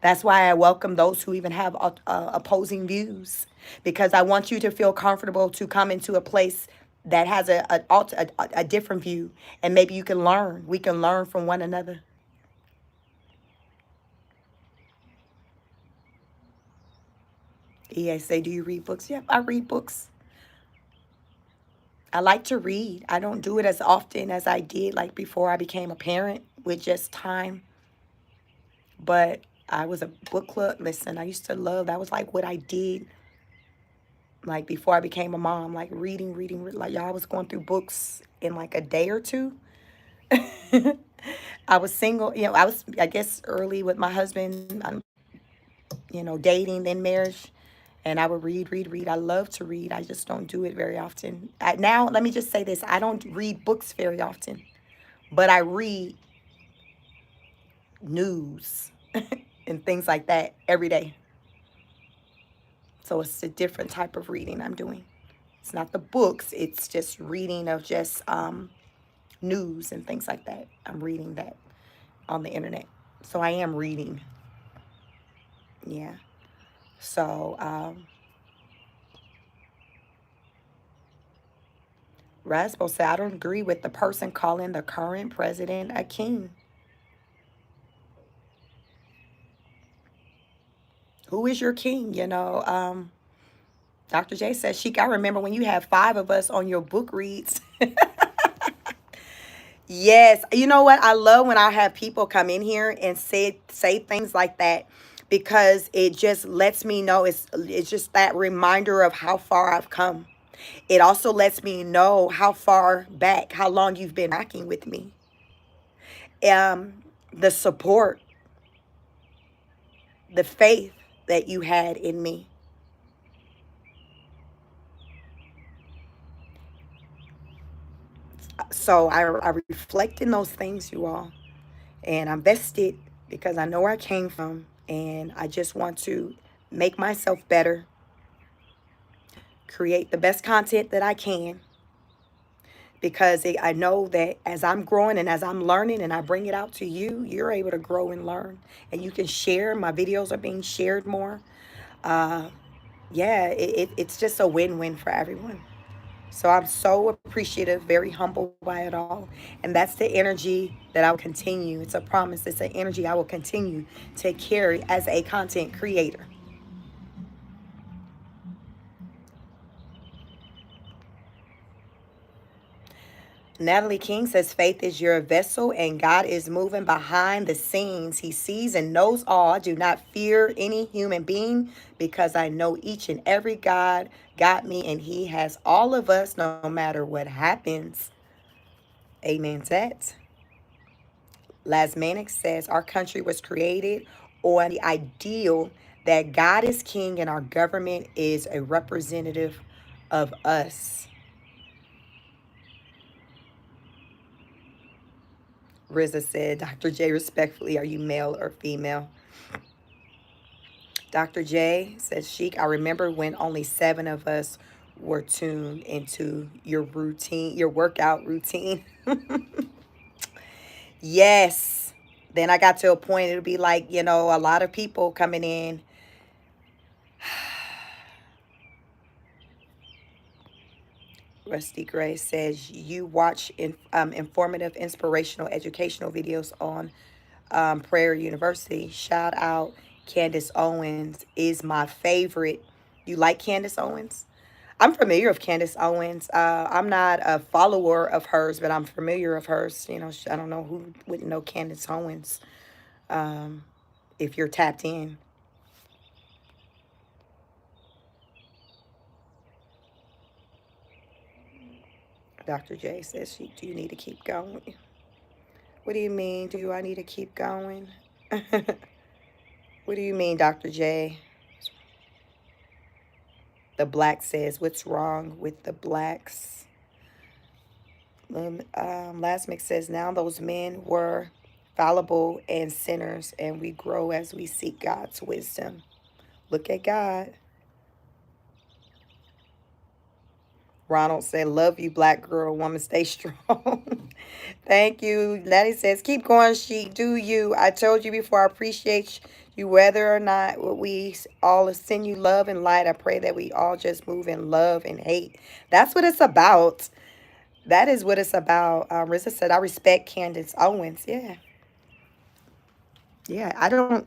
That's why I welcome those who even have opposing views, because I want you to feel comfortable to come into a place that has a different view, and maybe you can learn. We can learn from one another. EA say, do you read books? Yep, I read books. I like to read. I don't do it as often as I did like before I became a parent with just time. But I was a book club. Listen, I used to love, that was like what I did like before I became a mom, like like y'all was going through books in like a day or two. I was single, I was, I guess, early with my husband, dating, then marriage. And I would read. I love to read. I just don't do it very often. Now, let me just say this. I don't read books very often, but I read news and things like that every day. So it's a different type of reading I'm doing. It's not the books. It's just reading of just news and things like that. I'm reading that on the internet. So I am reading. Yeah. So Raspo said, I don't agree with the person calling the current president a king. Who is your king? Dr. J says, Sheik, I remember when you had 5 of us on your book reads. Yes. You know what? I love when I have people come in here and say things like that, because it just lets me know, it's just that reminder of how far I've come. It also lets me know how far back, how long you've been rocking with me. The support, the faith that you had in me. So I reflect in those things, you all, and I'm vested because I know where I came from, and I just want to make myself better, create the best content that I can, because I know that as I'm growing and as I'm learning and I bring it out to you, you're able to grow and learn, and you can share. My videos are being shared more. Uh, yeah, it's just a win-win for everyone. So I'm so appreciative, very humbled by it all. And that's the energy that I will continue. It's a promise. It's an energy I will continue to carry as a content creator. Natalie King says, faith is your vessel and God is moving behind the scenes. He sees and knows all. I do not fear any human being because I know each and every God got me, and He has all of us no matter what happens. Amen to that. Lasmanic says, our country was created on the ideal that God is king and our government is a representative of us. Riza said, Dr. J, respectfully, are you male or female? Dr. J says, Sheik, I remember when only 7 of us were tuned into your routine, your workout routine. Yes. Then I got to a point, it'll be like, a lot of people coming in. Rusty Gray says, you watch informative, inspirational, educational videos on Prayer University. Shout out Candace Owens is my favorite. You like Candace Owens? I'm familiar with Candace Owens. I'm not a follower of hers, but I'm familiar of hers. I don't know who wouldn't know Candace Owens if you're tapped in. Dr. J says, do you need to keep going? What do you mean? Do I need to keep going? What do you mean, Dr. J? The black says, what's wrong with the blacks? Lasmic says, now those men were fallible and sinners, and we grow as we seek God's wisdom. Look at God. Ronald said, love you, black girl, woman, stay strong. Thank you. Letty says, keep going, she. Do you. I told you before, I appreciate You, whether or not we all send you love and light, I pray that we all just move in love and hate. That's what it's about. That is what it's about. Rissa said, I respect Candace Owens. Yeah. Yeah. I don't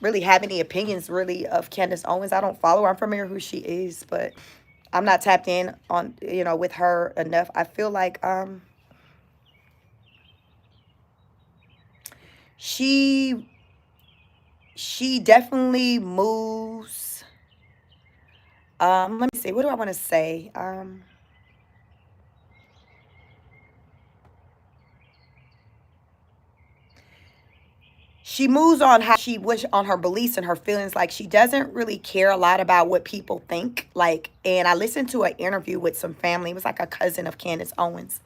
really have any opinions really of Candace Owens. I don't follow her. I'm familiar who she is, but I'm not tapped in on, with her enough. I feel like she she definitely moves. Let me see. What do I want to say? She moves on how she wish on her beliefs and her feelings. Like she doesn't really care a lot about what people think. Like, and I listened to an interview with some family. It was like a cousin of Candace Owens,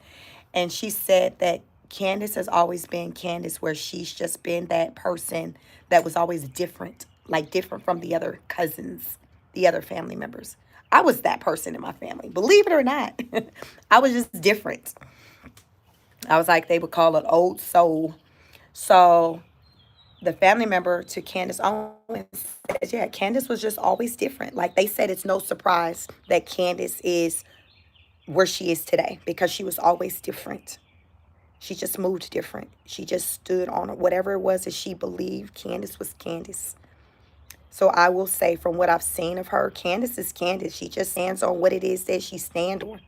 and she said that Candace has always been Candace, where she's just been that person that was always different, like different from the other cousins, the other family members. I was that person in my family, believe it or not. I was just different. I was like they would call it old soul. So the family member to Candace Owens says, yeah, Candace was just always different. Like they said, it's no surprise that Candace is where she is today because she was always different. She just moved different. She just stood on whatever it was that she believed. Candace was Candace. So I will say, from what I've seen of her, Candace is Candace. She just stands on what it is that she stand on.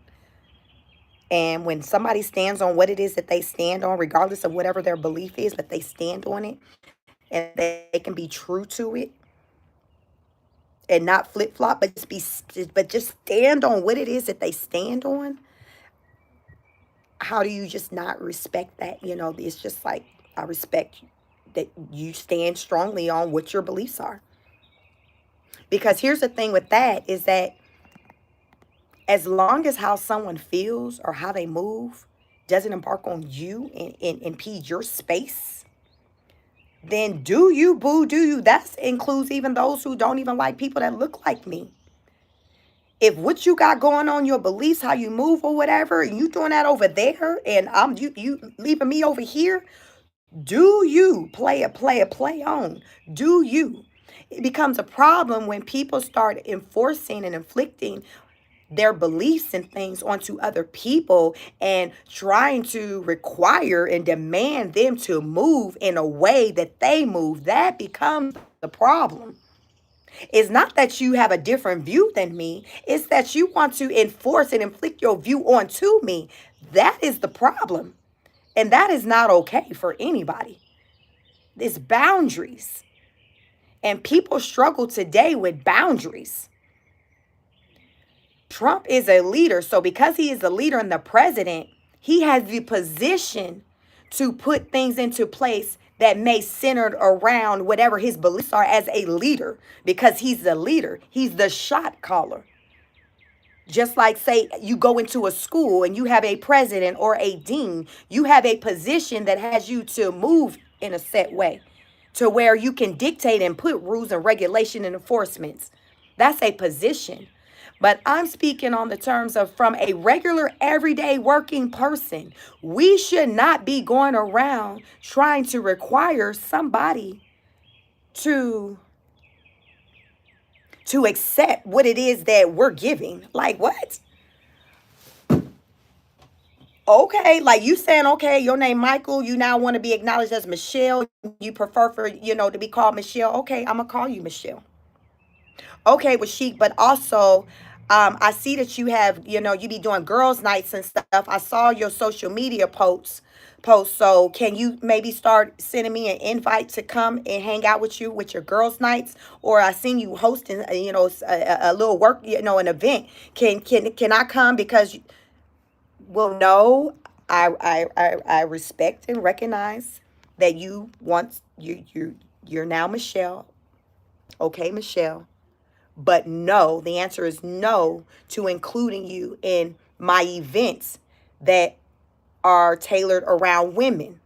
And when somebody stands on what it is that they stand on, regardless of whatever their belief is, but they stand on it and they can be true to it and not flip flop, but just stand on what it is that they stand on. How do you just not respect that? It's just like I respect that you stand strongly on what your beliefs are. Because here's the thing with that is that as long as how someone feels or how they move doesn't embark on you and impede your space, then do you, boo, do you. That includes even those who don't even like people that look like me. If what you got going on, your beliefs, how you move or whatever, and you doing that over there, and you leaving me over here, do you play on? Do you? It becomes a problem when people start enforcing and inflicting their beliefs and things onto other people and trying to require and demand them to move in a way that they move. That becomes the problem. It's not that you have a different view than me, it's that you want to enforce and inflict your view onto me. That is the problem. And that is not okay for anybody. It's boundaries. And people struggle today with boundaries. Trump is a leader. So because he is a leader and the president, he has the position to put things into place that may centered around whatever his beliefs are as a leader, because he's the leader. He's the shot caller. Just like, say, you go into a school and you have a president or a dean, you have a position that has you to move in a set way to where you can dictate and put rules and regulation and enforcements. That's a position. But I'm speaking on the terms of from a regular, everyday working person. We should not be going around trying to require somebody to accept what it is that we're giving. Like what? Okay, like you saying, okay, your name Michael, you now want to be acknowledged as Michelle. You prefer for, to be called Michelle. Okay, I'm gonna call you Michelle. Okay, with Chic, but also, I see that you have, you be doing girls' nights and stuff. I saw your social media posts. So can you maybe start sending me an invite to come and hang out with you with your girls' nights? Or I seen you hosting, a little work, an event. Can I come? Because, well, no, I respect and recognize that you're now Michelle. Okay, Michelle. But no, the answer is no to including you in my events that are tailored around women.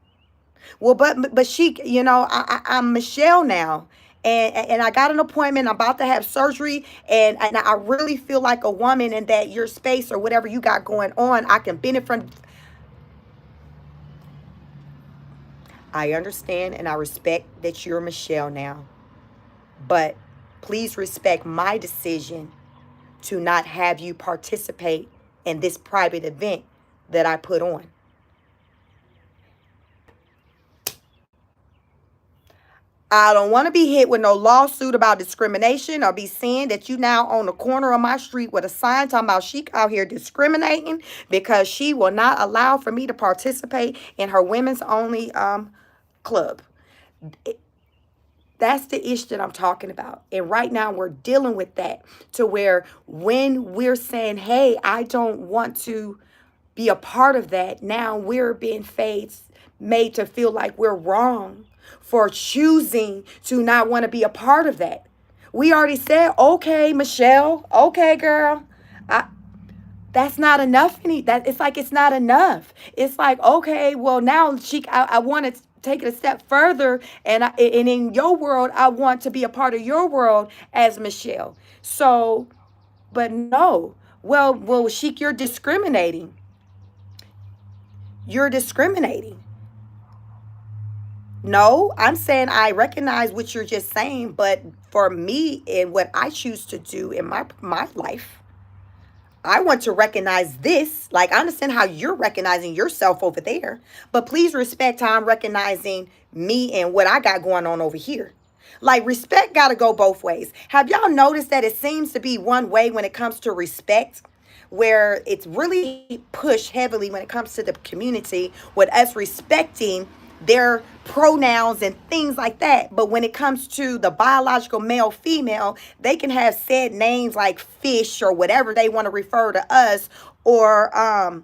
Well, but she, I'm Michelle now. And I got an appointment. I'm about to have surgery, and I really feel like a woman, and that your space or whatever you got going on, I can benefit from. I understand and I respect that you're Michelle now, but please respect my decision to not have you participate in this private event that I put on. I don't want to be hit with no lawsuit about discrimination or be saying that you now on the corner of my street with a sign talking about she out here discriminating because she will not allow for me to participate in her women's only club. That's the issue that I'm talking about. And right now we're dealing with that to where when we're saying, hey, I don't want to be a part of that, now we're being made to feel like we're wrong for choosing to not want to be a part of that. We already said, okay, Michelle, okay, girl. I, that's not enough. That it's like it's not enough. It's like, okay, well now I want to take it a step further, and in your world, I want to be a part of your world as Michelle. So, but no, well, Sheik, you're discriminating. You're discriminating. No, I'm saying I recognize what you're just saying, but for me and what I choose to do in my life, I want to recognize this. Like, I understand how you're recognizing yourself over there, but please respect how I'm recognizing me and what I got going on over here. Like, respect got to go both ways. Have y'all noticed that it seems to be one way when it comes to respect, where it's really pushed heavily when it comes to the community with us respecting their pronouns and things like that. But when it comes to the biological male, female, they can have said names like fish or whatever they want to refer to us, or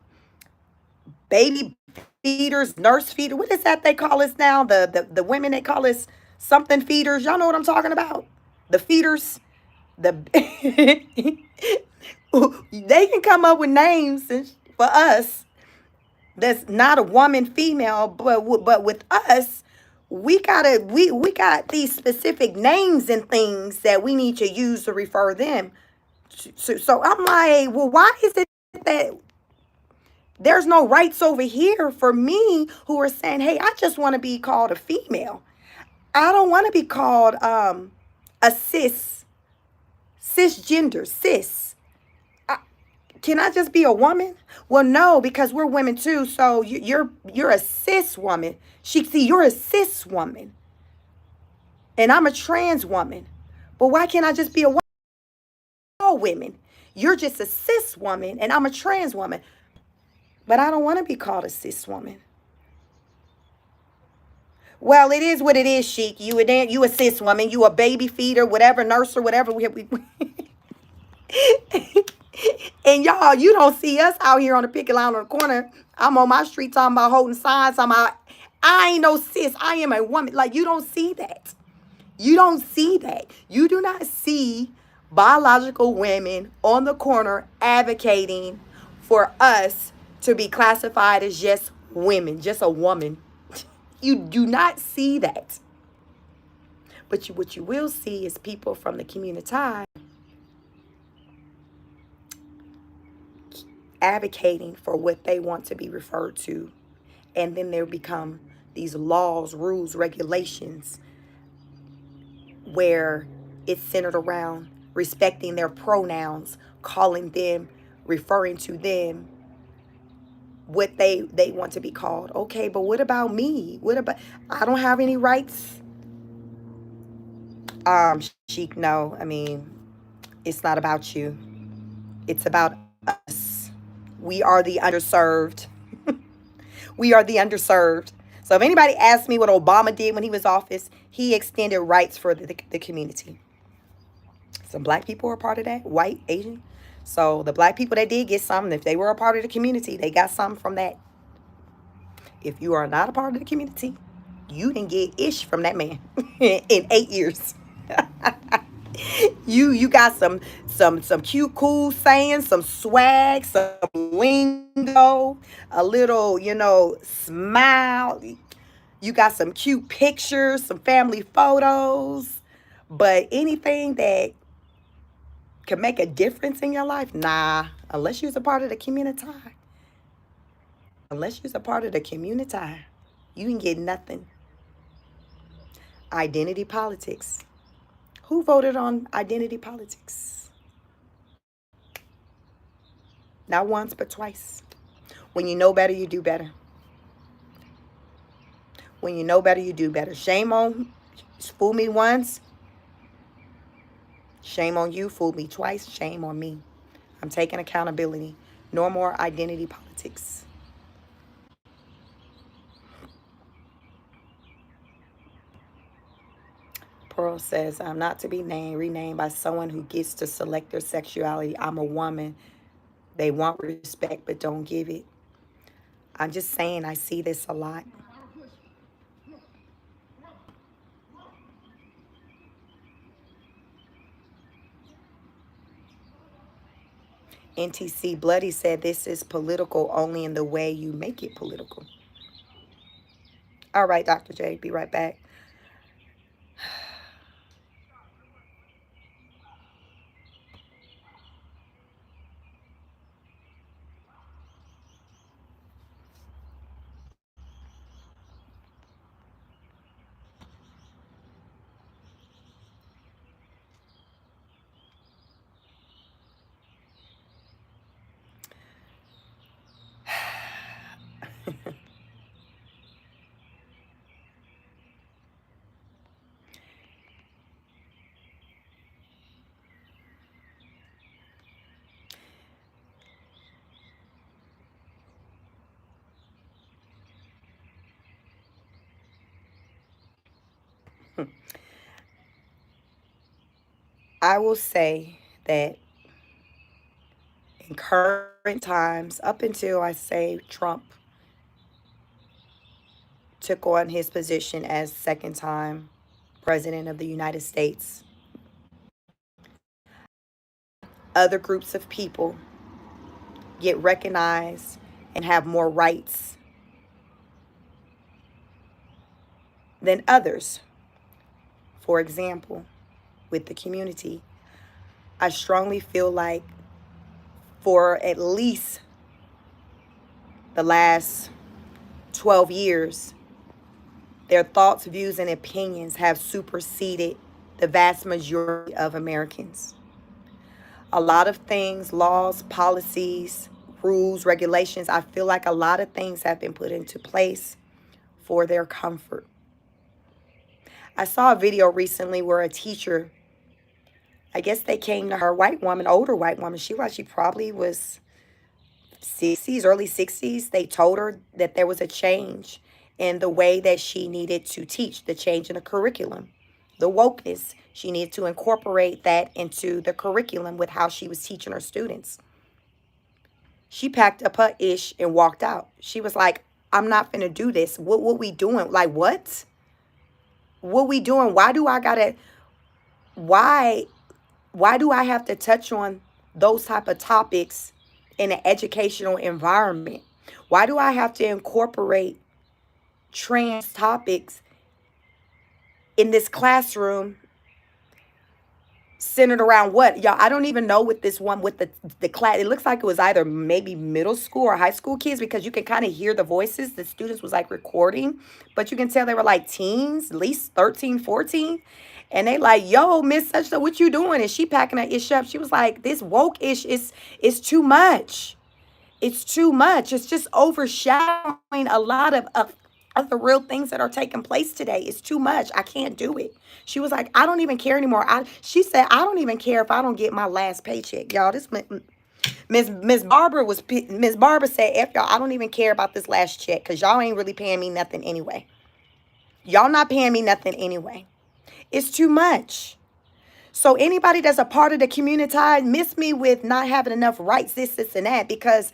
baby feeders, nurse feeder. What is that they call us now? The women, they call us something feeders. Y'all know what I'm talking about? The feeders. The they can come up with names for us that's not a woman, female, but with us, we got these specific names and things that we need to use to refer them. So I'm like, well, why is it that there's no rights over here for me who are saying, hey, I just want to be called a female. I don't want to be called a cisgender, cis. Can I just be a woman? Well, no, because we're women too. So you're a cis woman. See, you're a cis woman, and I'm a trans woman. But why can't I just be a woman? All women. You're just a cis woman, and I'm a trans woman. But I don't want to be called a cis woman. Well, it is what it is, Sheik. You a cis woman. You a baby feeder, whatever, nurse or whatever. And y'all, you don't see us out here on the picket line on the corner. I'm on my street talking about holding signs. I ain't no cis. I am a woman. Like, you don't see that. You don't see that. You do not see biological women on the corner advocating for us to be classified as just women, just a woman. You do not see that. But what you will see is people from the community advocating for what they want to be referred to. And then there become these laws, rules, regulations where it's centered around respecting their pronouns, calling them, referring to them what they want to be called. Okay, but what about me? What about, I don't have any rights? Sheik, no. I mean, it's not about you. It's about us. We are the underserved. We are the underserved. So if anybody asks me what Obama did when he was in office, he extended rights for the community. Some black people were part of that, white, Asian. So the black people that did get something, if they were a part of the community, they got something from that. If you are not a part of the community, you didn't get ish from that man in 8 years. You got some cute, cool sayings, some swag, some lingo, a little, smile. You got some cute pictures, some family photos, but anything that can make a difference in your life, nah. Unless you're a part of the community, you can get nothing. Identity politics. Who voted on identity politics? Not once, but twice. When you know better, you do better. When you know better, you do better. Shame on fool me once. Shame on you. Fool me twice. Shame on me. I'm taking accountability. No more identity politics. Pearl says, I'm not to be renamed by someone who gets to select their sexuality. I'm a woman. They want respect but don't give it. I'm just saying I see this a lot. NTC Bloody said this is political only in the way you make it political. All right, Dr. J, be right back. I will say that in current times, up until I say Trump took on his position as second time president of the United States, other groups of people get recognized and have more rights than others. For example, with the community, I strongly feel like for at least the last 12 years, their thoughts, views, and opinions have superseded the vast majority of Americans. A lot of things, laws, policies, rules, regulations, I feel like a lot of things have been put into place for their comfort. I saw a video recently where a teacher, I guess they came to her, white woman, older white woman, she probably was 60s, early 60s. They told her that there was a change in the way that she needed to teach, the change in the curriculum, the wokeness. She needed to incorporate that into the curriculum with how she was teaching her students. She packed up her ish and walked out. She was like, I'm not finna do this. What we doing? Like, what? What we doing? Why why do I have to touch on those type of topics in an educational environment? Why do I have to incorporate trans topics in this classroom centered around what? Y'all, I don't even know with this one with the class. It looks like it was either maybe middle school or high school kids because you can kind of hear the voices. The students was like recording, but you can tell they were like teens, at least 13, 14. And they like, yo, Miss Such, what you doing? And she packing her ish up. She was like, this woke ish is too much. It's too much. It's just overshadowing a lot of the real things that are taking place today. It's too much. I can't do it. She was like, I don't even care anymore. She said, I don't even care if I don't get my last paycheck. Y'all, this Miss Barbara said, F y'all, I don't even care about this last check because y'all ain't really paying me nothing anyway. Y'all not paying me nothing anyway. It's too much. So anybody that's a part of the community miss me with not having enough rights, this, and that, because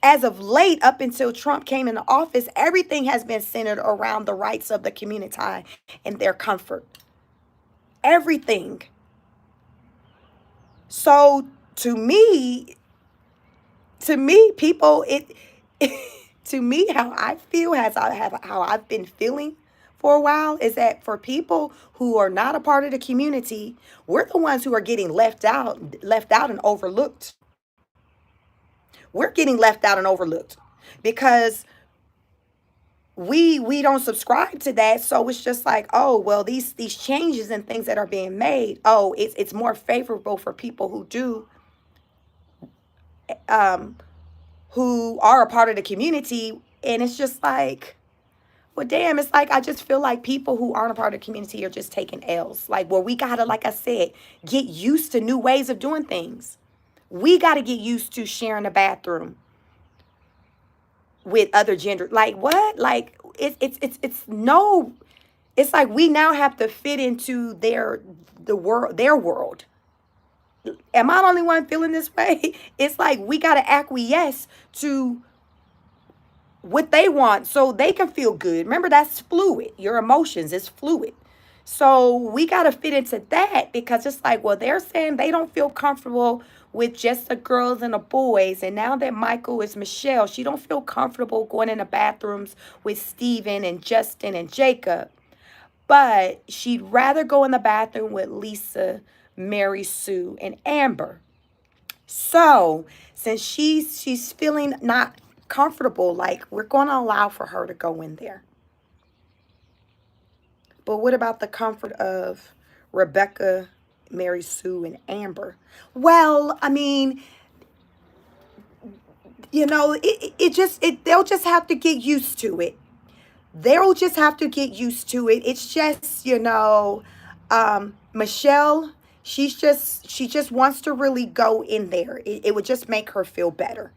as of late, up until Trump came into office, everything has been centered around the rights of the community and their comfort. Everything. So people, to me, how I feel, how I've been feeling for a while, is that for people who are not a part of the community, we're the ones who are getting left out and overlooked. We're getting left out and overlooked because we don't subscribe to that, so it's just like, oh well, these changes and things that are being made, oh, it's more favorable for people who do um who are a part of the community. And it's just like, well, damn, it's like I just feel like people who aren't a part of the community are just taking L's. Like, well, we gotta, like I said, get used to new ways of doing things. We gotta get used to sharing a bathroom with other gender. Like what? Like it's no. It's like we now have to fit into their world. Am I the only one feeling this way? It's like we gotta acquiesce to what they want so they can feel good. Remember, that's fluid. Your emotions is fluid. So we got to fit into that, because it's like, well, they're saying they don't feel comfortable with just the girls and the boys. And now that Michael is Michelle, she don't feel comfortable going in the bathrooms with Steven and Justin and Jacob. But she'd rather go in the bathroom with Lisa, Mary Sue, and Amber. So since she's feeling not comfortable, like, we're going to allow for her to go in there. But what about the comfort of Rebecca, Mary Sue, and Amber? Well, I mean, they'll just have to get used to it. They'll just have to get used to it. It's just, Michelle, she just wants to really go in there. It would just make her feel better.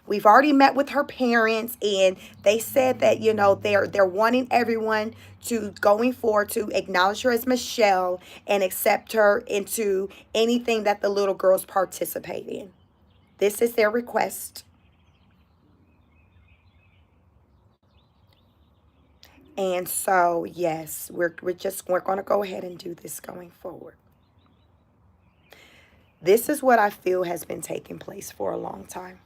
We've already met with her parents, and they said that, they're wanting everyone to, going forward, to acknowledge her as Michelle and accept her into anything that the little girls participate in. This is their request. And so, yes, we're going to go ahead and do this going forward. This is what I feel has been taking place for a long time,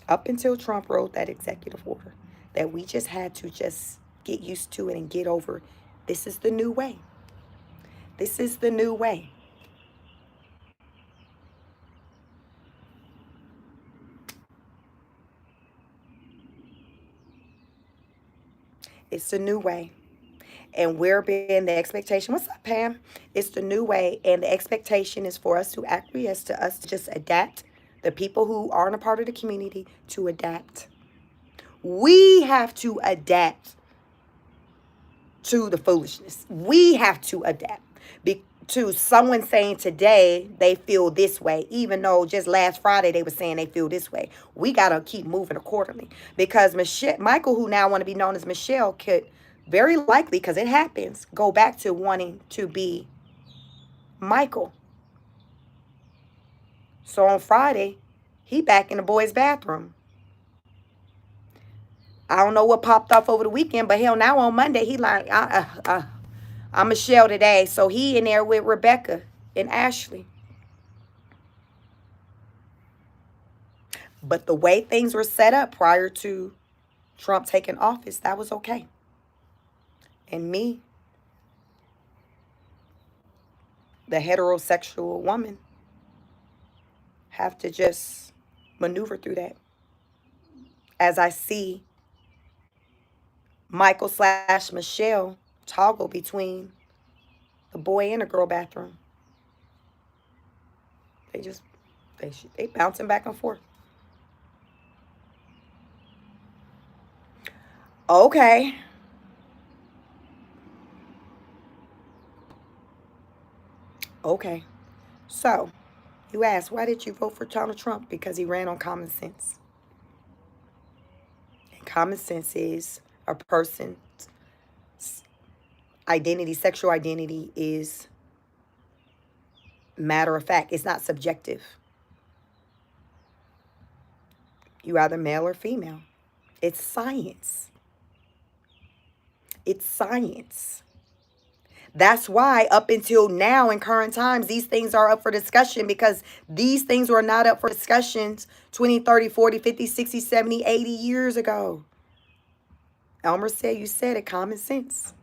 up until Trump wrote that executive order, that we just had to just get used to it and get over. This is the new way. This is the new way. It's the new way. And we're being the expectation. What's up, Pam? It's the new way. And the expectation is for us to acquiesce, to us to just adapt. The people who aren't a part of the community to adapt. We have to adapt to the foolishness. We have to adapt to someone saying today they feel this way, even though just last Friday they were saying they feel this way. We got to keep moving accordingly, because Michael, who now want to be known as Michelle, could very likely, because it happens, go back to wanting to be Michael. So on Friday, he back in the boys' bathroom. I don't know what popped off over the weekend, but hell, now on Monday, he like, I'm Michelle today. So he in there with Rebecca and Ashley. But the way things were set up prior to Trump taking office, that was okay. And me, the heterosexual woman, have to just maneuver through that. As I see Michael / Michelle toggle between the boy and the girl bathroom. They bouncing back and forth. Okay. Okay. So, you ask, why did you vote for Donald Trump? Because he ran on common sense. And common sense is a person's identity, sexual identity is matter of fact. It's not subjective. You're either male or female. It's science. It's science. That's why up until now in current times, these things are up for discussion, because these things were not up for discussions 20, 30, 40, 50, 60, 70, 80 years ago. Elmer said, you said it, common sense.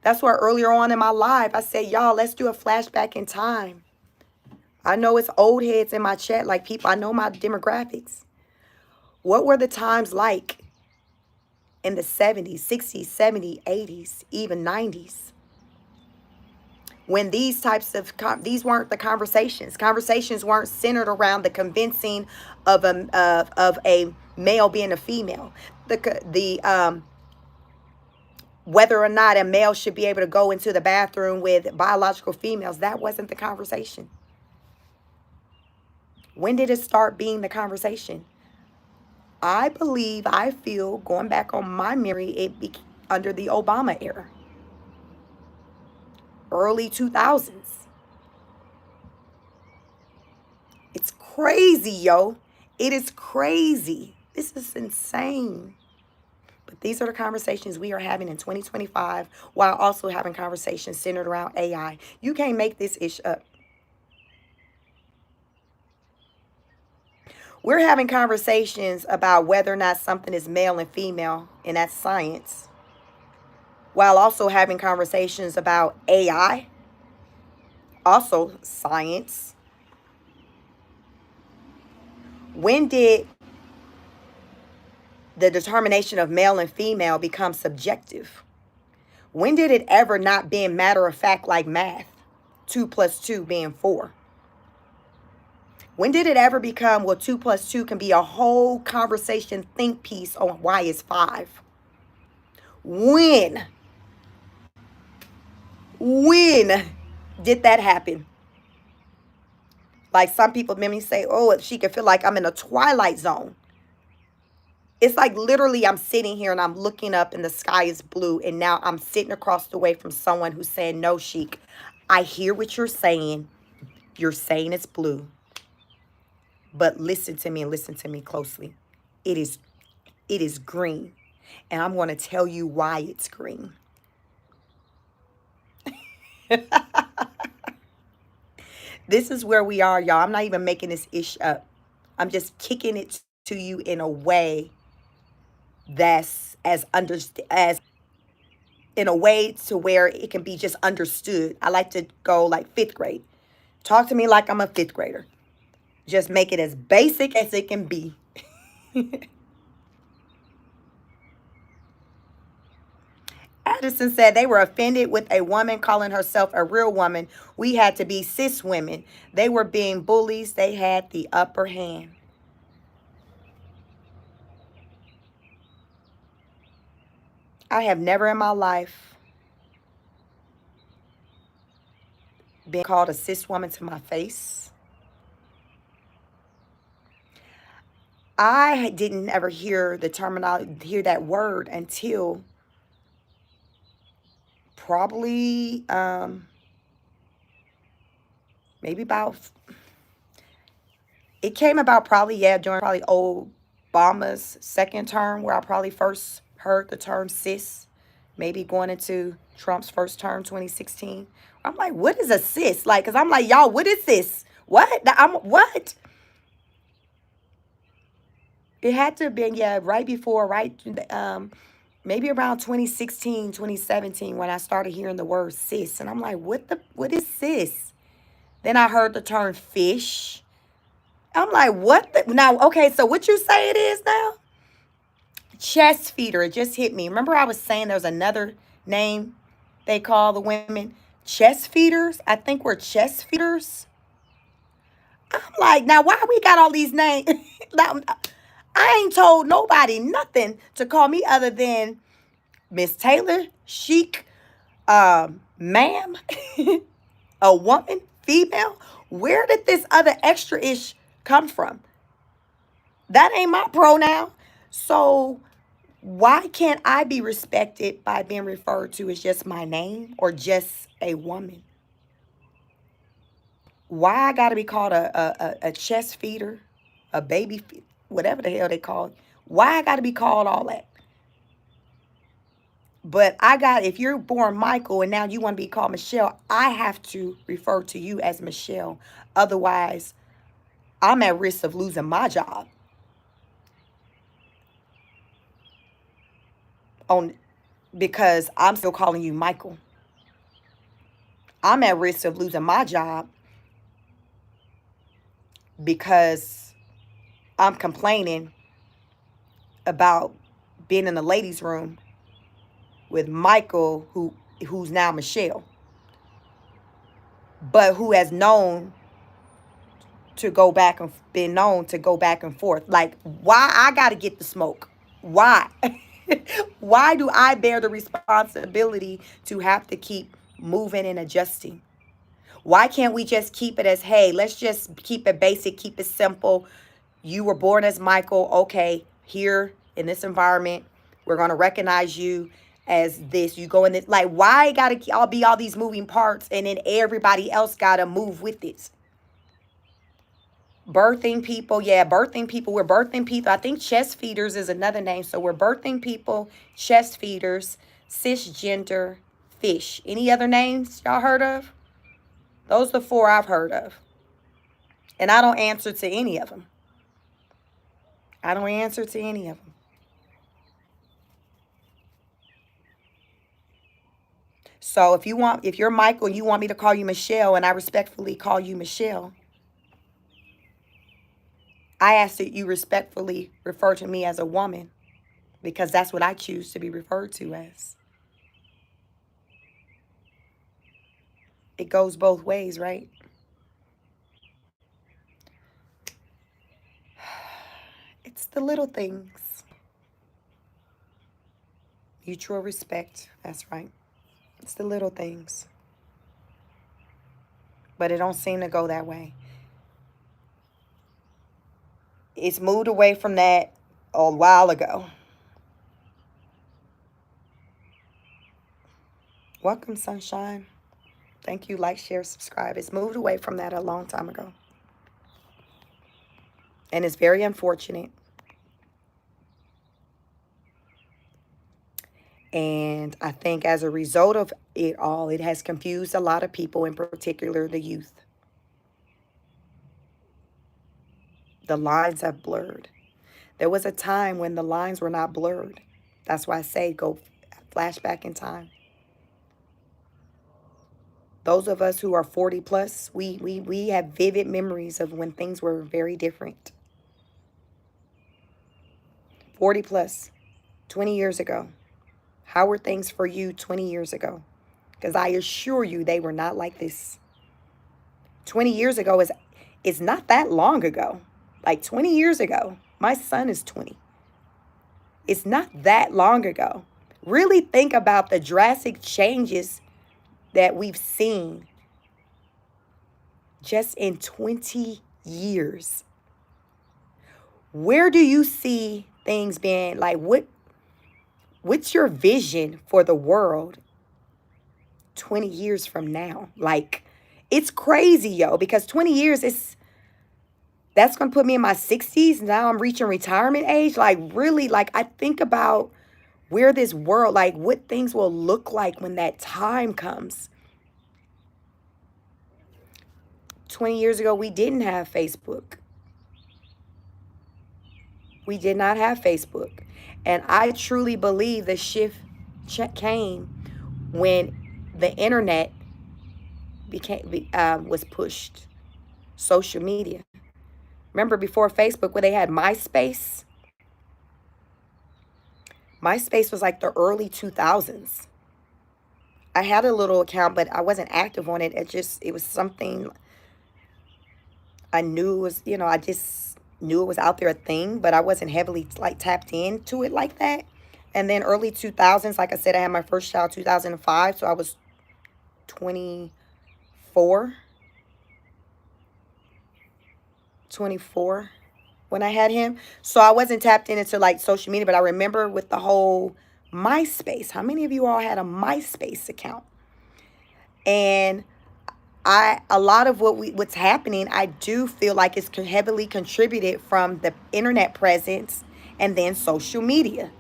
That's why earlier on in my live, I said, y'all, let's do a flashback in time. I know it's old heads in my chat, like people, I know my demographics. What were the times like in the 70s, 60s, 70s, 80s, even 90s. When these types of, these weren't the conversations. Conversations weren't centered around the convincing of a male being a female. The whether or not a male should be able to go into the bathroom with biological females, that wasn't the conversation. When did it start being the conversation? I feel, going back on my memory, under the Obama era, early 2000s. It's crazy, yo. It is crazy. This is insane. But these are the conversations we are having in 2025 while also having conversations centered around AI. You can't make this ish up. We're having conversations about whether or not something is male and female, and that's science, while also having conversations about AI, also science. When did the determination of male and female become subjective? When did it ever not being matter of fact like math? 2 plus 2 being 4. When did it ever become, well, 2 plus 2 can be a whole conversation think piece on why it's 5? When did that happen? Like some people made me say, oh, she could feel like I'm in a twilight zone. It's like literally I'm sitting here and I'm looking up and the sky is blue. And now I'm sitting across the way from someone who's saying, no, Sheik, I hear what you're saying. You're saying it's blue. But listen to me and listen to me closely. It is green. And I'm going to tell you why it's green. This is where we are, y'all. I'm not even making this ish up. I'm just kicking it to you in a way that's as in a way to where it can be just understood. I like to go like 5th grade. Talk to me like I'm a 5th grader. Just make it as basic as it can be. Addison said they were offended with a woman calling herself a real woman. We had to be cis women. They were being bullies. They had the upper hand. I have never in my life been called a cis woman to my face. I didn't ever hear the terminology, hear that word until probably maybe about, it came about probably, yeah, during probably Obama's 2nd term, where I probably first heard the term cis, maybe going into Trump's 1st term, 2016. I'm like, what is a cis? Like, because I'm like, y'all, what is this? What? What? It had to have been, yeah, right before, maybe around 2016, 2017, when I started hearing the word cis. And I'm like, what is cis? Then I heard the term fish. I'm like, what? Now, okay, so what you say it is now? Chest feeder. It just hit me. Remember I was saying there's another name they call the women? Chest feeders? I think we're chest feeders. I'm like, now why we got all these names? Now, I ain't told nobody nothing to call me other than Miss Taylor, Chic, ma'am, a woman, female. Where did this other extra-ish come from? That ain't my pronoun. So why can't I be respected by being referred to as just my name or just a woman? Why I got to be called a chest feeder, a baby, whatever the hell they call it? Why I got to be called all that? But if you're born Michael and now you want to be called Michelle, I have to refer to you as Michelle. Otherwise, I'm at risk of losing my job because I'm still calling you Michael. I'm at risk of losing my job because I'm complaining about being in the ladies' room with Michael, who's now Michelle, but who has known to go back and been known to go back and forth. Like, why I gotta get the smoke? Why? Why do I bear the responsibility to have to keep moving and adjusting? Why can't we just keep it as, hey, let's just keep it basic, keep it simple. You were born as Michael. Okay, here in this environment, we're going to recognize you as this. You go in this. Like, why got to all be all these moving parts and then everybody else got to move with it? Birthing people. Yeah, birthing people. We're birthing people. I think chest feeders is another name. So we're birthing people, chest feeders, cisgender, fish. Any other names y'all heard of? Those are the four I've heard of. And I don't answer to any of them. I don't answer to any of them. So if you're Michael, you want me to call you Michelle, and I respectfully call you Michelle, I ask that you respectfully refer to me as a woman, because that's what I choose to be referred to as. It goes both ways, right? It's the little things. Mutual respect. That's right. It's the little things. But it don't seem to go that way. It's moved away from that a while ago. Welcome, sunshine. Thank you. Like, share, subscribe. It's moved away from that a long time ago. And it's very unfortunate. And I think as a result of it all, it has confused a lot of people, in particular the youth. The lines have blurred. There was a time when the lines were not blurred. That's why I say go flashback in time. Those of us who are 40 plus, we have vivid memories of when things were very different. 40 plus, 20 years ago. How were things for you 20 years ago? Because I assure you they were not like this. 20 years ago is not that long ago. Like 20 years ago. My son is 20. It's not that long ago. Really think about the drastic changes that we've seen just in 20 years. Where do you see things being like, what's your vision for the world 20 years from now? Like, it's crazy, yo, because 20 years that's going to put me in my 60s. Now I'm reaching retirement age. Like, really, like, I think about where this world, like, what things will look like when that time comes. 20 years ago, we didn't have Facebook. We did not have Facebook. And I truly believe the shift came when the internet was pushed. Social media. Remember before Facebook, where they had MySpace? MySpace was like the early 2000s. I had a little account, but I wasn't active on it. It was something I knew was, I just knew it was out there, a thing, but I wasn't heavily like tapped into it like that. And then early 2000s, like I said, I had my first child 2005, so I was 24 when I had him. So I wasn't tapped into like social media, but I remember with the whole MySpace. How many of you all had a MySpace account? And a lot of what's happening, I do feel like it's heavily contributed from the internet presence and then social media.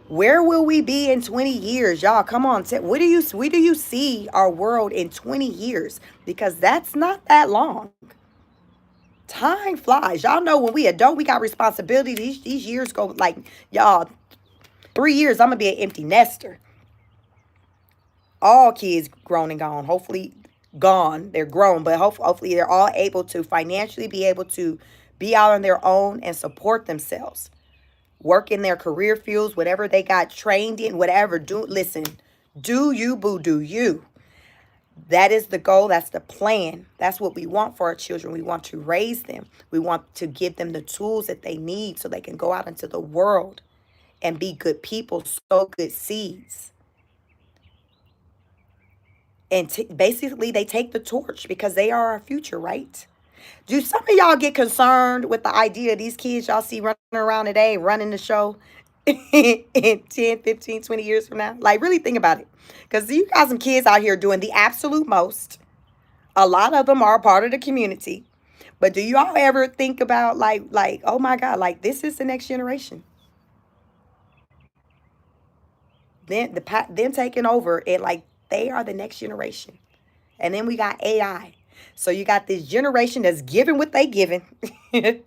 Where will we be in 20 years? Y'all, come on. Where do you see our world in 20 years? Because that's not that long. Time flies. Y'all know when we adult, we got responsibility. These years go like, y'all, 3 years, I'm going to be an empty nester. All kids grown and gone. Hopefully gone. They're grown, but hopefully they're all able to financially be able to be out on their own and support themselves. work in their career fields, whatever they got trained in, whatever. Listen, do you, boo, do you. That is the goal. That's the plan. That's what we want for our children. We want to raise them. We want to give them the tools that they need so they can go out into the world and be good people, sow good seeds. And basically, they take the torch because they are our future, right? Do some of y'all get concerned with the idea of these kids y'all see running around today, running the show in 10, 15, 20 years from now? Like, really think about it. Because you got some kids out here doing the absolute most. A lot of them are part of the community. But do y'all ever think about like, oh my God, like this is the next generation? Then them taking over and like they are the next generation. And then we got AI. So you got this generation that's giving what they giving. And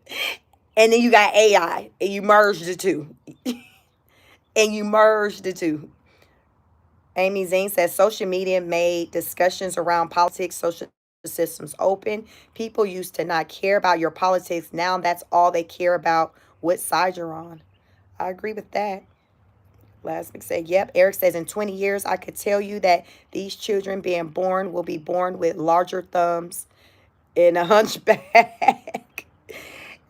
then you got AI. And you merge the two. And you merge the two. Amy Zane says social media made discussions around politics, social systems open. People used to not care about your politics. Now that's all they care about, what side you're on. I agree with that. Lasmic said, yep. Eric says, in 20 years, I could tell you that these children being born will be born with larger thumbs and a hunchback.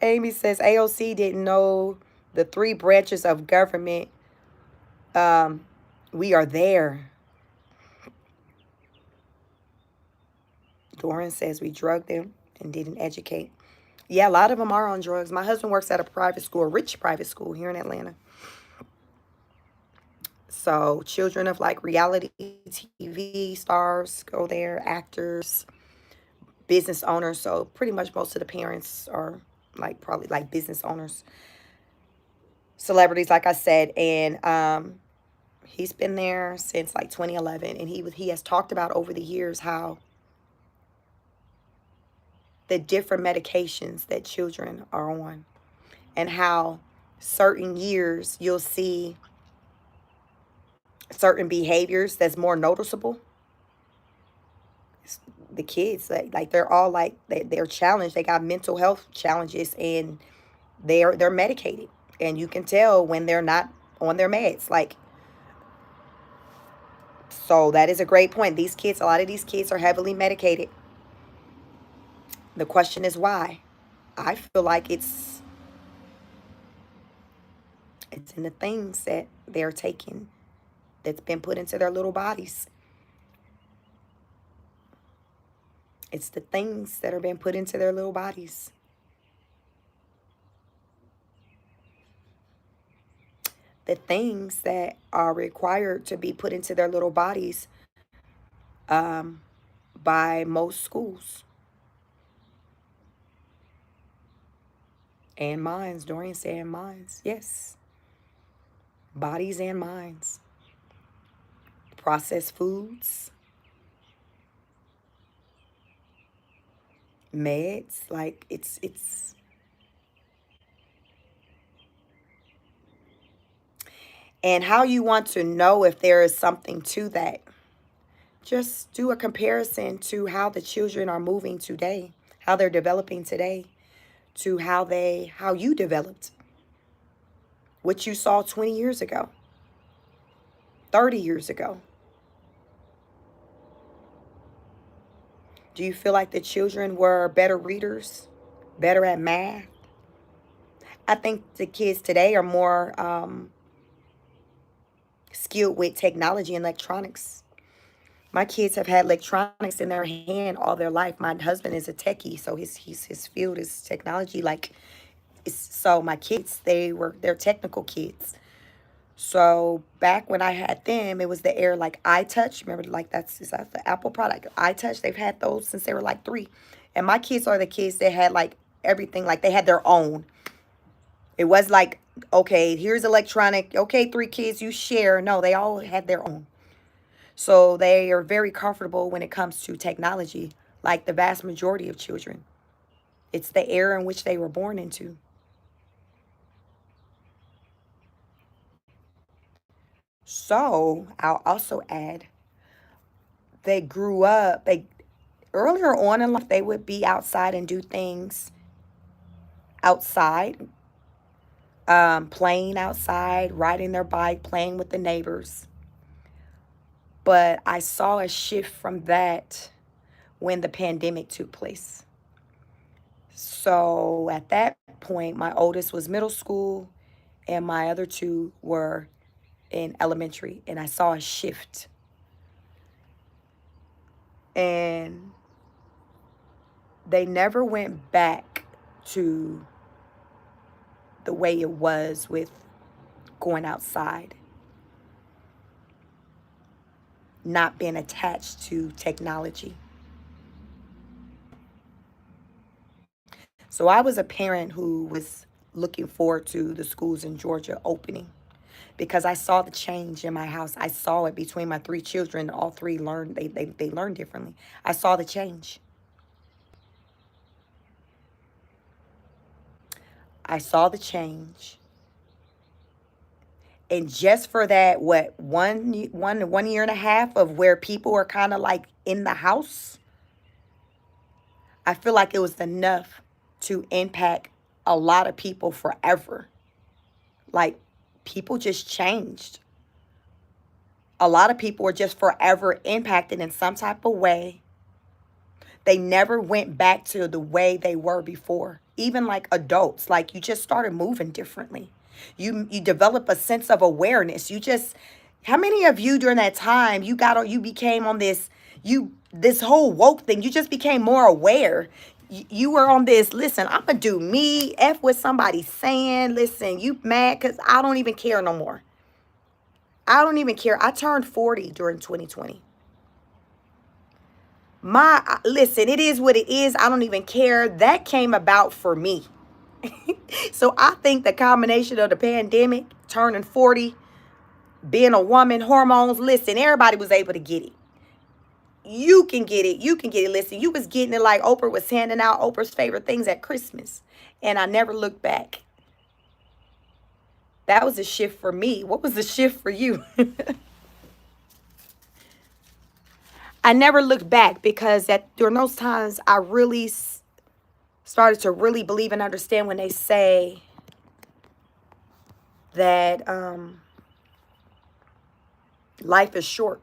Amy says, AOC didn't know the three branches of government. We are there. Doran says, we drugged them and didn't educate. Yeah, a lot of them are on drugs. My husband works at a private school, a rich private school here in Atlanta. So children of like reality TV stars go there, actors, business owners. So pretty much most of the parents are like probably like business owners, celebrities, like I said. And he's been there since like 2011, and he has talked about over the years how the different medications that children are on, and how certain years you'll see certain behaviors that's more noticeable. The kids, like they're all like they're challenged. They got mental health challenges, and they're medicated, and you can tell when they're not on their meds. Like, so that is a great point. These kids, a lot of these kids are heavily medicated. The question is why. I feel like it's in the things that they're taking that's been put into their little bodies. It's the things that are being put into their little bodies. The things that are required to be put into their little bodies by most schools and minds. Dorian said minds. Yes. Bodies and minds. Processed foods, meds, like it's and how you want to know if there is something to that. Just do a comparison to how the children are moving today, how they're developing today, to how you developed, what you saw 20 years ago, 30 years ago. Do you feel like the children were better readers, better at math? I think the kids today are more skilled with technology and electronics. My kids have had electronics in their hand all their life. My husband is a techie, so his field is technology. Like, so my kids, they're technical kids. So back when I had them, it was the Air like iTouch. Remember, like is that the Apple product? iTouch. They've had those since they were like 3, and my kids are the kids that had like everything. Like they had their own. It was like, okay, here's electronic. Okay, 3 kids, you share. No, they all had their own. So they are very comfortable when it comes to technology, like the vast majority of children. It's the era in which they were born into. So I'll also add, they grew up, they earlier on in life, they would be outside and do things outside playing outside, riding their bike, playing with the neighbors. But I saw a shift from that when the pandemic took place. So at that point, my oldest was middle school and my other two were in elementary. And I saw a shift. And they never went back to the way it was with going outside, not being attached to technology. So I was a parent who was looking forward to the schools in Georgia opening because I saw the change in my house. I saw it between my three children. All three learned, they learned differently. I saw the change. I saw the change. And just for that, what, 1 year and a half of where people are kind of like in the house, I feel like it was enough to impact a lot of people forever. Like, people just changed. A lot of people were just forever impacted in some type of way. They never went back to the way they were before. Even like adults, like you just started moving differently. You develop a sense of awareness. You just, how many of you during that time you became on this whole woke thing? You just became more aware. You were on this, listen, I'm gonna do me, F what somebody's saying. Listen, you mad because I don't even care no more. I don't even care. I turned 40 during 2020. Listen, it is what it is. I don't even care. That came about for me. So I think the combination of the pandemic, turning 40, being a woman, hormones, listen, everybody was able to get it. You can get it. You can get it. Listen, you was getting it like Oprah was handing out Oprah's favorite things at Christmas. And I never looked back. That was a shift for me. What was the shift for you? I never looked back because during those times, I really started to really believe and understand when they say that life is short.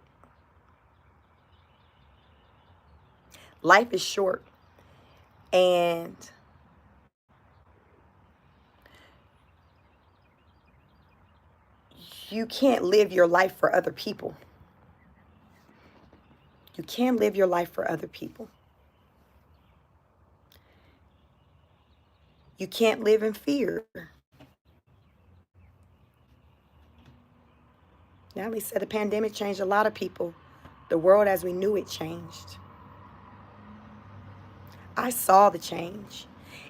Life is short. And you can't live your life for other people. You can't live your life for other people. You can't live in fear. Natalie said the pandemic changed a lot of people. The world as we knew it changed. I saw the change.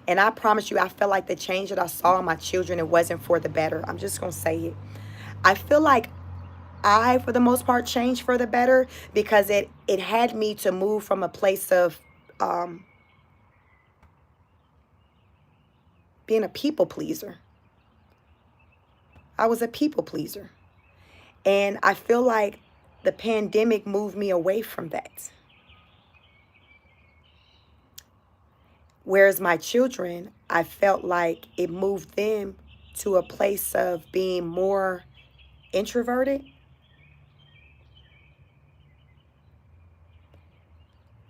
And I promise you, I felt like the change that I saw in my children, it wasn't for the better. I'm just going to say it. I feel like for the most part, changed for the better because it had me to move from a place of being a people pleaser. I was a people pleaser. And I feel like the pandemic moved me away from that. Whereas my children, I felt like it moved them to a place of being more introverted.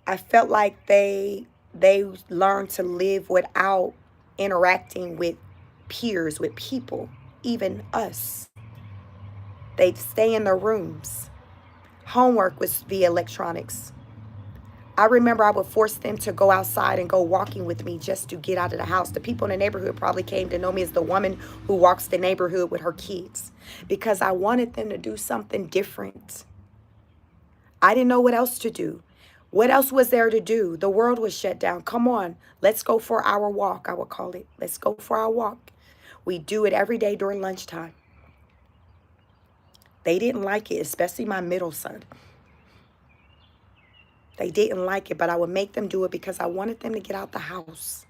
I felt like they learned to live without interacting with peers, with people, even us. They'd stay in their rooms. Homework was via electronics. I remember I would force them to go outside and go walking with me just to get out of the house. The people in the neighborhood probably came to know me as the woman who walks the neighborhood with her kids because I wanted them to do something different. I didn't know what else to do. What else was there to do? The world was shut down. Come on, let's go for our walk, I would call it. Let's go for our walk. We do it every day during lunchtime. They didn't like it, especially my middle son. They didn't like it, but I would make them do it because I wanted them to get out the house.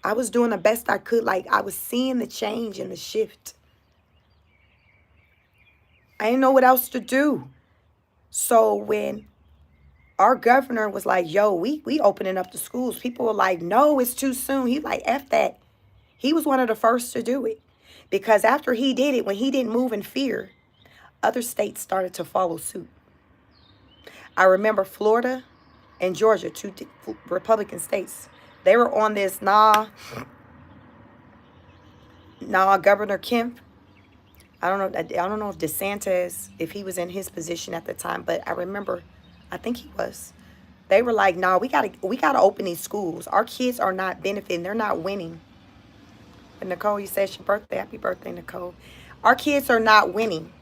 I was doing the best I could. Like, I was seeing the change and the shift. I didn't know what else to do. So when our governor was like, yo, we opening up the schools, people were like, no, it's too soon. He's like, F that. He was one of the first to do it. Because after he did it, when he didn't move in fear, other states started to follow suit. I remember Florida and Georgia, two Republican states. They were on this, Governor Kemp. I don't know if DeSantis, if he was in his position at the time, but I remember, I think he was. They were like, "Nah, we gotta open these schools. Our kids are not benefiting. They're not winning." And Nicole, you said it's your birthday. Happy birthday, Nicole. Our kids are not winning.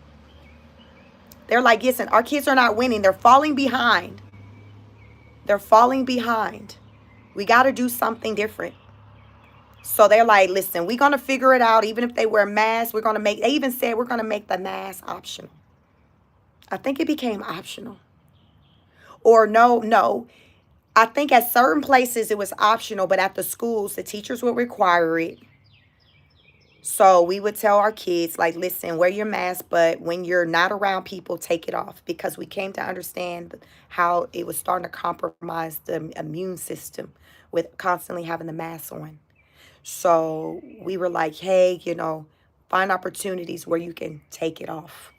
They're like, listen, our kids are not winning. They're falling behind. They're falling behind. We got to do something different. So they're like, listen, we're going to figure it out. Even if they wear masks, they even said we're going to make the mask optional. I think it became optional. Or no. I think at certain places it was optional, but at the schools, the teachers would require it. So we would tell our kids, like, listen, wear your mask, but when you're not around people, take it off. Because we came to understand how it was starting to compromise the immune system with constantly having the mask on. So we were like, hey, find opportunities where you can take it off.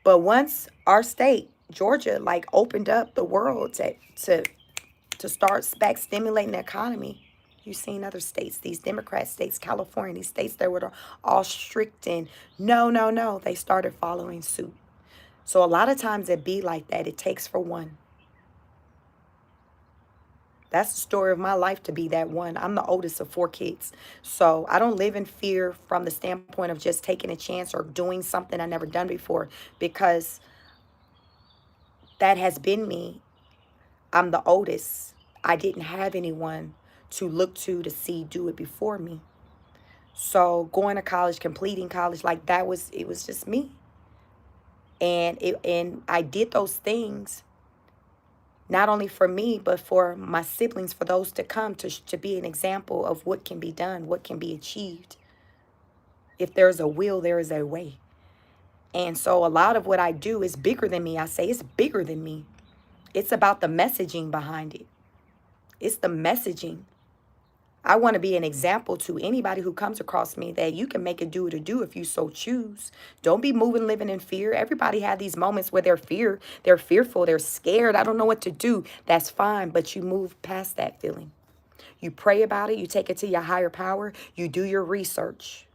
But once our state, Georgia, like opened up the world to start back stimulating the economy, you've seen other states, these Democrat states, California, these states that were all strict and no, they started following suit. So a lot of times it be like that. It takes for one. That's the story of my life, to be that one. I'm the oldest of 4 kids. So I don't live in fear from the standpoint of just taking a chance or doing something I never done before, because that has been me. I'm the oldest. I didn't have anyone to look to see do it before me. So going to college, completing college, like it was just me. And I did those things not only for me, but for my siblings, for those to come, to be an example of what can be done, what can be achieved. If there's a will, there is a way. And so a lot of what I do is bigger than me. I say it's bigger than me. It's about the messaging behind it. It's the messaging. I want to be an example to anybody who comes across me that you can make it do what it do if you so choose. Don't be moving, living in fear. Everybody have these moments where they're fearful, they're scared. I don't know what to do. That's fine, but you move past that feeling. You pray about it. You take it to your higher power. You do your research.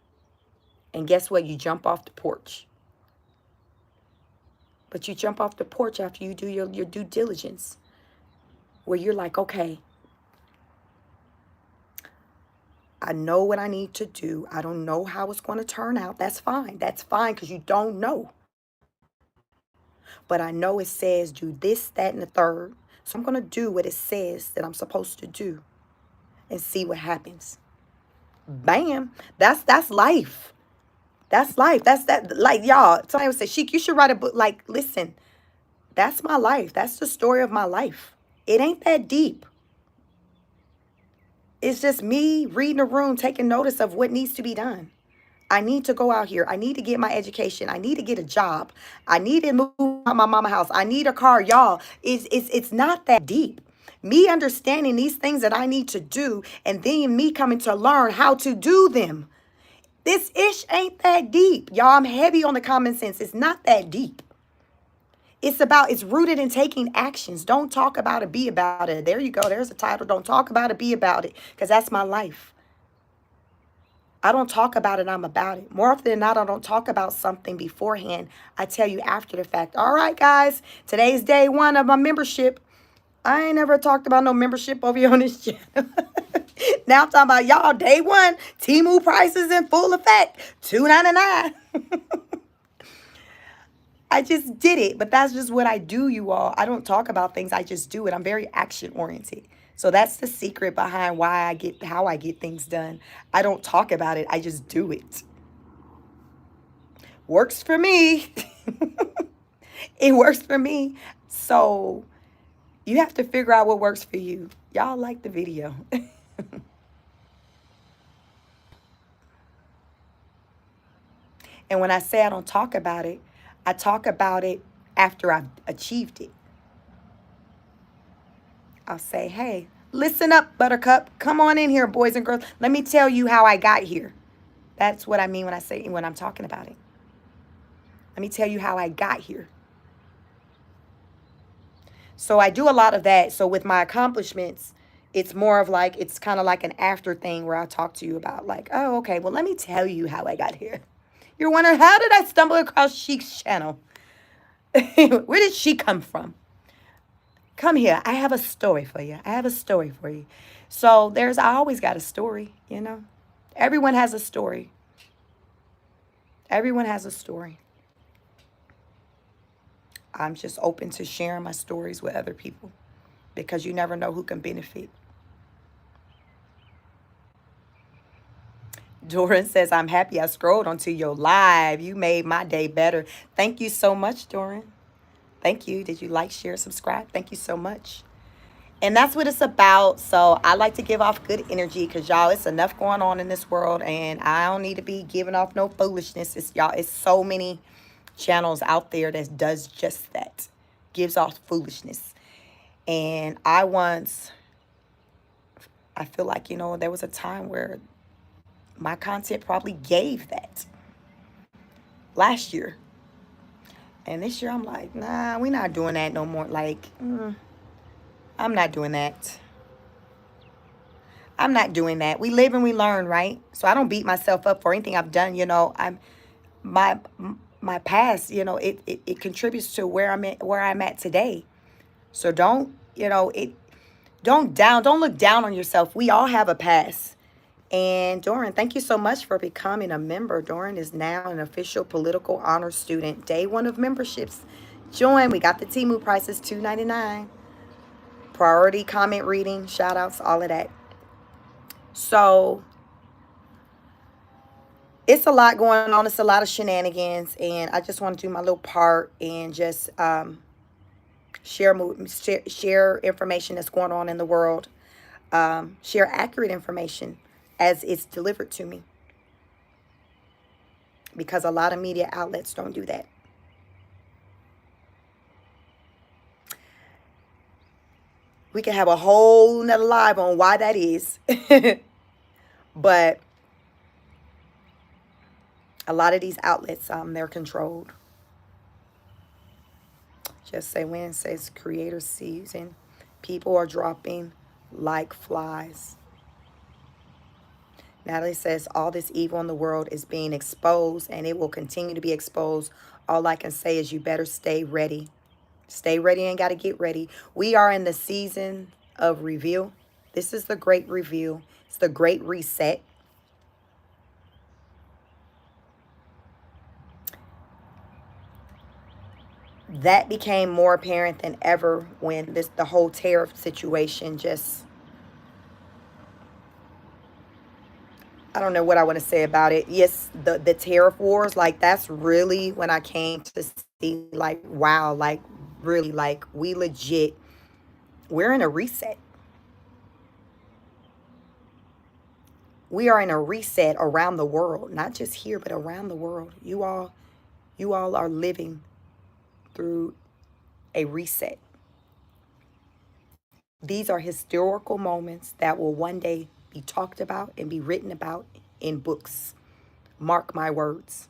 And guess what? You jump off the porch. But you jump off the porch after you do your due diligence, where you're like, okay, I know what I need to do. I don't know how it's going to turn out. That's fine. That's fine, because you don't know. But I know it says do this, that, and the third. So I'm going to do what it says that I'm supposed to do and see what happens. Bam. That's life. That's life. That's that. Like, y'all, somebody would say, Sheik, you should write a book. Like, listen, that's my life. That's the story of my life. It ain't that deep. It's just me reading a room, taking notice of what needs to be done. I need to go out here. I need to get my education. I need to get a job. I need to move out my mama house. I need a car. Y'all, it's not that deep. Me understanding these things that I need to do, and then me coming to learn how to do them. This ish ain't that deep. Y'all, I'm heavy on the common sense. It's not that deep. It's rooted in taking actions. Don't talk about it, be about it. There you go. There's a title. Don't talk about it, be about it. Because that's my life. I don't talk about it, I'm about it. More often than not, I don't talk about something beforehand. I tell you after the fact. All right, guys, today's day 1 of my membership. I ain't never talked about no membership over here on this channel. Now I'm talking about, y'all, day 1, Temu prices in full effect, $2.99. I just did it, but that's just what I do, you all. I don't talk about things, I just do it. I'm very action oriented. So that's the secret behind how I get things done. I don't talk about it, I just do it. Works for me. It works for me. So you have to figure out what works for you. Y'all like the video. And when I say I don't talk about it, I talk about it after I've achieved it. I'll say, hey, Listen up, Buttercup. Come on in here, boys and girls. Let me tell you how I got here. That's what I mean when I'm talking about it. Let me tell you how I got here. So I do a lot of that. So with my accomplishments, it's more of like, it's kind of like an after thing where I talk to you about like, oh, okay, well, let me tell you how I got here. You're wondering, how did I stumble across Sheik's channel? Where did she come from? Come here. I have a story for you. I have a story for you. So I always got a story, you know. Everyone has a story. Everyone has a story. I'm just open to sharing my stories with other people because you never know who can benefit. Doran says, I'm happy I scrolled onto your live. You made my day better. Thank you so much, Doran. Thank you. Did you like, share, subscribe? Thank you so much. And that's what it's about. So I like to give off good energy because, y'all, it's enough going on in this world. And I don't need to be giving off no foolishness. It's so many channels out there that does just that. Gives off foolishness. And I feel like, there was a time where my content probably gave that last year. And this year I'm like, nah, we're not doing that no more. Like, I'm not doing that. I'm not doing that. We live and we learn, right? So I don't beat myself up for anything I've done. My past, it contributes to where I'm at today. So don't look down on yourself. We all have a past. And Doran, thank you so much for becoming a member. Doran is now an official political honors student. Day 1 of memberships. Join. We got the Temu prices, $2.99. Priority comment reading, shout outs, all of that. So it's a lot going on. It's a lot of shenanigans. And I just want to do my little part and just share information that's going on in the world. Share accurate information as it's delivered to me. Because a lot of media outlets don't do that. We can have a whole nother live on why that is. But a lot of these outlets, they're controlled. Just say when says creator season. People are dropping like flies. Natalie says all this evil in the world is being exposed and it will continue to be exposed. All I can say is you better stay ready. Stay ready and got to get ready. We are in the season of review. This is the great review. It's the great reset. That became more apparent than ever when the whole tariff situation just, I don't know what I want to say about it. Yes, the tariff wars, like that's really when I came to see like, wow, like really like we're in a reset. We are in a reset around the world, not just here, but around the world. You all are living through a reset. These are historical moments that will one day be talked about and be written about in books. Mark my words.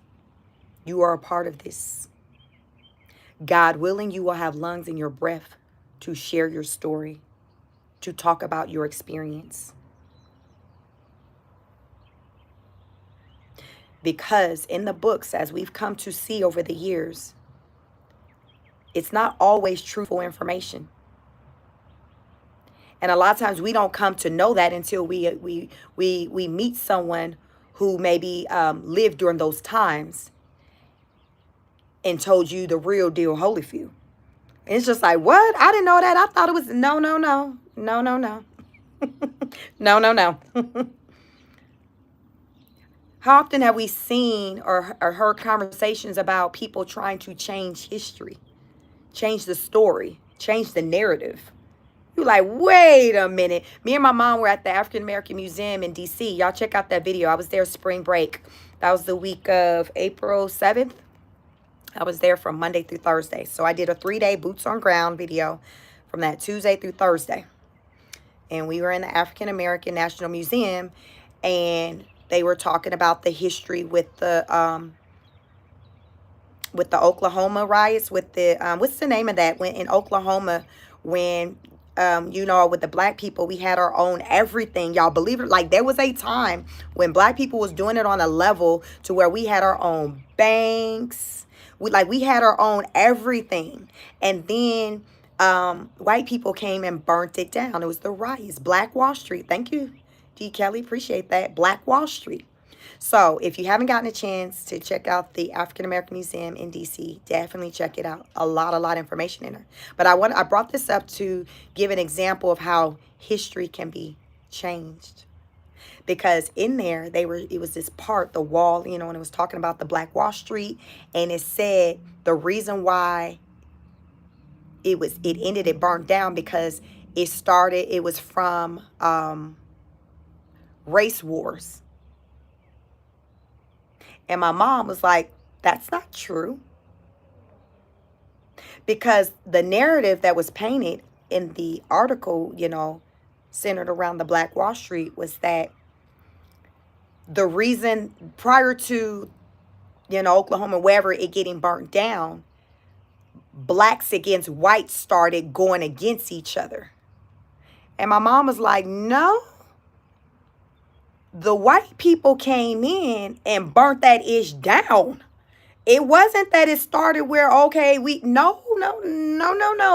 You are a part of this. God willing, you will have lungs in your breath to share your story, to talk about your experience. Because in the books, as we've come to see over the years, it's not always truthful information. And a lot of times we don't come to know that until we meet someone who maybe lived during those times and told you the real deal Holyfield. And it's just like, what? I didn't know that. I thought it was no. No. How often have we seen or heard conversations about people trying to change history, change the story, change the narrative? You're like, wait a minute. Me and my mom were at the African American Museum in D.C. Y'all check out that video. I was there spring break. That was the week of April 7th. I was there from Monday through Thursday. So I did a 3-day boots on ground video from that Tuesday through Thursday. and we were in the African American National Museum, and they were talking about the history with the Oklahoma riots, with the what's the name of that, when in Oklahoma, when you know, with the black people, we had our own everything, y'all. Believe it, like there was a time when black people was doing it on a level to where we had our own banks. We had our own everything. And then white people came and burnt it down. It was the riots. Black Wall Street. Thank you, D. Kelly. Appreciate that. Black Wall Street. So if you haven't gotten a chance to check out the African American Museum in DC, definitely check it out. A lot of information in there. But I brought this up to give an example of how history can be changed. Because in there it was this part, the wall, you know, and it was talking about the Black Wall Street, and it said the reason why it burned down because it was from race wars. And my mom was like, that's not true. Because the narrative that was painted in the article, you know, centered around the Black Wall Street, was that the reason prior to, you know, Oklahoma, wherever it getting burnt down, blacks against whites started going against each other. And my mom was like, no, the white people came in and burnt that ish down. It wasn't that it started where, okay, no,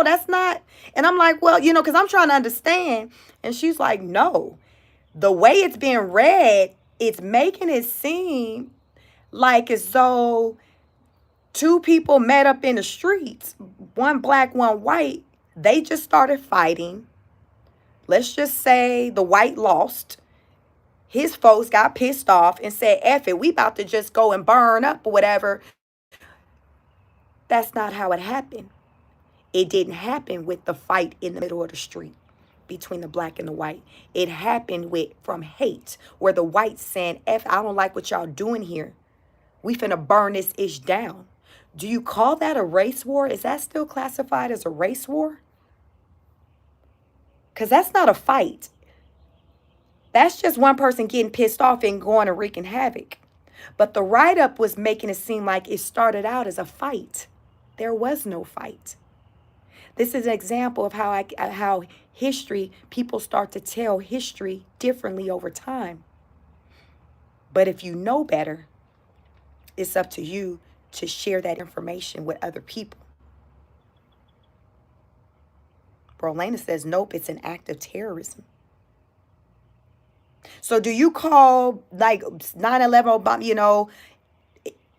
that's not. And I'm like, well, you know, because I'm trying to understand. And she's like, no, the way it's being read, it's making it seem like as though two people met up in the streets, one black, one white. They just started fighting. Let's just say the white lost. His folks got pissed off and said, F it, we about to just go and burn up or whatever. That's not how it happened. It didn't happen with the fight in the middle of the street between the black and the white. It happened from hate, where the whites saying, F, I don't like what y'all doing here. We finna burn this ish down. Do you call that a race war? Is that still classified as a race war? Because that's not a fight. That's just one person getting pissed off and going and wreaking havoc. But the write-up was making it seem like it started out as a fight. There was no fight. This is an example of how history, people start to tell history differently over time. But if you know better, it's up to you to share that information with other people. Brolena says, nope, it's an act of terrorism. So do you call like 9/11, you know,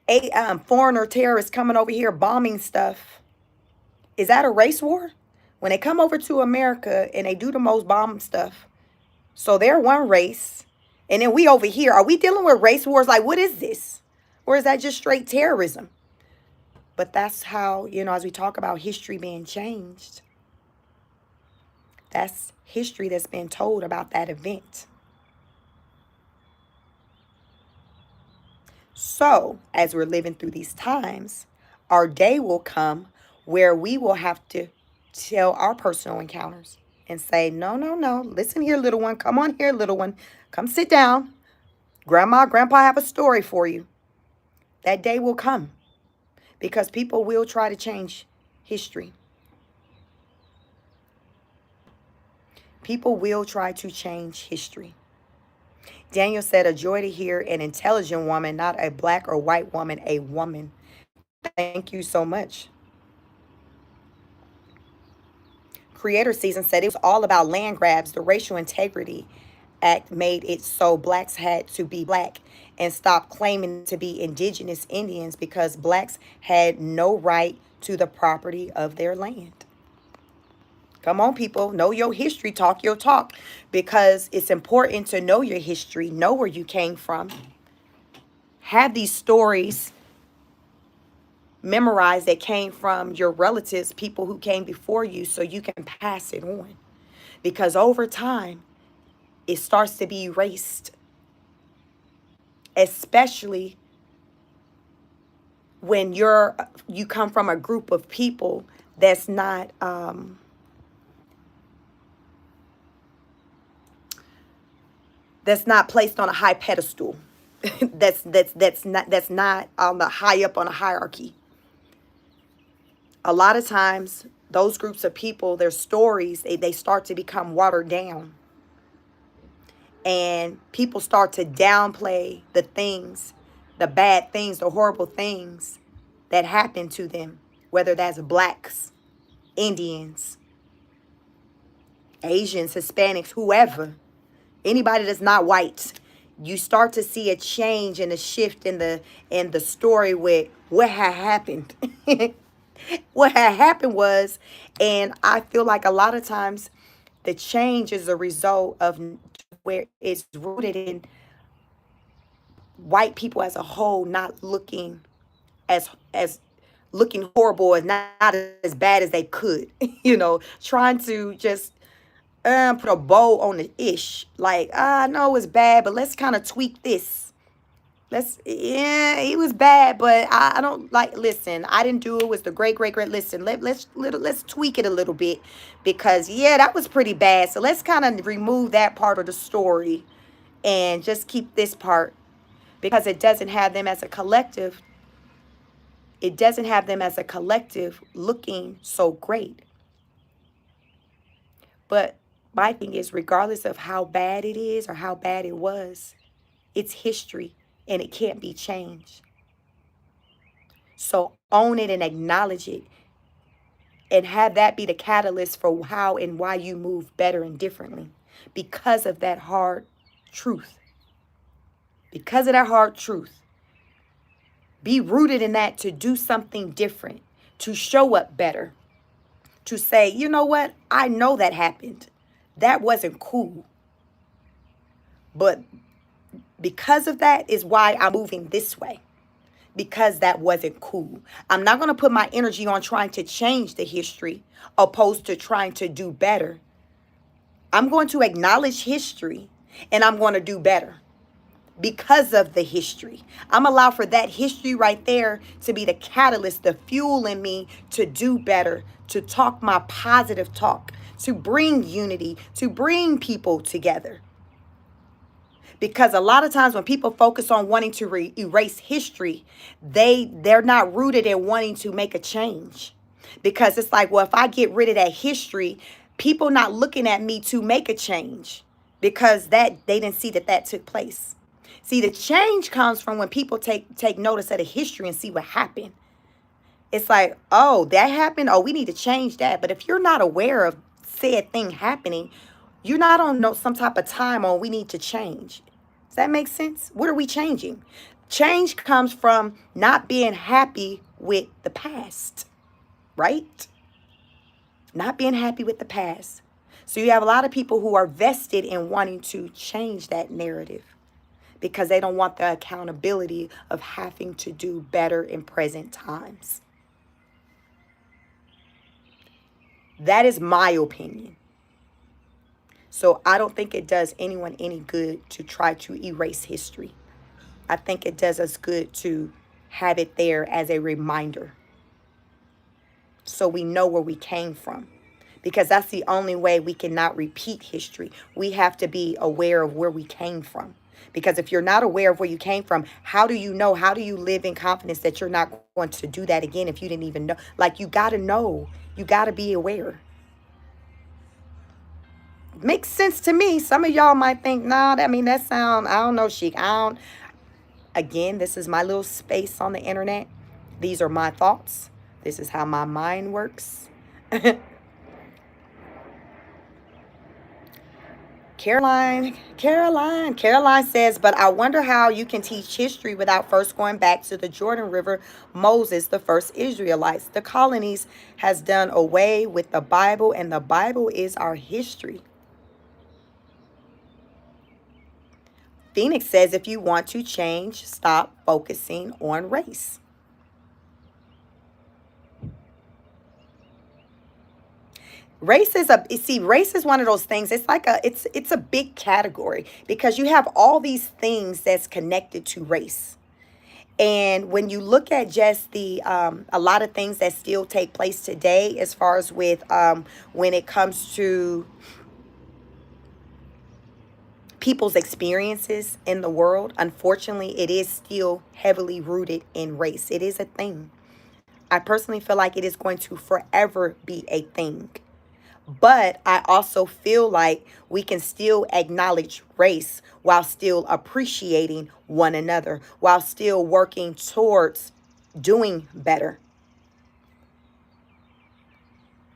a foreigner terrorists coming over here bombing stuff? Is that a race war? When they come over to America and they do the most bomb stuff, so they're one race, and then we over here, are we dealing with race wars? Like, what is this? Or is that just straight terrorism? But that's how, you know, as we talk about history being changed, that's history that's been told about that event. So, as we're living through these times, our day will come where we will have to tell our personal encounters and say, no, listen here, little one. Come on here, little one. Come sit down. Grandma, grandpa have a story for you. That day will come because people will try to change history. People will try to change history. Daniel said, a joy to hear an intelligent woman, not a black or white woman, a woman. Thank you so much. Creator Season said it was all about land grabs. The Racial Integrity Act made it so blacks had to be black and stop claiming to be indigenous Indians because blacks had no right to the property of their land. Come on, people. Know your history. Talk your talk. Because it's important to know your history. Know where you came from. Have these stories memorized that came from your relatives, people who came before you, so you can pass it on. Because over time, it starts to be erased. Especially when you come from a group of people that's not that's not placed on a high pedestal. That's not on the high up on a hierarchy. A lot of times those groups of people, their stories, they start to become watered down. And people start to downplay the things, the bad things, the horrible things that happen to them, whether that's blacks, Indians, Asians, Hispanics, whoever, anybody that's not white. You start to see a change and a shift in the story with what had happened. What had happened was, and I feel like a lot of times the change is a result of where it's rooted in white people as a whole not looking as looking horrible, as not as bad as they could. Trying to just put a bow on the ish. Like, I know it's bad, but let's kind of tweak this. Yeah, it was bad, but I don't like, listen, I didn't do it. It was the great. Listen, let's tweak it a little bit, because yeah, that was pretty bad. So let's kind of remove that part of the story and just keep this part, because it doesn't have them as a collective. It doesn't have them as a collective looking so great. But my thing is, regardless of how bad it is or how bad it was, it's history and it can't be changed. So own it and acknowledge it, and have that be the catalyst for how and why you move better and differently, because of that hard truth. Because of that hard truth. Be rooted in that to do something different, to show up better, to say, you know what? I know that happened. That wasn't cool. But because of that is why I'm moving this way. Because that wasn't cool. I'm not going to put my energy on trying to change the history opposed to trying to do better. I'm going to acknowledge history and I'm going to do better because of the history. I'm allow for that history right there to be the catalyst, the fuel in me to do better, to talk my positive talk, to bring unity, to bring people together. Because a lot of times when people focus on wanting to erase history, they're not rooted in wanting to make a change. Because it's like, well, if I get rid of that history, people not looking at me to make a change, because that they didn't see that took place. See, the change comes from when people take notice of the history and see what happened. It's like, oh, that happened. Oh, we need to change that. But if you're not aware of said thing happening, you're not on some type of time on we need to change. Does that make sense? What are we changing? Change comes from not being happy with the past, right? Not being happy with the past. So you have a lot of people who are vested in wanting to change that narrative, because they don't want the accountability of having to do better in present times. That is my opinion. So I don't think it does anyone any good to try to erase history. I think it does us good to have it there as a reminder, so we know where we came from. Because that's the only way we cannot repeat history. We have to be aware of where we came from. Because if you're not aware of where you came from, how do you know? How do you live in confidence that you're not going to do that again if you didn't even know? Like, you got to know. You got to be aware. Makes sense to me. Some of y'all might think, nah, that sound, I don't know, Chic. Again, this is my little space on the internet. These are my thoughts. This is how my mind works. Caroline says, but I wonder how you can teach history without first going back to the Jordan River, Moses, the first Israelites. The colonies has done away with the Bible, and the Bible is our history. Phoenix says, if you want to change, stop focusing on race. Race is one of those things. It's like it's a big category, because you have all these things that's connected to race. And when you look at just a lot of things that still take place today, as far as with when it comes to people's experiences in the world, unfortunately, it is still heavily rooted in race. It is a thing. I personally feel like it is going to forever be a thing. But I also feel like we can still acknowledge race while still appreciating one another, while still working towards doing better.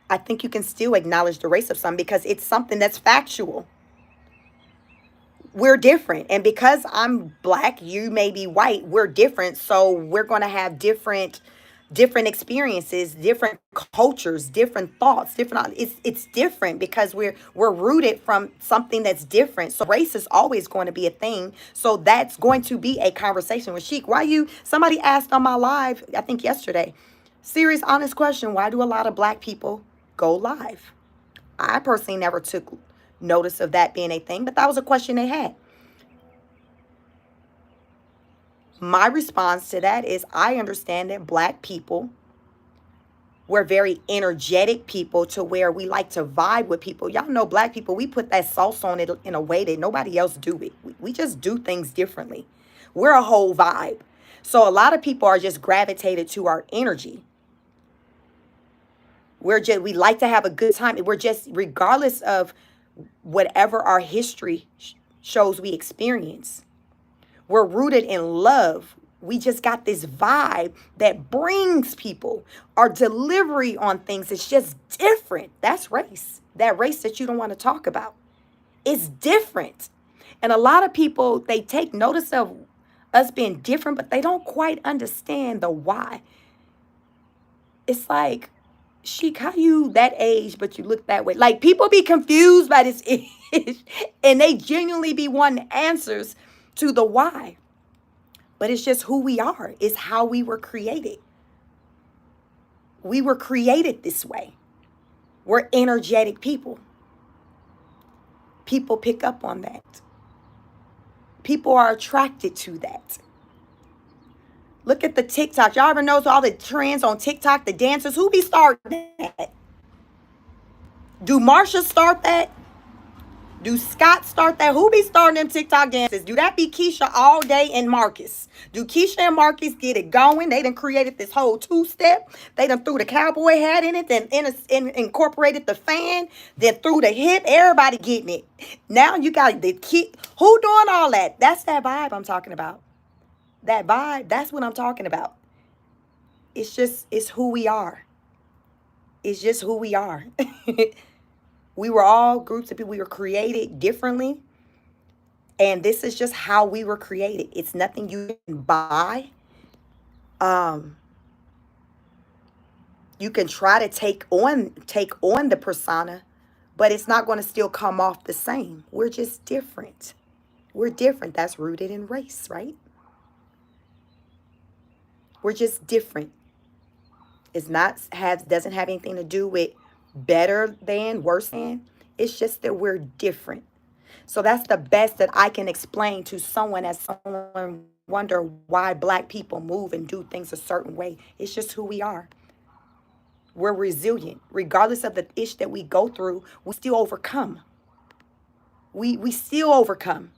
I think you can still acknowledge the race of some because it's something that's factual. We're different. And because I'm black, you may be white, we're different. So we're going to have different experiences, different cultures, different thoughts, different it's different because we're rooted from something that's different. So race is always going to be a thing. So that's going to be a conversation with Sheik. Somebody asked on my live, I think yesterday, serious honest question, why do a lot of black people go live? I personally never took notice of that being a thing, but that was a question they had. My response to that is I understand that black people, we're very energetic people to where we like to vibe with people. Y'all know black people, we put that sauce on it in a way that nobody else do it. We just do things differently. We're a whole vibe. So a lot of people are just gravitated to our energy. We like to have a good time. We're just, regardless of whatever our history shows we experience, we're rooted in love. We just got this vibe that brings people. Our delivery on things is just different. That's race. That race that you don't want to talk about. It's different. And a lot of people, they take notice of us being different, but they don't quite understand the why. It's like, Sheik, how you that age, but you look that way? Like, people be confused by this age, and they genuinely be wanting answers to the why. But it's just who we are. It's how we were created. We were created this way. We're energetic people. People pick up on that. People are attracted to that. Look at the TikTok. Y'all ever notice all the trends on TikTok, the dancers? Who be starting that? Do Marsha start that? Do Scott start that? Who be starting them TikTok dances? Do that be Keisha all day and Marcus? Do Keisha and Marcus get it going? They done created this whole two-step. They done threw the cowboy hat in it, then incorporated the fan, then threw the hip. Everybody getting it. Now you got the kid. Who doing all that? That's that vibe I'm talking about. That vibe, that's what I'm talking about. It's who we are. It's just who we are. We were all groups of people. We were created differently. And this is just how we were created. It's nothing you can buy. You can try to take on the persona, but it's not going to still come off the same. We're just different. We're different. That's rooted in race, right? We're just different. Doesn't have anything to do with better than, worse than. It's just that we're different. So that's the best that I can explain to someone as someone wonder why black people move and do things a certain way. It's just who we are. We're resilient. Regardless of the ish that we go through, we still overcome. We still overcome.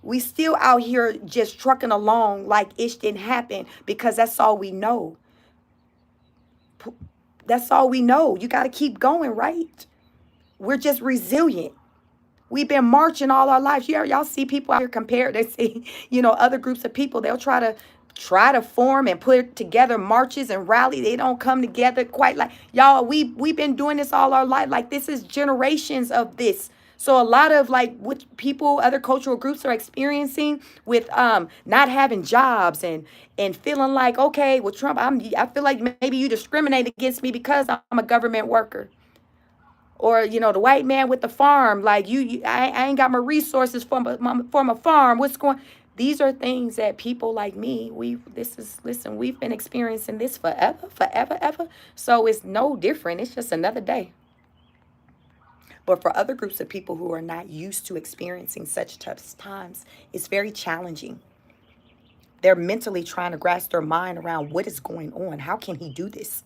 We still out here just trucking along like ish didn't happen because that's all we know. That's all we know. You got to keep going, right? We're just resilient. We've been marching all our lives. Y'all see people out here compared. They see, other groups of people. They'll try to form and put together marches and rally. They don't come together quite like y'all. We've been doing this all our life. Like, this is generations of this. So a lot of like what people, other cultural groups are experiencing with not having jobs and feeling like, okay, well, Trump, I feel like maybe you discriminate against me because I'm a government worker. Or, the white man with the farm, like I ain't got my resources from a farm. These are things that people like me, we've been experiencing this forever, ever. So it's no different. It's just another day. But for other groups of people who are not used to experiencing such tough times, it's very challenging. They're mentally trying to grasp their mind around what is going on. How can he do this?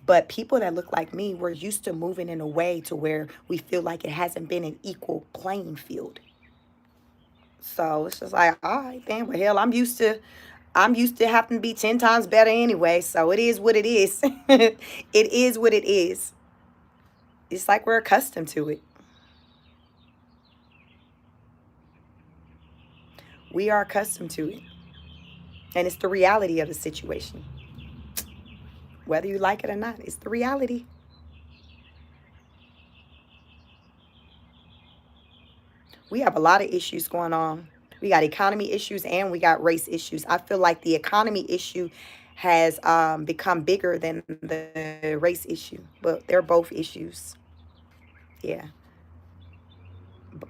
But people that look like me, we're used to moving in a way to where we feel like it hasn't been an equal playing field. So it's just like, all right, then, well, hell, I'm used to having to be 10 times better anyway. So it is what it is. It is what it is. It's like we're accustomed to it. We are accustomed to it. And it's the reality of the situation. Whether you like it or not, it's the reality. We have a lot of issues going on. We got economy issues and we got race issues. I feel like the economy issue has become bigger than the race issue, but they're both issues. Yeah.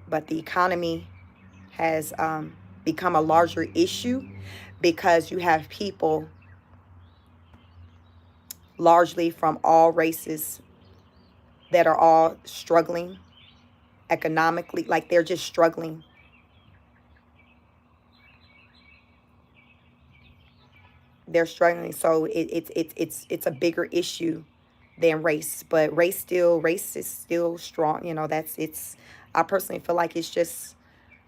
But the economy has become a larger issue because you have people largely from all races that are all struggling economically, like they're just struggling. They're struggling, so it's a bigger issue than race. But race is still strong. You know, that's it's. I personally feel like it's just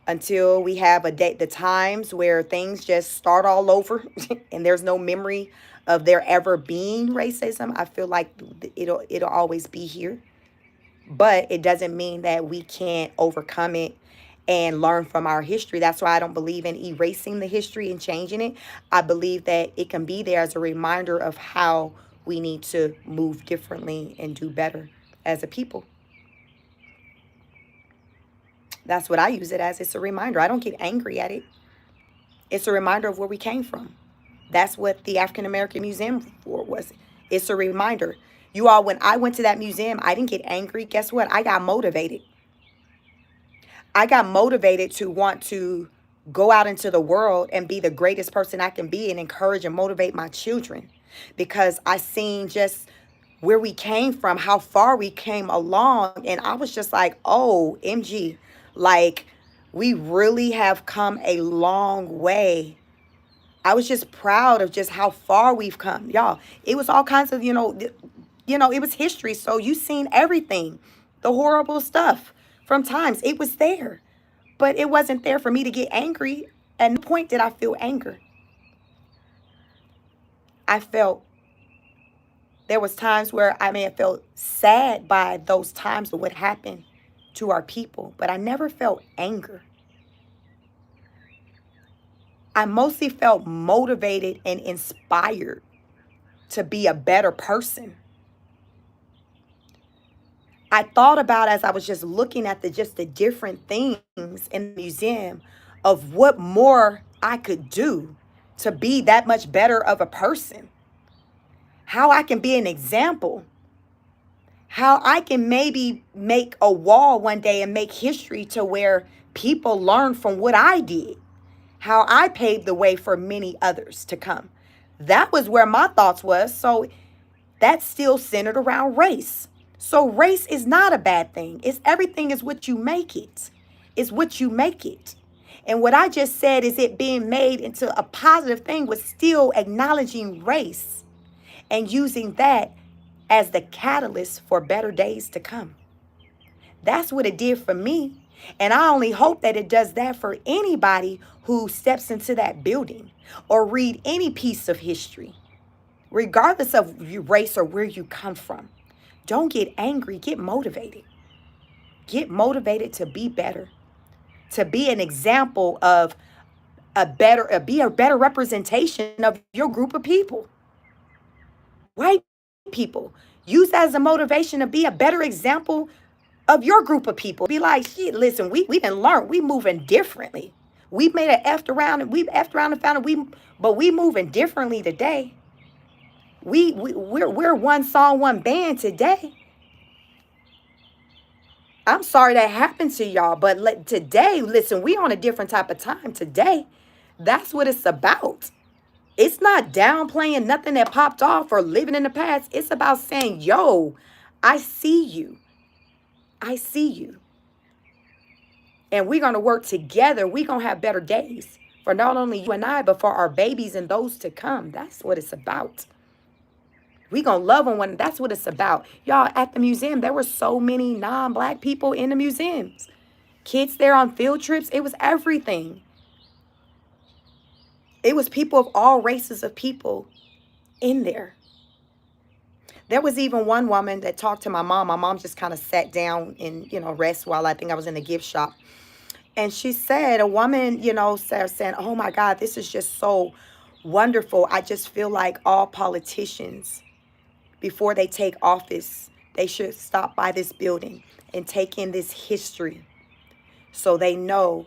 until we have a day, the times where things just start all over, and there's no memory of there ever being racism. I feel like it'll always be here, but it doesn't mean that we can't overcome it and learn from our history. That's why I don't believe in erasing the history and changing it. I believe that it can be there as a reminder of how we need to move differently and do better as a people. That's what I use it as. It's a reminder. I don't get angry at it. It's a reminder of where we came from. That's what the African American Museum for was. It's a reminder. You all, when I went to that museum, I didn't get angry. Guess what? I got motivated. I got motivated to want to go out into the world and be the greatest person I can be and encourage and motivate my children because I seen just where we came from, how far we came along. And I was just like, oh, MG, like we really have come a long way. I was just proud of just how far we've come. Y'all, it was all kinds of, it was history. So you seen everything, the horrible stuff from times. It was there. But it wasn't there for me to get angry. At no point did I feel anger. I felt there was times where I may have felt sad by those times of what happened to our people, but I never felt anger. I mostly felt motivated and inspired to be a better person. I thought about as I was just looking at the different things in the museum of what more I could do to be that much better of a person. How I can be an example. How I can maybe make a wall one day and make history to where people learn from what I did. How I paved the way for many others to come. That was where my thoughts was. So that's still centered around race. So race is not a bad thing. It's everything is what you make it. It's what you make it. And what I just said is it being made into a positive thing was still acknowledging race and using that as the catalyst for better days to come. That's what it did for me. And I only hope that it does that for anybody who steps into that building or read any piece of history, regardless of your race or where you come from. Don't get angry, get motivated. Get motivated to be better, to be an example of be a better representation of your group of people. White people, use that as a motivation to be a better example of your group of people. Be like, shit, listen, we didn't learn. We moving differently. We made an effed around and we've effed around and found it. But we moving differently today. We're one song, one band today. I'm sorry that happened to y'all, but today, listen, we on a different type of time today. That's what it's about. It's not downplaying nothing that popped off or living in the past. It's about saying, yo, I see you. I see you. And we're going to work together. We're going to have better days for not only you and I, but for our babies and those to come. That's what it's about. We gonna love on one. That's what it's about. Y'all, at the museum, there were so many non-black people in the museums. Kids there on field trips. It was everything. It was people of all races of people in there. There was even one woman that talked to my mom. My mom just kind of sat down and, rest while I think I was in the gift shop. And she said, a woman, saying, oh my God, this is just so wonderful. I just feel like all politicians, before they take office, they should stop by this building and take in this history so they know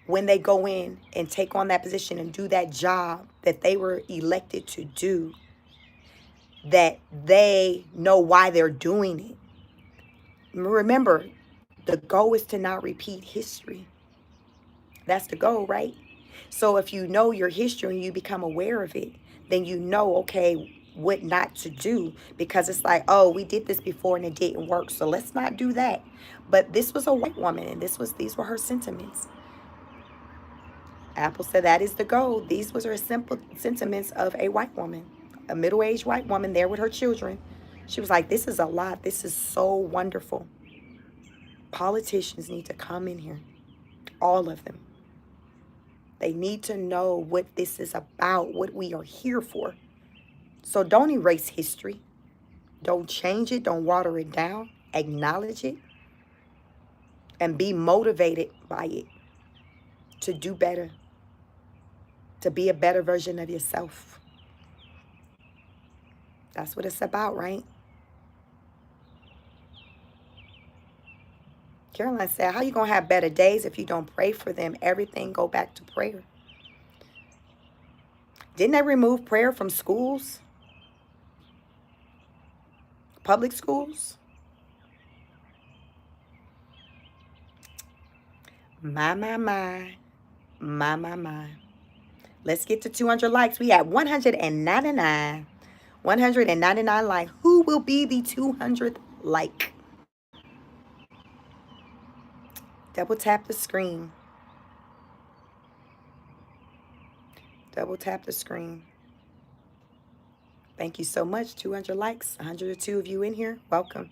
when they go in and take on that position and do that job that they were elected to do, that they know why they're doing it. Remember, the goal is to not repeat history. That's the goal, right? So if you know your history and you become aware of it, then you know, okay, what not to do, because it's like, oh, we did this before and it didn't work, so let's not do that. But this was a white woman, and these were her sentiments. Apple said that is the goal. These was her simple sentiments of a white woman, a middle-aged white woman there with her children. She was like, this is a lot. This is so wonderful. Politicians need to come in here, all of them. They need to know what this is about, what we are here for. So don't erase history. Don't change it. Don't water it down. Acknowledge it. And be motivated by it to do better, to be a better version of yourself. That's what it's about, right? Caroline said, how you going to have better days if you don't pray for them? Everything go back to prayer. Didn't they remove prayer from schools? Public schools? My. Let's get to 200 likes. We at 199. 199 likes. Who will be the 200th like? Double tap the screen. Double tap the screen. Thank you so much. 200 likes. 102 of you in here. Welcome.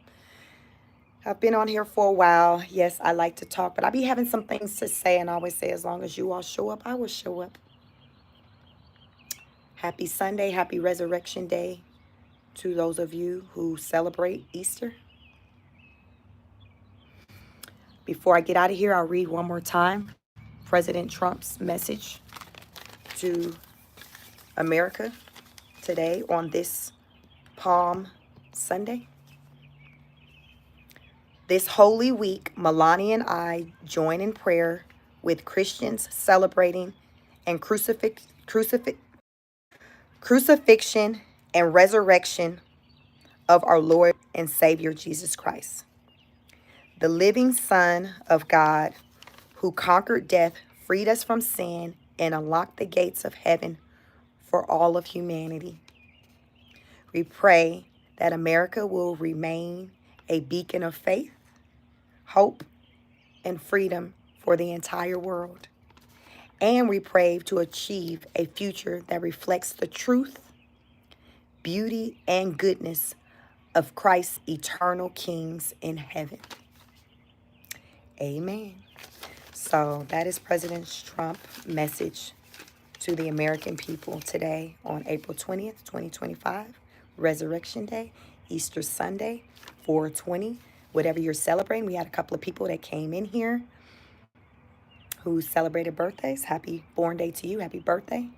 I've been on here for a while. Yes, I like to talk, but I be having some things to say, and I always say, as long as you all show up, I will show up. Happy Sunday. Happy Resurrection Day to those of you who celebrate Easter. Before I get out of here, I'll read one more time President Trump's message to America today on this Palm Sunday. This Holy Week, Melania and I join in prayer with Christians celebrating and crucifixion and resurrection of our Lord and Savior Jesus Christ, the living Son of God, who conquered death, freed us from sin, and unlocked the gates of heaven for all of humanity. We pray that America will remain a beacon of faith, hope, and freedom for the entire world. And we pray to achieve a future that reflects the truth, beauty, and goodness of Christ's eternal kings in heaven. Amen. So that is President Trump's message to the American people today on April 20th, 2025, Resurrection Day, Easter Sunday, 4/20, whatever you're celebrating. We had a couple of people that came in here who celebrated birthdays. Happy born day to you. Happy birthday.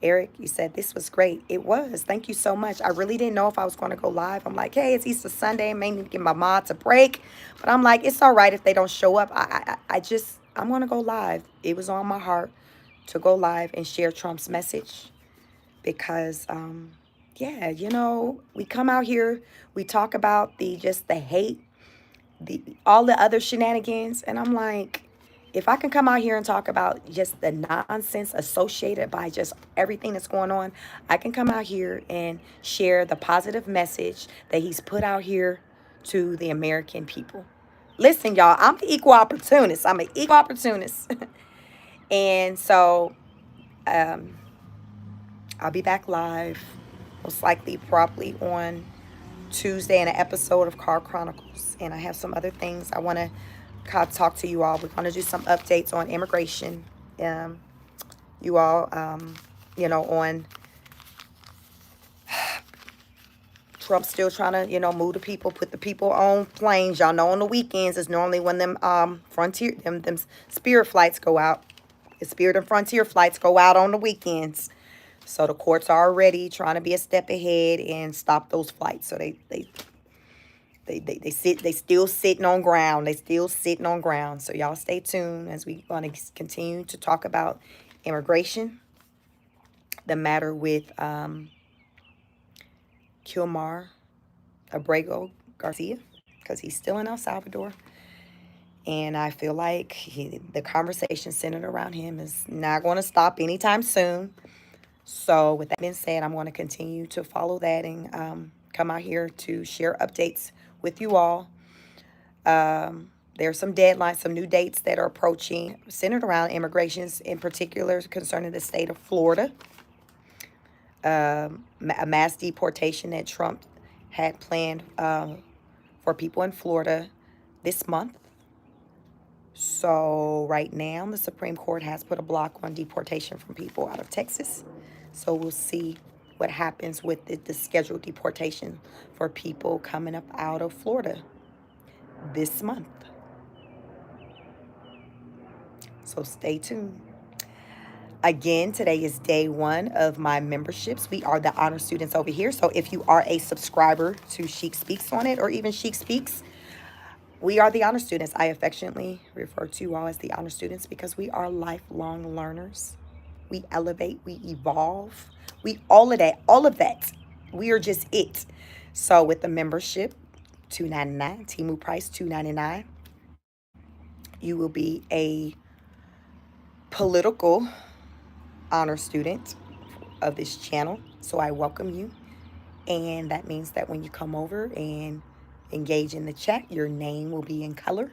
Eric, you said this was great. It was. Thank you so much. I really didn't know if I was going to go live. I'm like, hey, it's Easter Sunday. I may need to give my mods a break. But I'm like, it's all right if they don't show up. I'm going to go live. It was on my heart to go live and share Trump's message. Because, we come out here. We talk about the hate, all the other shenanigans. And I'm like, if I can come out here and talk about just the nonsense associated by just everything that's going on, I can come out here and share the positive message that he's put out here to the American people. Listen, y'all, I'm an equal opportunist. And so I'll be back live most likely probably on Tuesday in an episode of Car Chronicles. And I have some other things I want to talk to you all. We're going to do some updates on immigration. Um, you all, on Trump still trying to, move the people, put the people on planes. Y'all know on the weekends is normally when them frontier, them spirit flights go out. The Spirit and Frontier flights go out on the weekends. So the courts are already trying to be a step ahead and stop those flights. So they still sitting on ground. They still sitting on ground. So y'all stay tuned as we want to continue to talk about immigration, the matter with Kilmar Abrego Garcia, because he's still in El Salvador. And I feel like the conversation centered around him is not going to stop anytime soon. So with that being said, I'm going to continue to follow that and come out here to share updates with you all. There's some deadlines, some new dates that are approaching centered around immigrations, in particular concerning the state of Florida. A mass deportation that Trump had planned for people in Florida this month. So right now, the Supreme Court has put a block on deportation from people out of Texas. So we'll see what happens with the scheduled deportation for people coming up out of Florida this month. So stay tuned. Again, today is day one of my memberships. We are the honor students over here. So if you are a subscriber to Chic Speaks on it, or even Chic Speaks, we are the honor students. I affectionately refer to you all as the honor students because we are lifelong learners. We elevate, we evolve, we all of that. We are just it. So with the membership, $2.99, Temu price $2.99, you will be a political honor student of this channel. So I welcome you. And that means that when you come over and engage in the chat, your name will be in color.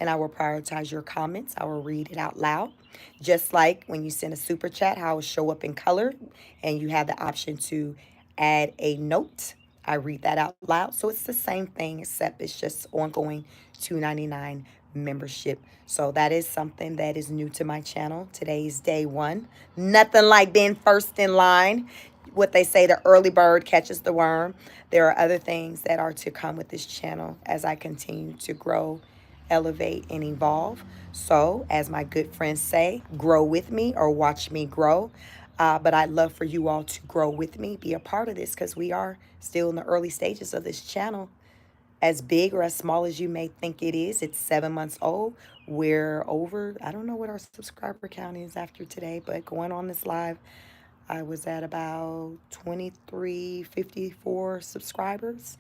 And I will prioritize your comments. I will read it out loud. Just like when you send a super chat, how it will show up in color. And you have the option to add a note. I read that out loud. So it's the same thing, except it's just ongoing $2.99 membership. So that is something that is new to my channel. Today is day one. Nothing like being first in line. What they say, the early bird catches the worm. There are other things that are to come with this channel as I continue to grow, elevate, and evolve. So, as my good friends say, grow with me or watch me grow. But I'd love for you all to grow with me, be a part of this, because we are still in the early stages of this channel. As big or as small as you may think it is, it's 7 months old. We're over, I don't know what our subscriber count is after today, but going on this live, I was at about 2354 subscribers.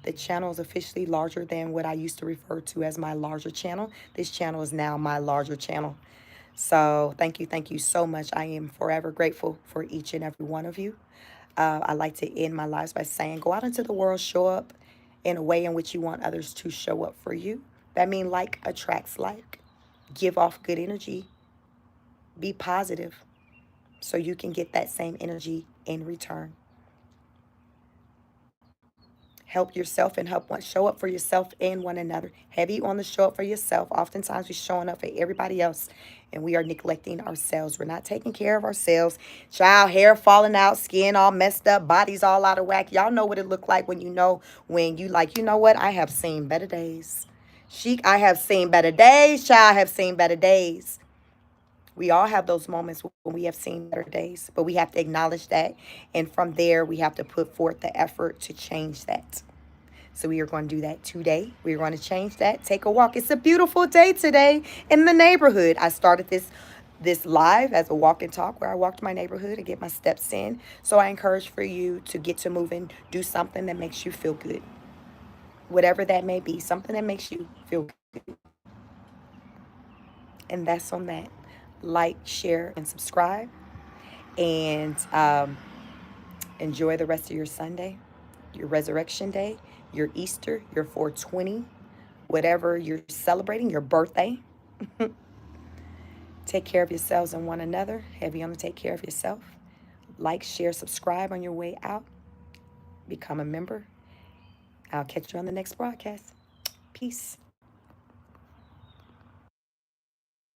The channel is officially larger than what I used to refer to as my larger channel. This channel is now my larger channel. So thank you so much. I am forever grateful for each and every one of you. I like to end my lives by saying, go out into the world, show up in a way in which you want others to show up for you. That means like attracts like. Give off good energy. Be positive so you can get that same energy in return. Help yourself and show up for yourself and one another. Heavy on the show up for yourself. Oftentimes we're showing up for everybody else and we are neglecting ourselves. We're not taking care of ourselves. Child, hair falling out, skin all messed up, bodies all out of whack. Y'all know what it look like when you like, you know what? I have seen better days. I have seen better days. Child, I have seen better days. We all have those moments when we have seen better days, but we have to acknowledge that. And from there, we have to put forth the effort to change that. So we are going to do that today. We're going to change that. Take a walk. It's a beautiful day today in the neighborhood. I started this live as a walk and talk where I walked my neighborhood and get my steps in. So I encourage for you to get to moving, do something that makes you feel good. Whatever that may be, something that makes you feel good. And that's on that. Like, share, and subscribe. And enjoy the rest of your Sunday, your Resurrection Day, your Easter, your 420, whatever you're celebrating, your birthday. Take care of yourselves and one another. Heavy on the take care of yourself. Like, share, subscribe on your way out. become a member. I'll catch you on the next broadcast. Peace.